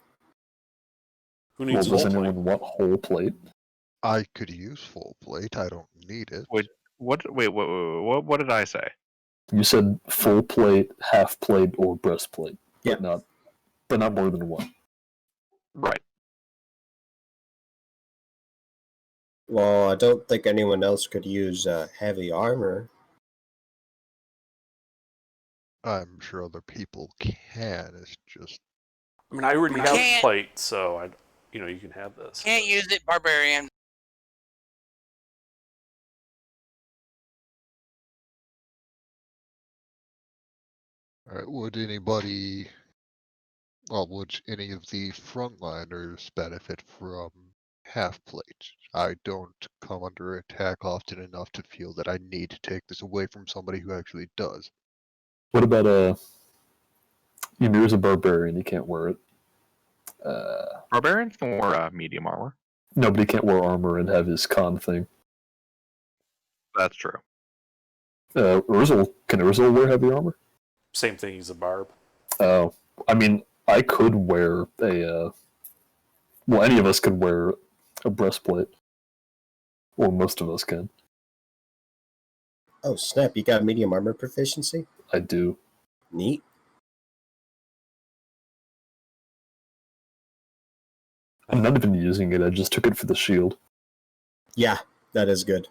Who Well, needs does whole plate? anyone want whole plate? I could use full plate. I don't need it. Wait, what did I say? You said full plate, half plate, or breastplate, Yeah. but not more than one. Right. Well, I don't think anyone else could use heavy armor. I'm sure other people can. It's just I mean, I already have Can't- plate, so you can have this. Can't use it, barbarian. all right. Would any of the frontliners benefit from half plate? I don't come under attack often enough to feel that I need to take this away from somebody who actually does. What about Ymir's a barbarian, he can't wear it. Barbarians can wear medium armor. Nobody can't wear armor and have his con thing. That's true. Can Urzel wear heavy armor? Same thing, he's a barb. Oh, I mean, I could wear any of us could wear a breastplate. Or most of us can. Oh, snap, you got medium armor proficiency? I do. Neat. I'm not even using it, I just took it for the shield. Yeah, that is good.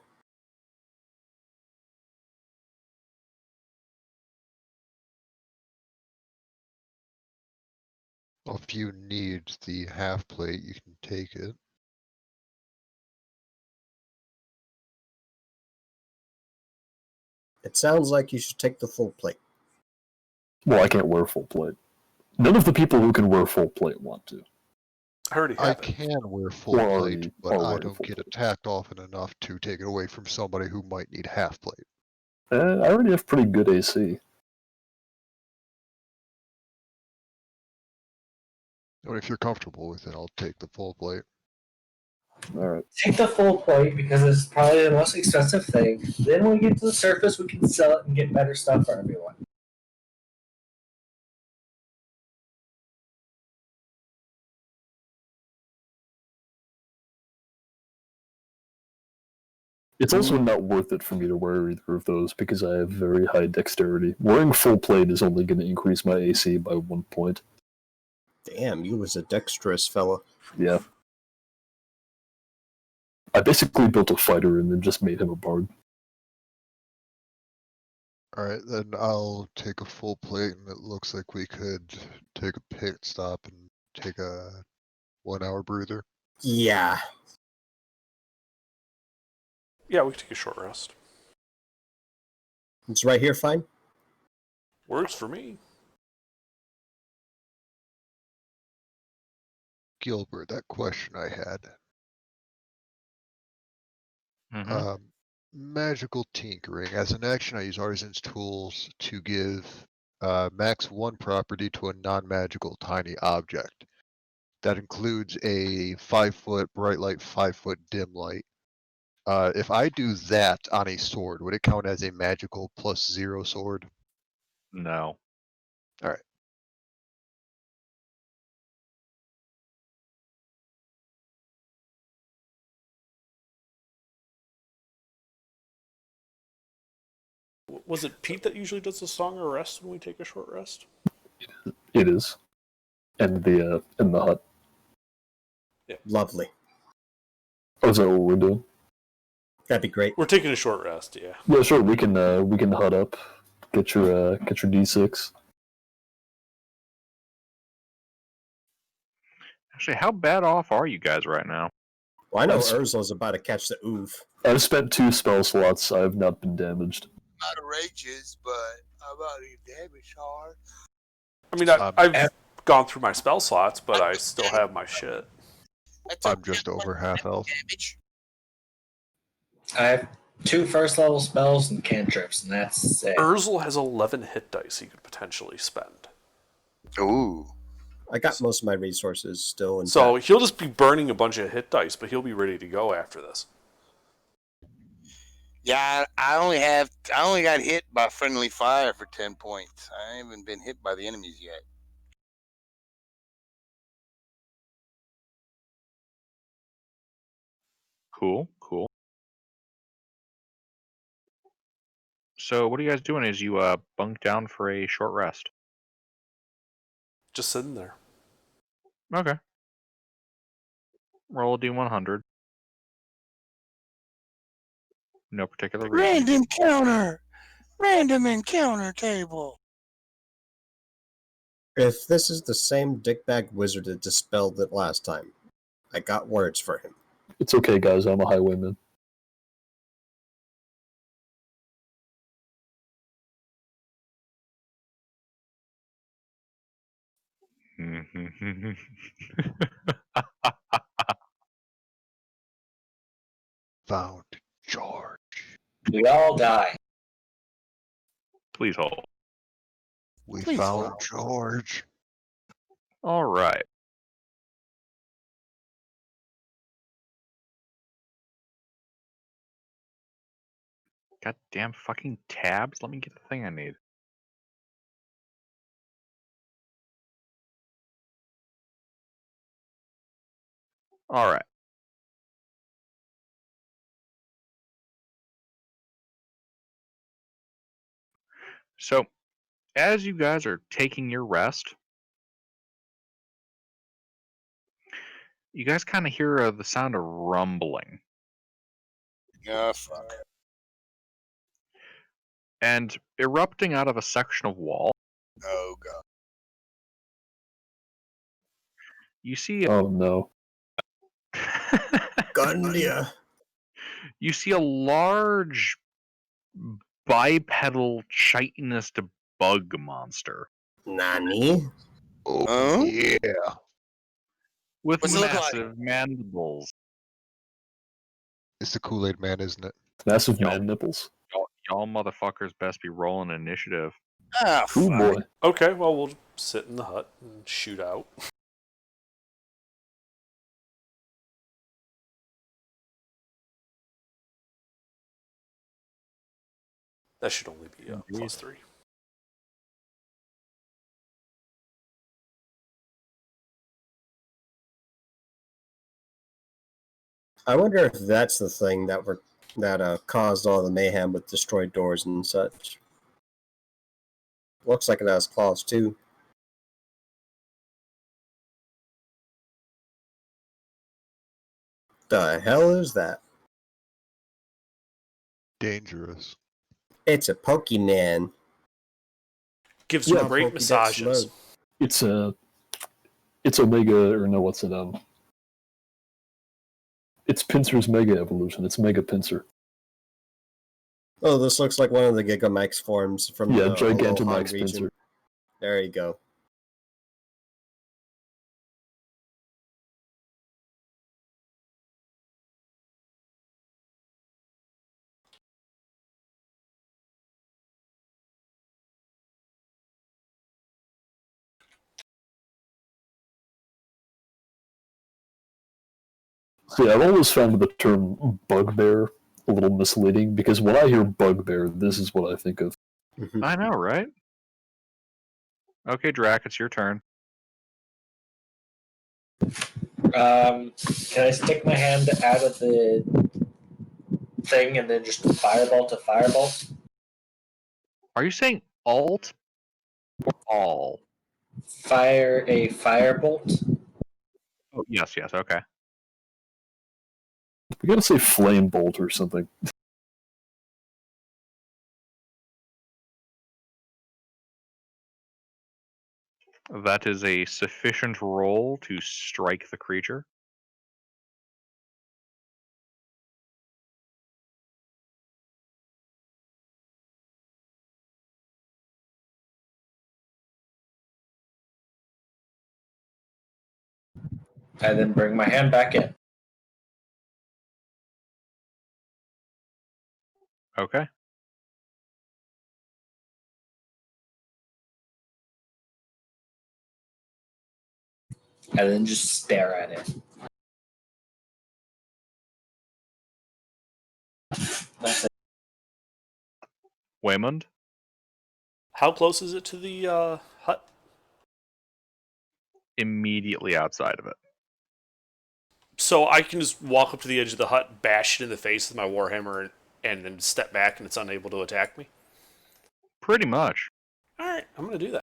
Well, if you need the half plate, you can take it. It sounds like you should take the full plate. Well, I can't wear full plate. None of the people who can wear full plate want to. I already I have it. can wear full Or plate, you but are I wearing don't full get plate. attacked often enough to take it away from somebody who might need half plate. I already have pretty good AC. But if you're comfortable with it, I'll take the full plate. Alright. Take the full plate because it's probably the most expensive thing. Then when we get to the surface, we can sell it and get better stuff for everyone. It's also not worth it for me to wear either of those because I have very high dexterity. Wearing full plate is only going to increase my AC by 1 point. Damn, you was a dexterous fella. Yeah. I basically built a fighter and then just made him a bard. Alright, then I'll take a full plate, and it looks like we could take a pit stop and take a 1 hour breather. Yeah. Yeah, we can take a short rest. It's right here fine? Works for me. Gilbert, that question I had. Mhm. Magical tinkering. As an action, I use Artisan's Tools to give max 1 property to a non-magical tiny object. That includes a 5-foot bright light, 5-foot dim light. If I do that on a sword, would it count as a magical +0 sword? No. Alright. Was it Pete that usually does the song of rest when we take a short rest? It is. And the hut. Lovely. Oh, is that what we're doing? That'd be great. We're taking a short rest, yeah. Yeah, sure. We can hut up. Get your D6. Actually, how bad off are you guys right now? Well, I know That's- Urzel's about to catch the oof. I've spent 2 spell slots. I have not been damaged. Not outrageous, but how about the damage hard? I mean, I've gone through my spell slots, but I still have my shit. I took I'm just 10 over points half of health. damage. I have 2 first level spells and cantrips, and that's it. Urzel has 11 hit dice he could potentially spend. Ooh. I got most of my resources still intact. So he'll just be burning a bunch of hit dice, but he'll be ready to go after this. Yeah, I only got hit by friendly fire for 10 points. I haven't been hit by the enemies yet. Cool, cool. So what are you guys doing as you bunk down for a short rest? Just sitting there. Okay. Roll a d100. No particular reason. Random encounter table. If this is the same dickbag wizard that dispelled it last time, I got words for him. It's okay, guys. I'm a highwayman. Found George. We all die. Please hold. We Please found hold. George. All right. Goddamn fucking tabs. Let me get the thing I need. All right. So, as you guys are taking your rest, you guys kind of hear the sound of rumbling. Oh, fuck. And erupting out of a section of wall, Oh, God. you see Oh no. Gundia. you see a large bipedal chitinous bug monster Nani? Oh, Huh? yeah. with What's it look like? massive mandibles. It's the Kool-Aid man, isn't it? Massive Y'all- man nipples. Y'all motherfuckers best be rolling initiative. Ah, Ooh fuck. boy. Okay, well, we'll sit in the hut and shoot out. That should only be Indeed. +3. I wonder if that's the thing that caused all the mayhem with destroyed doors and such. Looks like it has claws too. The hell is that? Dangerous. It's a Pokemon. Gives Yeah, you great Pokédex massages. mode. It's Omega, or no, what's it? It's Pinsir's Mega Evolution. It's Mega Pinsir. Oh, this looks like one of the Gigamax forms from Yeah, the Gigantamax Alohan region. Pinsir. There you go. So yeah, I've always found the term bugbear a little misleading because when I hear bugbear, this is what I think of. Mhm. I know, right? Okay, Drac, it's your turn. Can I stick my hand out of the thing and then just fireball to fireball? Are you saying alt or all? Fire a firebolt? Oh, yes, okay. We gotta say flame bolt or something. That is a sufficient roll to strike the creature. I then bring my hand back in. Okay. I then just stare at it. That's it. Waymond? How close is it to the hut? Immediately outside of it. So I can just walk up to the edge of the hut, bash it in the face with my warhammer, and then step back, and it's unable to attack me. Pretty much. All right, I'm gonna do that.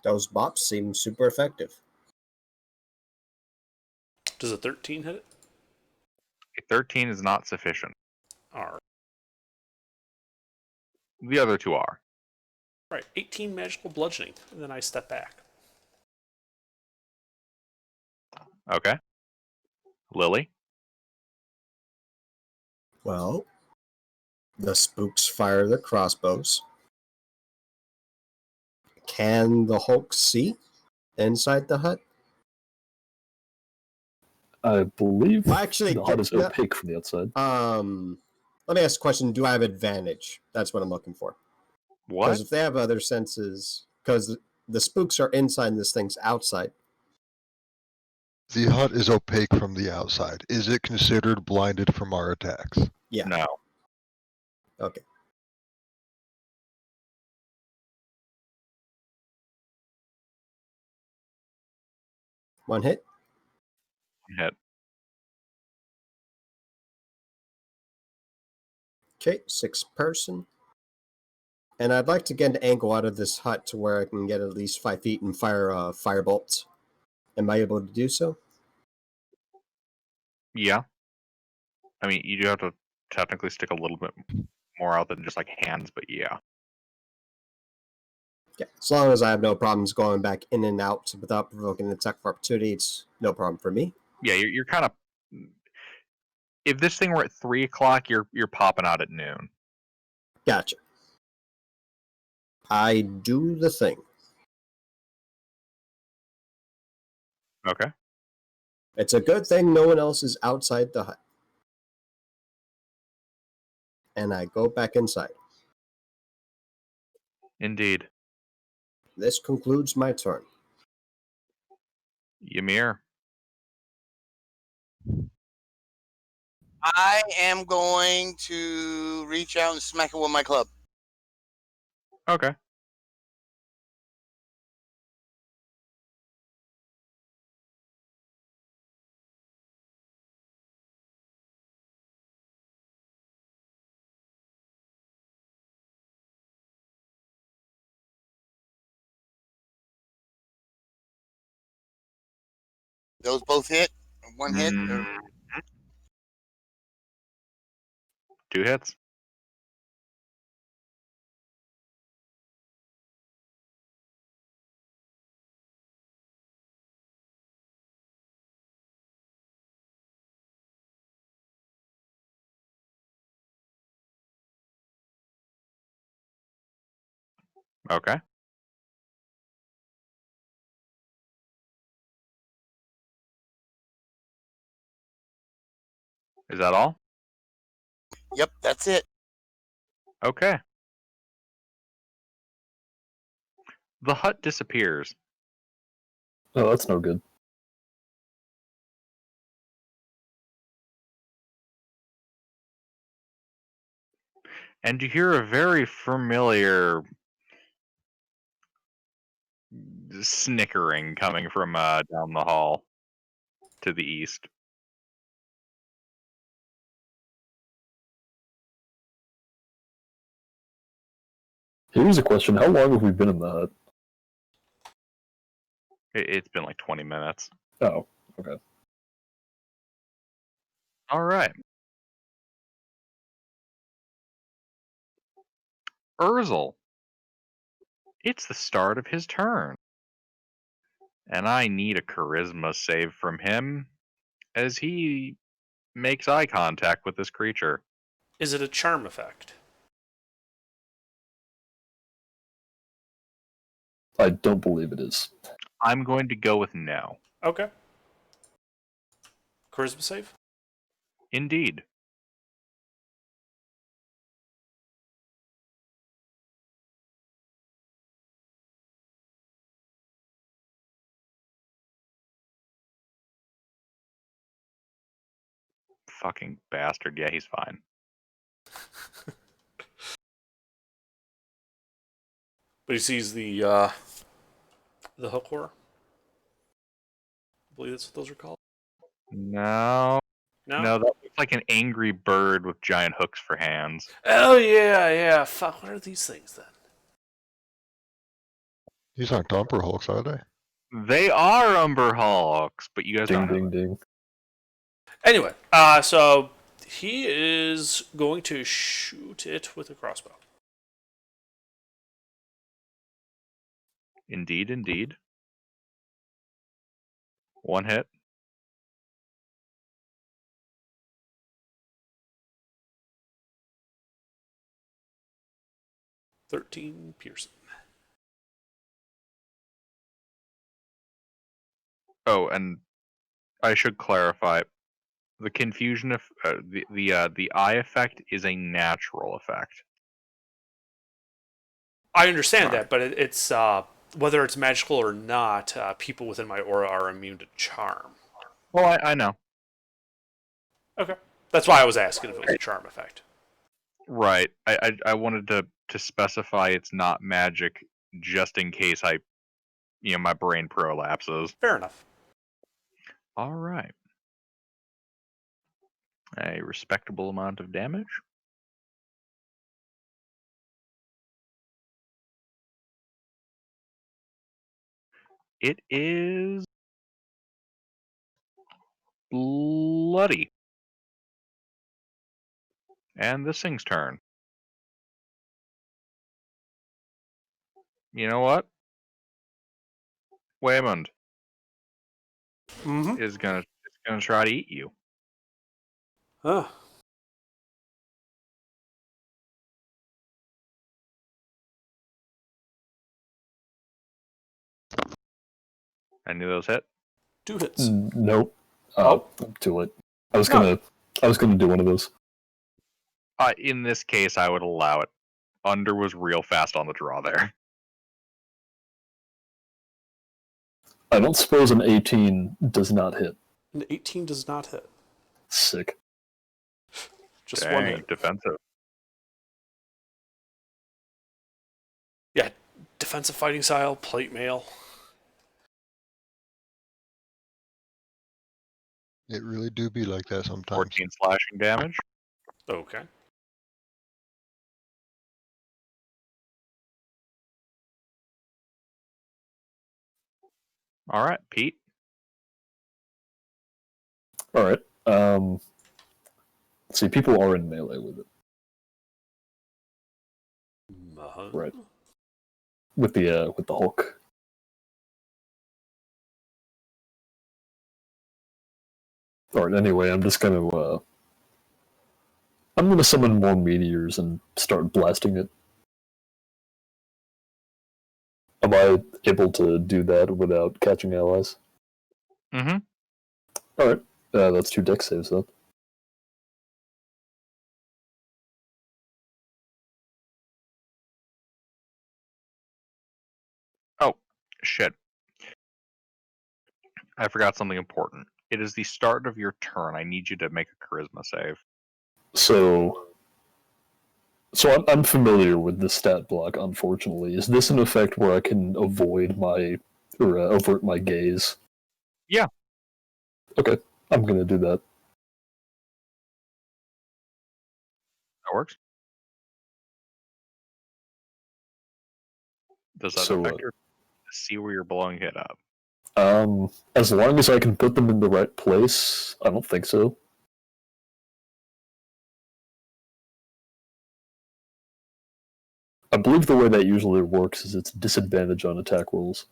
Those bops seem super effective. Does a 13 hit it? A 13 is not sufficient. All right. The other two are. All right, 18 magical bludgeoning, and then I step back. Okay. Lily? Well, the spooks fire the crossbows. Can the Hulk see inside the hut? I believe Well, actually, the hut is no- opaque from the outside. Let me ask a question. Do I have advantage? That's what I'm looking for. What? Because if they have other senses, because the spooks are inside, this thing's outside. The hut is opaque from the outside. Is it considered blinded from our attacks? Yeah. No. Okay. One hit. Hit. Okay, 6 person. And I'd like to get an angle out of this hut to where I can get at least 5 feet and fire fire bolts. Am I able to do so? Yeah. I mean, you do have to technically stick a little bit more out than just like hands, but yeah. Yeah. As long as I have no problems going back in and out without provoking an attack of opportunity, it's no problem for me. Yeah, you're kind of. If this thing were at 3 o'clock, you're popping out at noon. Gotcha. I do the thing. Okay. It's a good thing no one else is outside the hut. And I go back inside. Indeed. This concludes my turn. Ymir. I am going to reach out and smack it with my club. Okay. Those both hit? One hit? Or... 2 hits. Okay. Is that all? Yep, that's it. Okay. The hut disappears. Oh, that's no good. And you hear a very familiar snickering coming from down the hall to the east. Here's a question: how long have we been in the hut? It's been like 20 minutes. Oh, okay. All right. Urzel. It's the start of his turn. And I need a charisma save from him as he makes eye contact with this creature. Is it a charm effect? I don't believe it is. I'm going to go with no. Okay. Charisma save? Indeed. Fucking bastard. Yeah, he's fine. But he sees the hook horror. I believe that's what those are called. No. No? No, that looks like an angry bird with giant hooks for hands. Oh, yeah. Fuck, what are these things then? These aren't Umber Hulks, are they? They are Umber Hulks, but you guys Ding, don't know ding, ding. Anyway, so he is going to shoot it with a crossbow. Indeed, indeed. One hit. .13 piercing. Oh, and I should clarify. The confusion of the eye effect is a natural effect. I understand Right. that, but it's whether it's magical or not, people within my aura are immune to charm. Well, I know. Okay. That's why I was asking if it was a charm effect. Right. I wanted to specify it's not magic just in case my brain prolapses. Fair enough. All right. A respectable amount of damage. It is bloody. And this thing's turn. You know what? Waymond Mm-hmm. is gonna try to eat you. Huh. I knew those hit. 2 hits. Nope. Oh. Too late. I was No. gonna do one of those. In this case, I would allow it. Under was real fast on the draw there. I don't suppose an 18 does not hit. An 18 does not hit. Sick. Just Dang, one hit. defensive. Yeah, defensive fighting style, plate mail. It really do be like that sometimes. 14 slashing damage. Okay. All right, Pete. All right. See, people are in melee with it, Uh-huh. right? With the Hulk. All right. Anyway, I'm gonna summon more meteors and start blasting it. Am I able to do that without catching allies? Mm-hmm. All right. That's 2 dex saves then. Oh, shit. I forgot something important. It is the start of your turn. I need you to make a charisma save. So I'm familiar with the stat block. Unfortunately, is this an effect where I can avert my gaze? Yeah. Okay, I'm gonna do that. That works. Does that So, affect your see where you're blowing it up? As long as I can put them in the right place, I don't think so. I believe the way that usually works is it's disadvantage on attack rolls.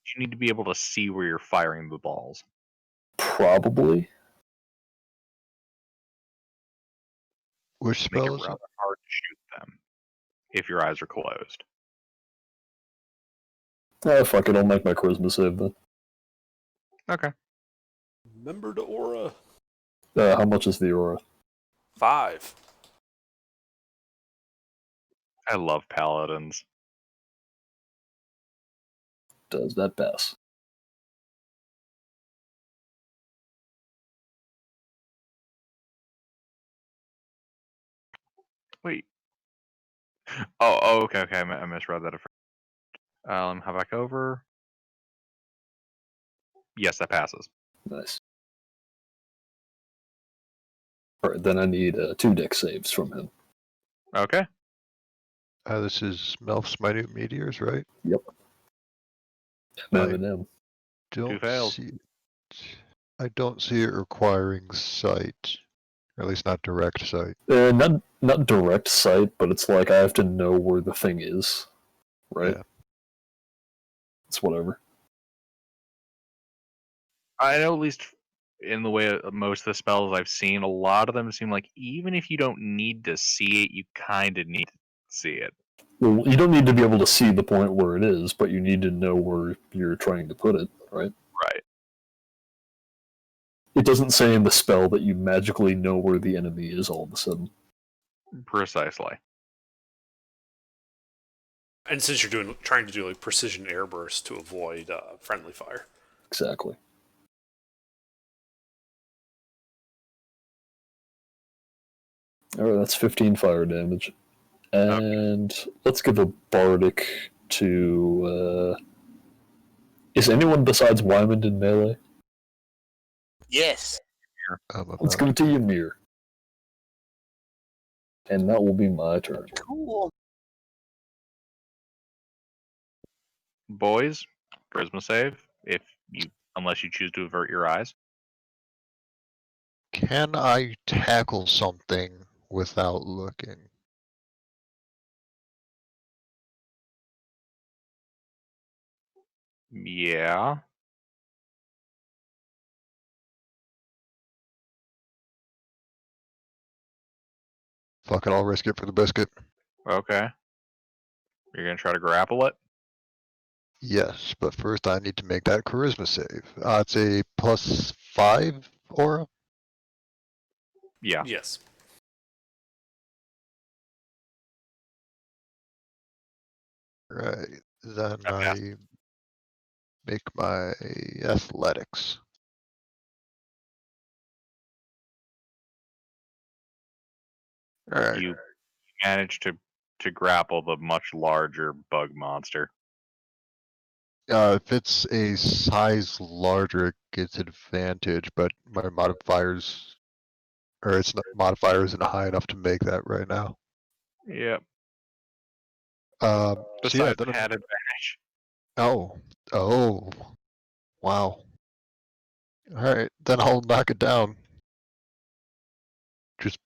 You need to be able to see where you're firing the balls. Probably. Which Make it spell is rather it? hard to shoot them. if your eyes are closed. Fuck it, I'll make my charisma save then. Okay. Remember the aura. How much is the aura? 5. I love paladins. Does that pass? Wait. Oh, okay. I misread that. How back over? Yes, that passes. Nice. Alright, then I need 2 dex saves from him. Okay. This is Melf's Minute Meteors, right? Yep. I M. don't fails. see it. I don't see it requiring sight. Or at least not direct sight. Not direct sight, but it's like I have to know where the thing is. Right? Yeah. It's whatever. I know, at least in the way of most of the spells I've seen, a lot of them seem like even if you don't need to see it, you kind of need to see it. Well, you don't need to be able to see the point where it is, but you need to know where you're trying to put it, right? Right. It doesn't say in the spell that you magically know where the enemy is all of a sudden. Precisely. And since you're trying to do like precision airburst to avoid friendly fire. Exactly. Alright, that's 15 fire damage. And let's give a bardic to... Is anyone besides Wyman in melee? Yes. Let's give it to Ymir. And that will be my turn. Cool. Boys, charisma save, unless you choose to avert your eyes. Can I tackle something without looking? Yeah. Fuck it, I'll risk it for the biscuit. Okay. You're gonna try to grapple it? Yes, but first I need to make that charisma save. It's a +5 aura. Yeah. Yes. Right. Then Okay. I make my athletics. Alright. You manage to grapple the much larger bug monster. If it's a size larger, it gets advantage, but my modifiers, or its modifier isn't high enough to make that right now. Yep. So yeah, Besides, then it had advantage. oh, wow. Alright, then I'll knock it down. Just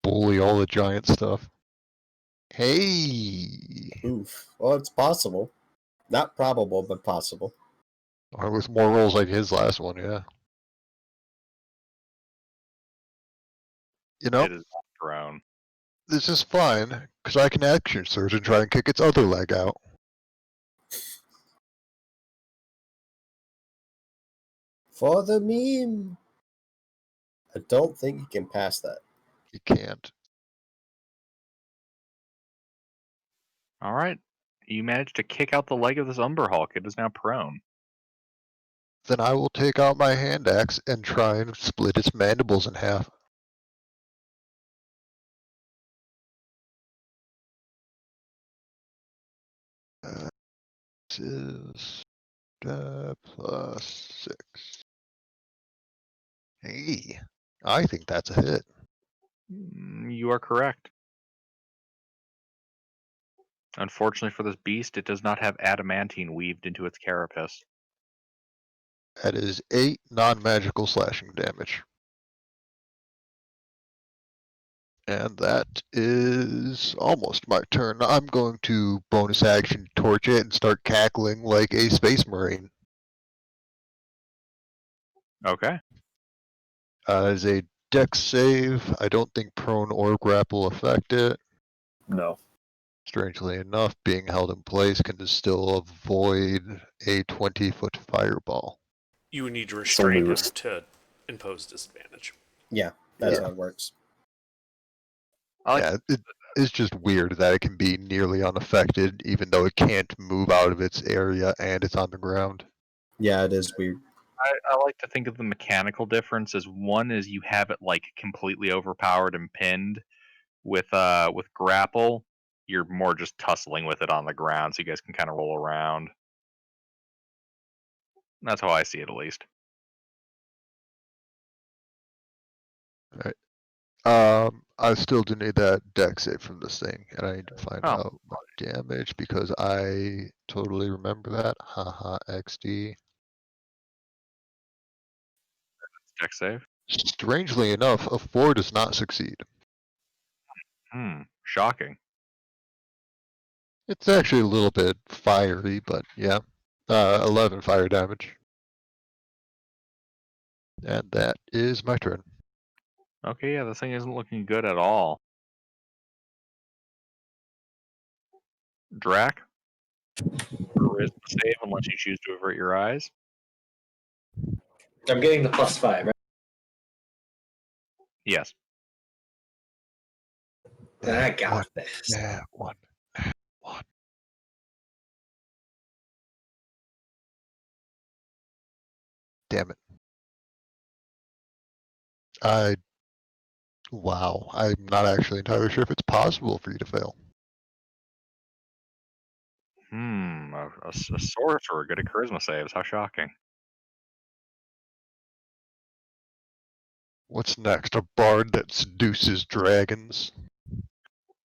bully all the giant stuff. Hey! Oof. Well, it's possible. Not probable, but possible. Or with more rolls like his last one, yeah. You know, It is not thrown. this is fine, because I can action surge and try and kick its other leg out. For the meme. I don't think you can pass that. You can't. Alright. You managed to kick out the leg of this Umber Hulk. It is now prone. Then I will take out my hand axe and try and split its mandibles in half. This is +6. Hey, I think that's a hit. You are correct. Unfortunately for this beast, it does not have adamantine weaved into its carapace. That is 8 non-magical slashing damage. And that is almost my turn. I'm going to bonus action torch it and start cackling like a space marine. Okay. As a dex save, I don't think prone or grapple affect it. No. Strangely enough, being held in place can still avoid a 20-foot fireball. You would need to It's only restrain him risk. to impose disadvantage. Yeah, that's Yeah. how it works. I like It's just weird that it can be nearly unaffected, even though it can't move out of its area and it's on the ground. Yeah, it is weird. I like to think of the mechanical difference as one is you have it like completely overpowered and pinned. With grapple, you're more just tussling with it on the ground, so you guys can kind of roll around. That's how I see it, at least. I still do need that deck save from this thing, and I need to find Oh. out my damage because I totally remember that. Haha, XD. Deck save. Strangely enough, a 4 does not succeed. Shocking. It's actually a little bit fiery, but yeah. 11 fire damage. And that is my turn. Okay, yeah, this thing isn't looking good at all. Drac? Charisma save unless you choose to avert your eyes. I'm getting the +5, right? Yes. I got One. this. Yeah, one. Damn it. Wow. I'm not actually entirely sure if it's possible for you to fail. A sorcerer good at charisma saves. How shocking. What's next? A bard that seduces dragons?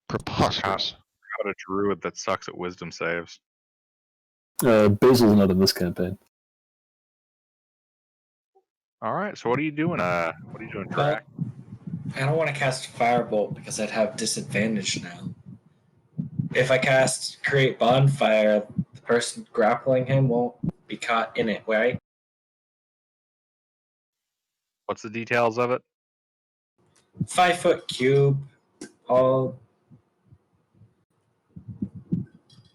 Preposterous. How about a druid that sucks at wisdom saves? Basil's not in this campaign. All right, so what are you doing? What are you doing, Drac? I don't want to cast Firebolt because I'd have disadvantage now. If I cast Create Bonfire, the person grappling him won't be caught in it, right? What's the details of it? 5-foot cube.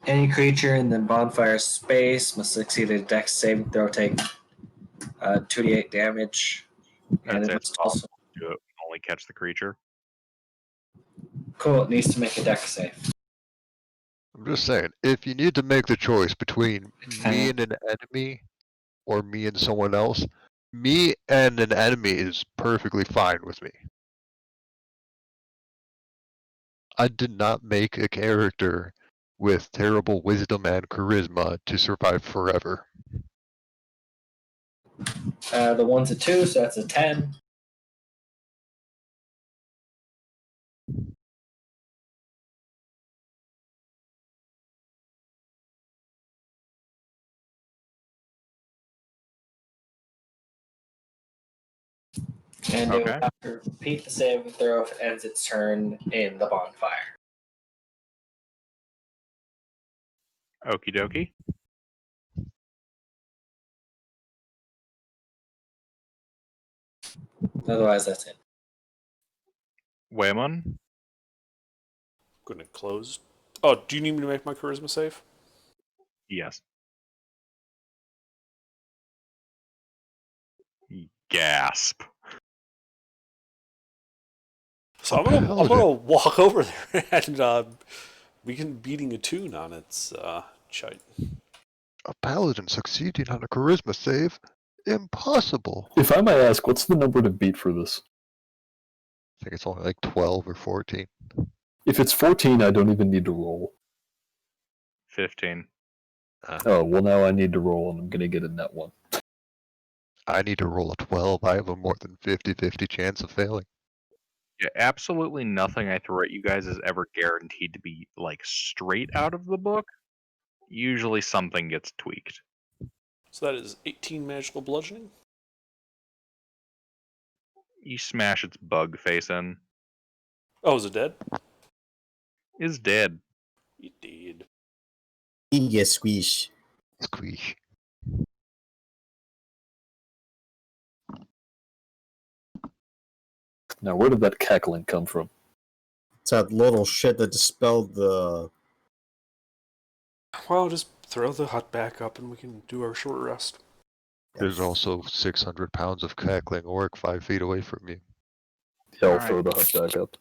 Any creature in the bonfire space must succeed a dex saving throw, take 2d8 damage. I'd And it say it's must also do it. Only catch the creature. cool. It needs to make a dex save. I'm just saying, if you need to make the choice between me and an enemy or me and someone else, me and an enemy is perfectly fine with me. I did not make a character with terrible wisdom and charisma to survive forever. The one's a 2, so that's a 10. And it will Okay. have to repeat the saving throw if it ends its turn in the bonfire. Okie dokie. Otherwise, that's it. Waymon? Going to close. Oh, do you need me to make my charisma save? Yes. Gasp. So I'm gonna walk over there and begin beating a tune on its chite. A paladin succeeding on a charisma save? Impossible. If I may ask, what's the number to beat for this? I think it's only like 12 or 14. If it's 14, I don't even need to roll. 15. Oh, well now I need to roll and I'm gonna get a net 1. I need to roll a 12. I have a more than 50-50 chance of failing. Yeah, absolutely nothing I throw at you guys is ever guaranteed to be like straight out of the book. Usually something gets tweaked. So that is 18 magical bludgeoning. You smash its bug face in. Oh, is it dead? Is dead. You did. Yes, squish. Squeeze. Now, where did that cackling come from? It's that little shit that dispelled the Well, just throw the hut back up and we can do our short rest. There's also 600 pounds of cackling orc 5 feet away from you. Yeah, I'll Alright. throw the hut back up.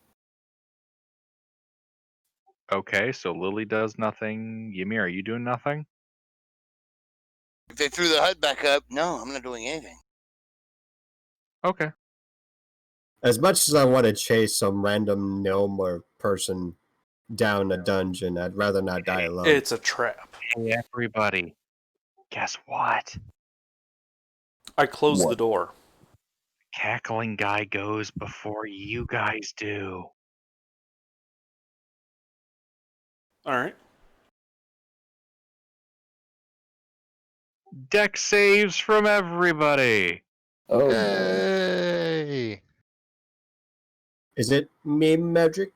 Okay, so Lily does nothing. Ymir, are you doing nothing? If they threw the hut back up, no, I'm not doing anything. Okay. As much as I want to chase some random gnome or person down a dungeon, I'd rather not die alone. It's a trap. Hey, everybody. Guess what? I close the What? door. Cackling guy goes before you guys do. All right. Deck saves from everybody. Oh, no. Yay! Is it me magic?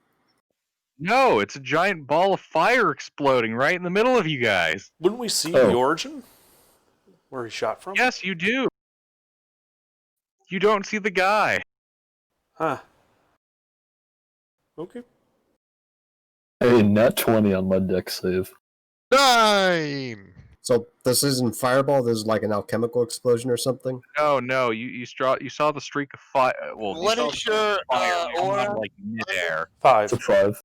No, it's a giant ball of fire exploding right in the middle of you guys. Wouldn't we see Oh. the origin? Where he shot from? Yes, you do. You don't see the guy. Huh. Okay. Hey, nat 20 on my deck save. 9! So this isn't fireball. This is like an alchemical explosion or something. No, you saw the streak of fire. Well, you What saw is the your fire come out aura? of, like midair. 5. It's a 5.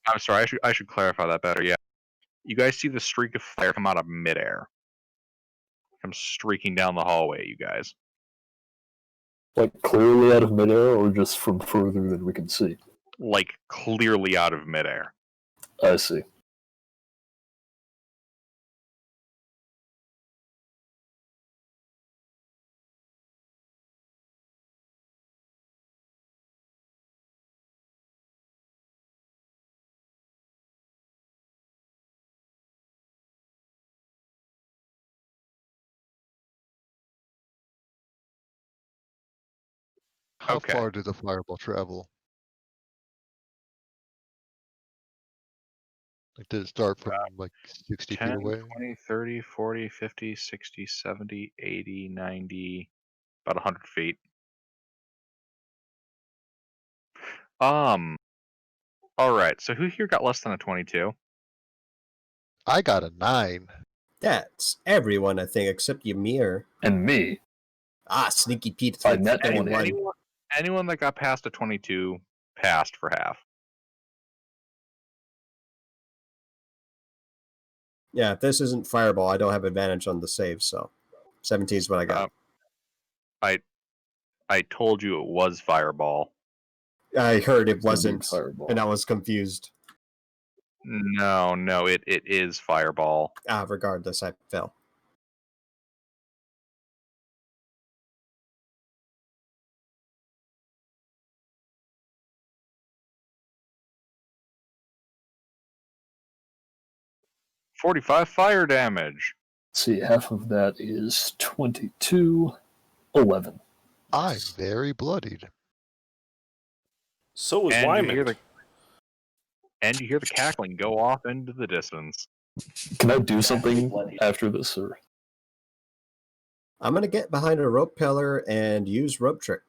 I'm sorry, I should clarify that better. Yeah, you guys see the streak of fire come out of midair, come streaking down the hallway. You guys, Like, clearly out of midair, or just from further than we can see? like clearly out of midair. I see. How Okay. far did the fireball travel? Like, did it start from like 60 feet 10, away? 20, 30, 40, 50, 60, 70, 80, 90, about 100 feet. Alright, so who here got less than a 22? I got a 9. That's everyone, I think, except Ymir. And me. Ah, sneaky Pete. I net 21. 20. Anyone that got past a 22 passed for half. Yeah, if this isn't fireball, I don't have advantage on the save, so 17 is what I got. I told you it was fireball. I heard it It's gonna be wasn't, fireball. and I was confused. No, it is fireball. Ah, regardless, I fell. .45 fire damage. Let's see, half of that is 22, 11. I'm very bloodied. So is And you hear Wyman. you hear the cackling go off into the distance. Can I do something after this, or? I'm going to get behind a rope pillar and use rope trick.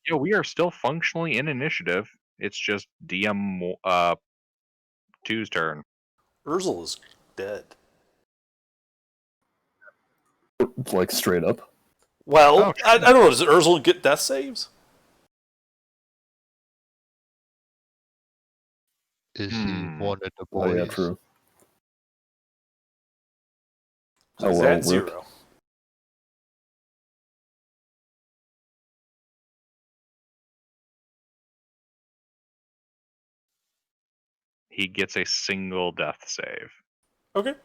Yeah, we are still functionally in initiative. It's just DM 2's turn. Urzel is dead. Like, straight up? Well, Oh, I don't know. Does Urzel get death saves? Is he one of the Oh, yeah, boys? true. He's well, at rip. 0. He gets a single death save. Okay.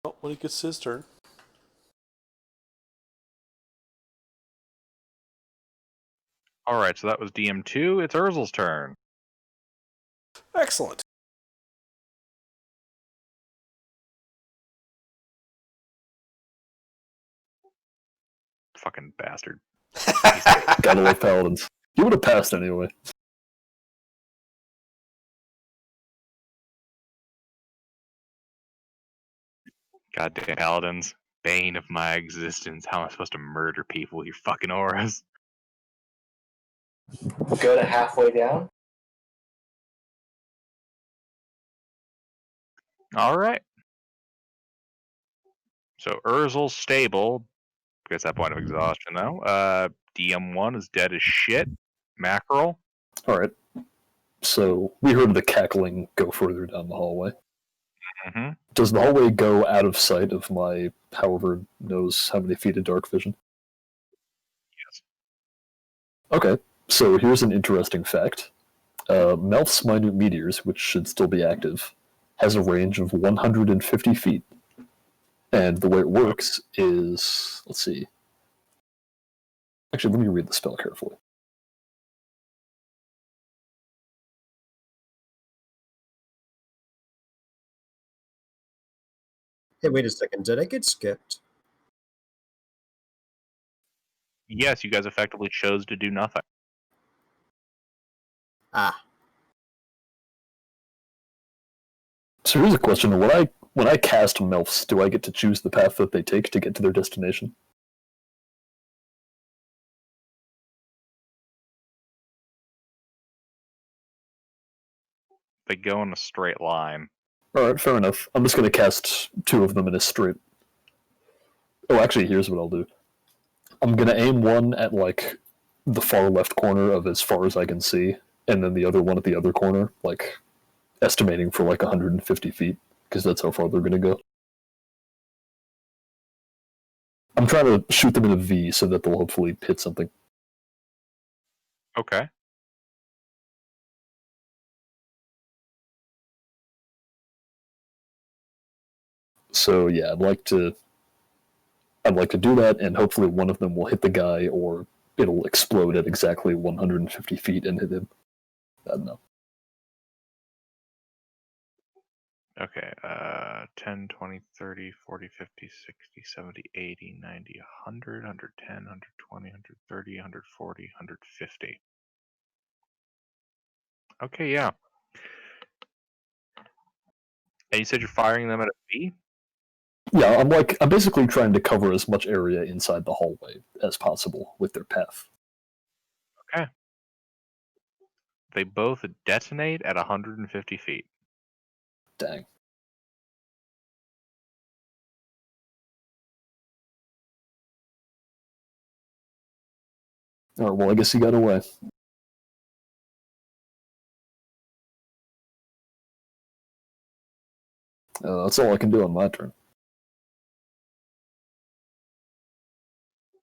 Well, when he gets his turn. Alright, so that was DM2. It's Urzel's turn. Excellent. Fucking bastard. Gotta love paladins. You would have passed anyway. Goddamn paladins. Bane of my existence. How am I supposed to murder people with your fucking auras? Go to halfway down. All right. So Urzel's stable. Gets that point of exhaustion though. DM1 is dead as shit. Mackerel. All right. So we heard the cackling go further down the hallway. Mm-hmm. Does the hallway go out of sight of my, however knows how many feet of dark vision? Yes. Okay. So here's an interesting fact. Melf's minute meteors, which should still be active, has a range of 150 feet. And the way it works is, let's see. Actually, let me read the spell carefully. Hey, wait a second. Did I get skipped? Yes, you guys effectively chose to do nothing. Ah, So here's a question: when I cast Melfs, do I get to choose the path that they take to get to their destination? They go in a straight line. All right, fair enough. I'm just going to cast two of them in a straight. Oh, actually, here's what I'll do. I'm going to aim one at like the far left corner of as far as I can see, and then the other one at the other corner, like estimating for like 150 feet, because that's how far they're going to go. I'm trying to shoot them in a V so that they'll hopefully hit something. Okay. So yeah, I'd like to do that, and hopefully one of them will hit the guy, or it'll explode at exactly 150 feet and hit him. I don't know. Okay. 10, 20, 30, 40, 50, 60, 70, 80, 90, 100, 110, 120, 130, 140, 150. Okay, yeah. And you said you're firing them at a V? Yeah, I'm basically trying to cover as much area inside the hallway as possible with their path. Okay. They both detonate at 150 feet. Dang. All right, well, I guess he got away. That's all I can do on my turn.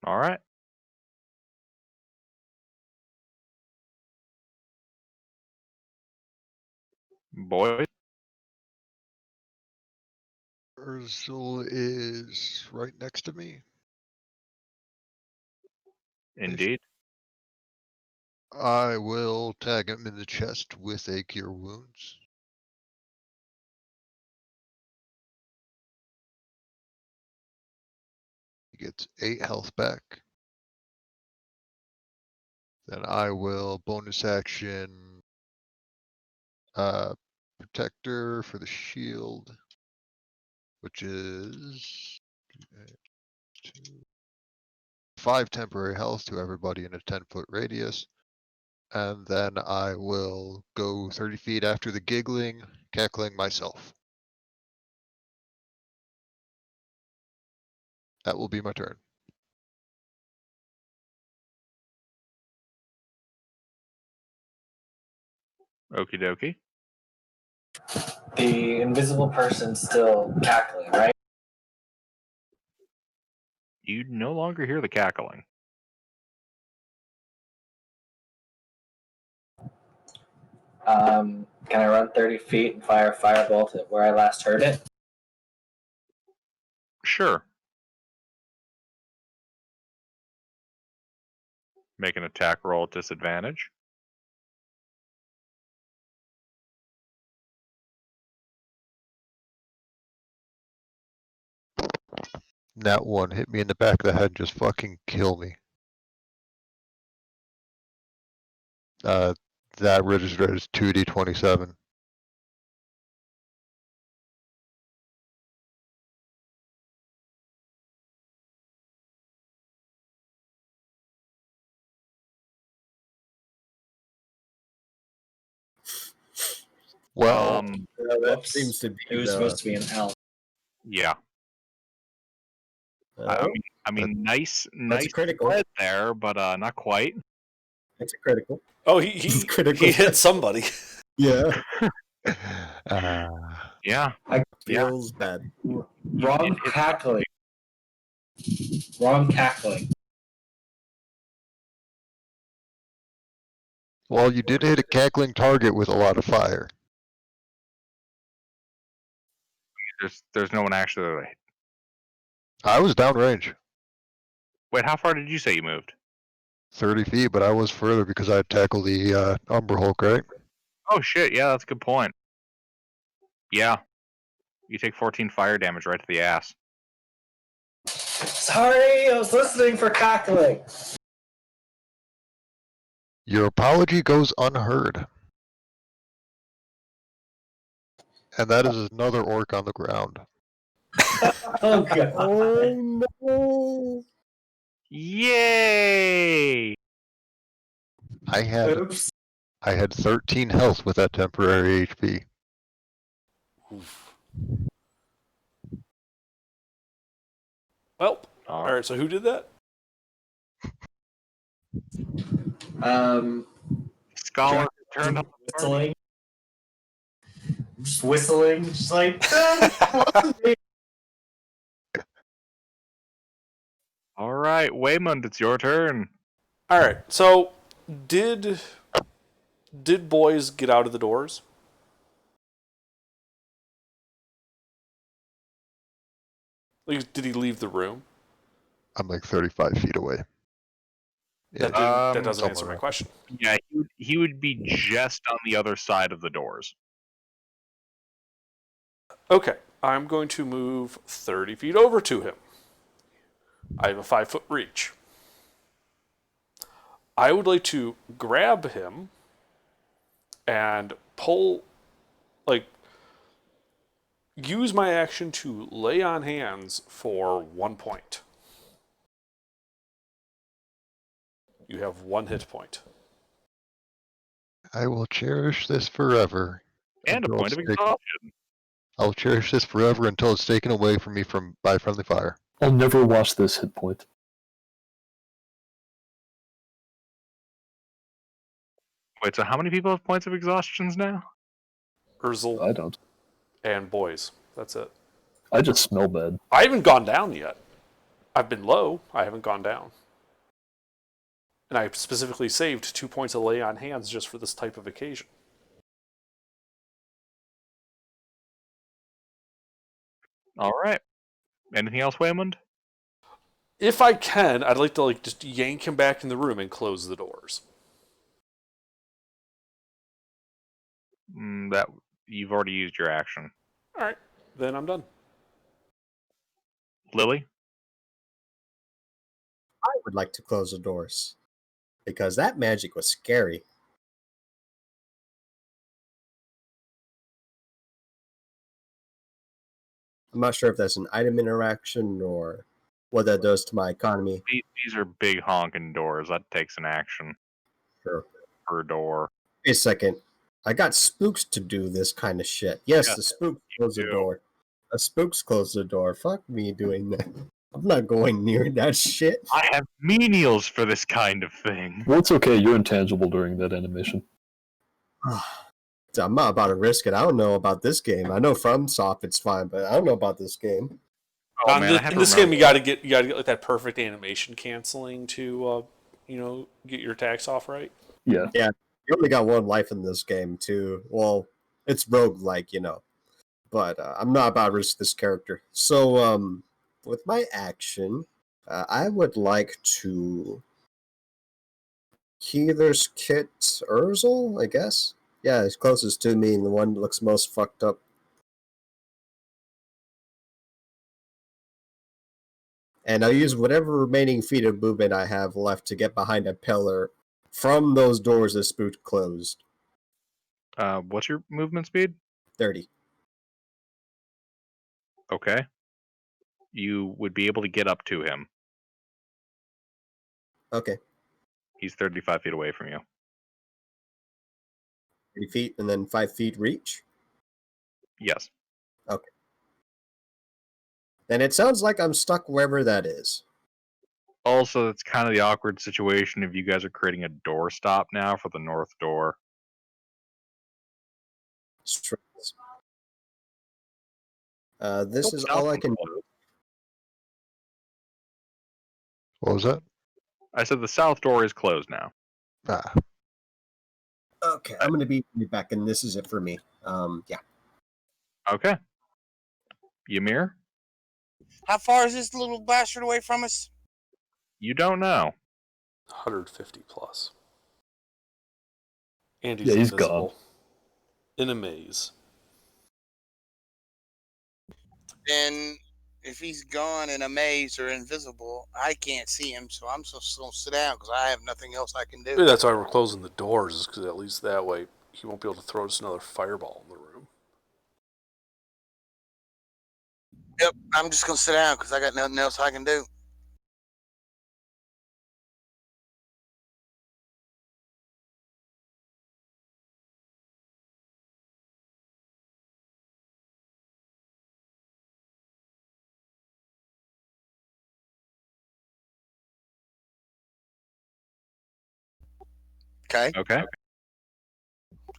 All right. Boys. Urzel is right next to me. Indeed. I will tag him in the chest with a cure wounds. He gets 8 health back. Then I will bonus action protector for the shield, which is 5 temporary health to everybody in a 10-foot radius. And then I will go 30 feet after the giggling, cackling myself. That will be my turn. Okie dokie. The invisible person's still cackling, right? You no longer hear the cackling. Can I run 30 feet and fire a firebolt at where I last heard it? Sure. Make an attack roll at disadvantage. That one hit me in the back of the head, just fucking kill me. That registered as 2d27. Well, That Whoops. seems to be It was supposed to be an L. Yeah. Oh, I mean, nice a critical. spread there, but not quite. that's a critical. Oh, It's critical. he hit somebody. Yeah, Yeah. feels bad. Wrong cackling. Wrong cackling. well, you did hit a cackling target with a lot of fire. There's no one actually. I was downrange, Wait, how far did you say you moved? 30 feet, but I was further because I tackled the Umber Hulk, right? Oh shit! Yeah, that's a good point. Yeah, you take 14 fire damage right to the ass. Sorry, I was listening for cackling. Your apology goes unheard. And that is another orc on the ground. Oh god. Oh no! Yay! I had Oops. 13 health with that temporary HP. Oof. Well, all right. So who did that? Scholar turned up. Whistling. Just whistling. Just like. All right, Waymond, it's your turn. All right. So did boys get out of the doors? Like, did he leave the room? I'm like 35 feet away. That doesn't answer my question. Yeah, he would be just on the other side of the doors. Okay, I'm going to move 30 feet over to him. I have a 5-foot reach. I would like to grab him and pull, like, use my action to lay on hands for 1 point. You have 1 hit point. I will cherish this forever. And a until point of it's taken- exhaustion. I'll cherish this forever until it's taken away from me by friendly fire. I'll never watch this hit point. Wait, so how many people have points of exhaustions now? Urzel I don't. and boys. That's it. I just smell bad. I haven't gone down yet. I've been low. I haven't gone down. And I specifically saved 2 points of lay on hands just for this type of occasion. All right. Anything else, Waymond? If I can, I'd like to just yank him back in the room and close the doors. That you've already used your action. All right, then I'm done. Lily? I would like to close the doors because that magic was scary. I'm not sure if that's an item interaction or what that does to my economy. These are big honking doors. That takes an action Sure. per door. Wait a second. I got spooks to do this kind of shit. Yes, Yeah, the spooks close the do. door. The spooks close the door. Fuck me doing that. I'm not going near that shit. I have menials for this kind of thing. Well, it's okay. You're intangible during that animation. I'm not about to risk it. I don't know about this game. I know FromSoft it's fine, but I don't know about this game. Oh man, I have in to this game, remember. you gotta get like that perfect animation canceling to, get your attacks off right. Yeah. You only got 1 life in this game, too. Well, it's roguelike, But I'm not about to risk this character. So, with my action, I would like to Healer's Kit Urzel, I guess. Yeah, he's closest to me and the one that looks most fucked up. And I'll use whatever remaining feet of movement I have left to get behind a pillar from those doors that spooked closed. What's your movement speed? 30. Okay. You would be able to get up to him. Okay. He's 35 feet away from you. 30 feet and then 5 feet reach. Yes. Then it sounds like I'm stuck wherever that is. Also, it's kind of the awkward situation if you guys are creating a doorstop now for the north door. Stress. This Nope, is south all I one's can do. closed. What was that? I said the south door is closed now. Ah, Okay, I'm going to be back, and this is it for me. Yeah. Okay. Ymir, How far is this little bastard away from us? you don't know. 150 plus. And Yeah, he's invisible. In a maze. Then, if he's gone in a maze or invisible, I can't see him, so I'm just going to sit down because I have nothing else I can do. Maybe that's why we're closing the doors, is because at least that way he won't be able to throw us another fireball in the room. Yep, I'm just going to sit down because I got nothing else I can do. Okay. Okay.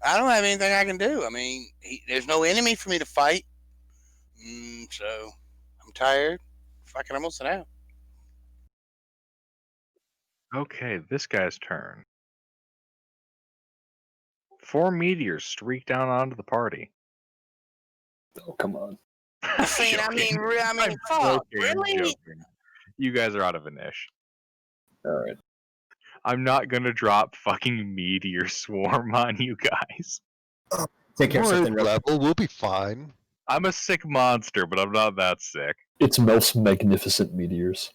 I don't have anything I can do. I mean, there's no enemy for me to fight. So I'm tired. Fucking, I'm gonna sit down. Okay, this guy's turn. 4 meteors streak down onto the party. Oh, come on. Fuck, really? Joking. You guys are out of Inish. Alright. I'm not gonna drop fucking meteor swarm on you guys. Take care of we're something real level. We'll be fine. I'm a sick monster, but I'm not that sick. It's Melf's magnificent meteors.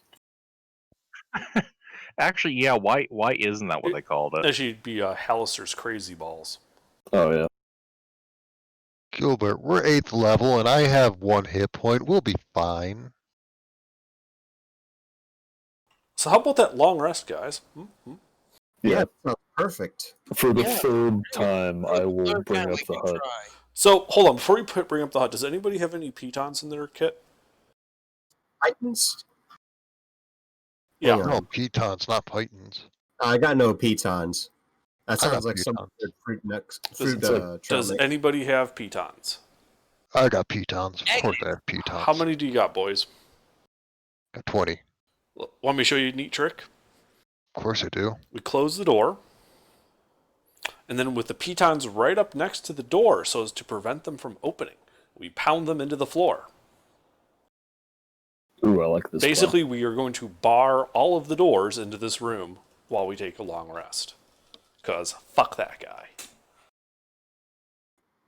Actually, yeah, why isn't that what they called it? That should be Hallister's crazy balls. Oh, yeah. Gilbert, we're 8th level, and I have 1 hit point. We'll be fine. So how about that long rest, guys? Yeah, Yeah. sounds perfect. For the Yeah. third time, I will Third bring time up we the can hut. try. So, hold on. Before we bring up the hut, does anybody have any pitons in their kit? Titans? Yeah. Hang on. No, pitons, not pythons. I got no pitons. That I got sounds like some pitons. good fruit next Does- fruit. it's like- Trail Does mix. anybody have pitons? I got pitons. Of course I have pitons. How many do you got, boys? Got 20. Want me to show you a neat trick? Of course I do. We close the door, and then with the pitons right up next to the door so as to prevent them from opening, we pound them into the floor. Ooh, I like this. Basically, we are going to bar all of the doors into this room while we take a long rest. Because fuck that guy.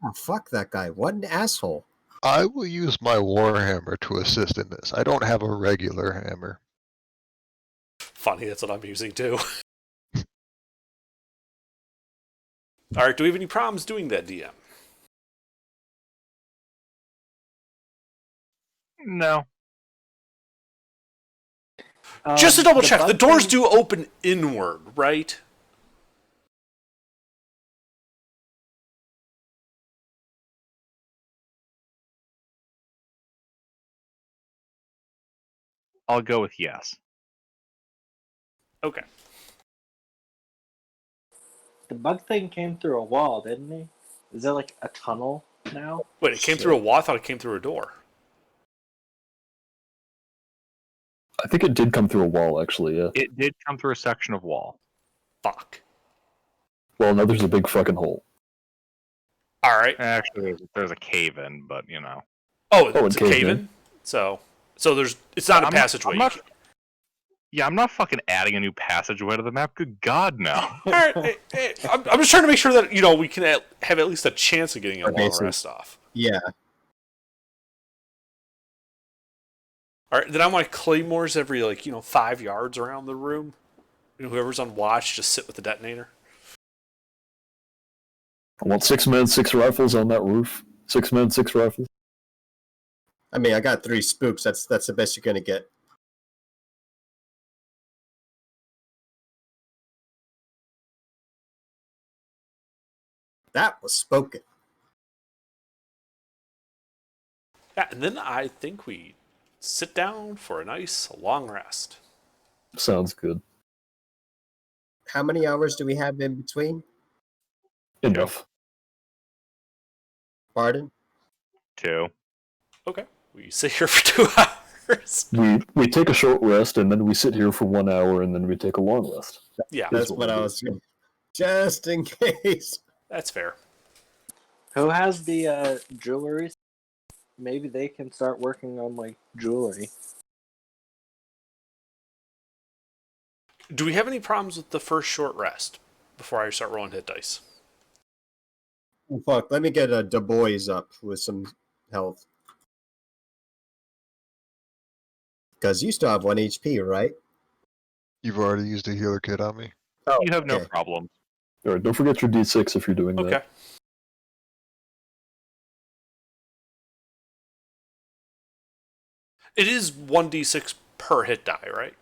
Oh, fuck that guy. What an asshole. I will use my warhammer to assist in this. I don't have a regular hammer. Funny, that's what I'm using too. Alright, do we have any problems doing that, DM? No. Just to double the check, the bug doors thing- do open inward, right? I'll go with yes. Okay. The bug thing came through a wall, didn't he? Is there like a tunnel now? Wait, it came through a wall? I thought it came through a door. I think it did come through a wall, actually, yeah. It did come through a section of wall. Fuck. Well, now there's a big fucking hole. Alright. Actually, there's a cave in, but you know. Oh, Oh, it's a it caved cave in. in? So it's not a passageway. I'm not fucking adding a new passageway to the map. Good God, no. Alright, I'm just trying to make sure that, we can have at least a chance of getting a long Basically. rest off. Yeah. Alright, then I want claymores every, 5 yards around the room. Whoever's on watch, just sit with the detonator. I want 6 men, 6 rifles on that roof. 6 men, 6 rifles. I mean, I got 3 spooks. That's the best you're gonna get. That was spoken. Yeah, and then I think we sit down for a nice long rest. Sounds good. How many hours do we have in between? Enough. Pardon? 2. Okay, we sit here for 2 hours. We take a short rest, and then we sit here for 1 hour, and then we take a long rest. Yeah, That's what what we I do. was. Just in case. that's fair. Who has the jewelry? Maybe they can start working on like jewelry. Do we have any problems with the first short rest before I start rolling hit dice? Oh, fuck, let me get a Du Bois up with some health. Because you still have 1 HP, right? You've already used a healer kit on me. Oh, You have no okay. problem. All right, don't forget your D6 if you're doing Okay. that. It is 1d6 per hit die, right?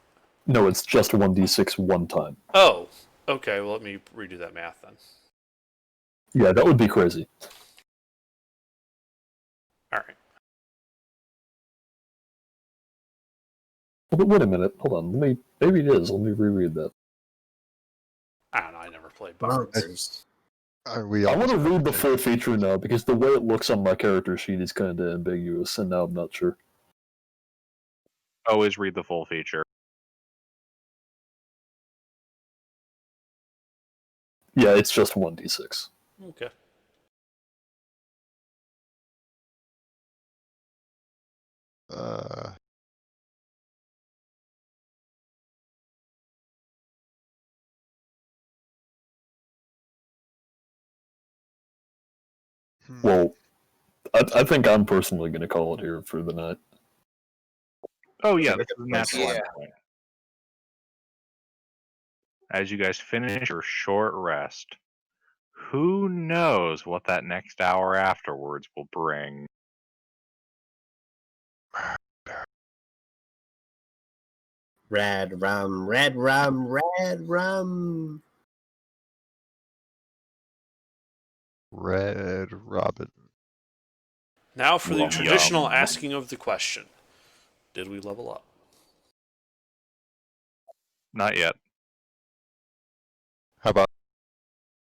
No, it's just 1d6 one time. Oh, okay. Well, let me redo that math then. Yeah, that would be crazy. All right. Oh, but wait a minute. Hold on. Maybe it is. Let me reread that. I don't know. I never played Bards. Monsters. We I want to almost read the did. full feature now because the way it looks on my character sheet is kind of ambiguous, and now I'm not sure. Always read the full feature. Yeah, it's just 1d6. Okay. Uh, Well, I think I'm personally going to call it here for the night. Oh yeah, Yeah, this is a natural yeah. endpoint. As you guys finish your short rest, who knows what that next hour afterwards will bring? Rad rum, rad rum, rad rum. Red Robin. Now for the Yum. traditional asking of the question: did we level up? Not yet. How about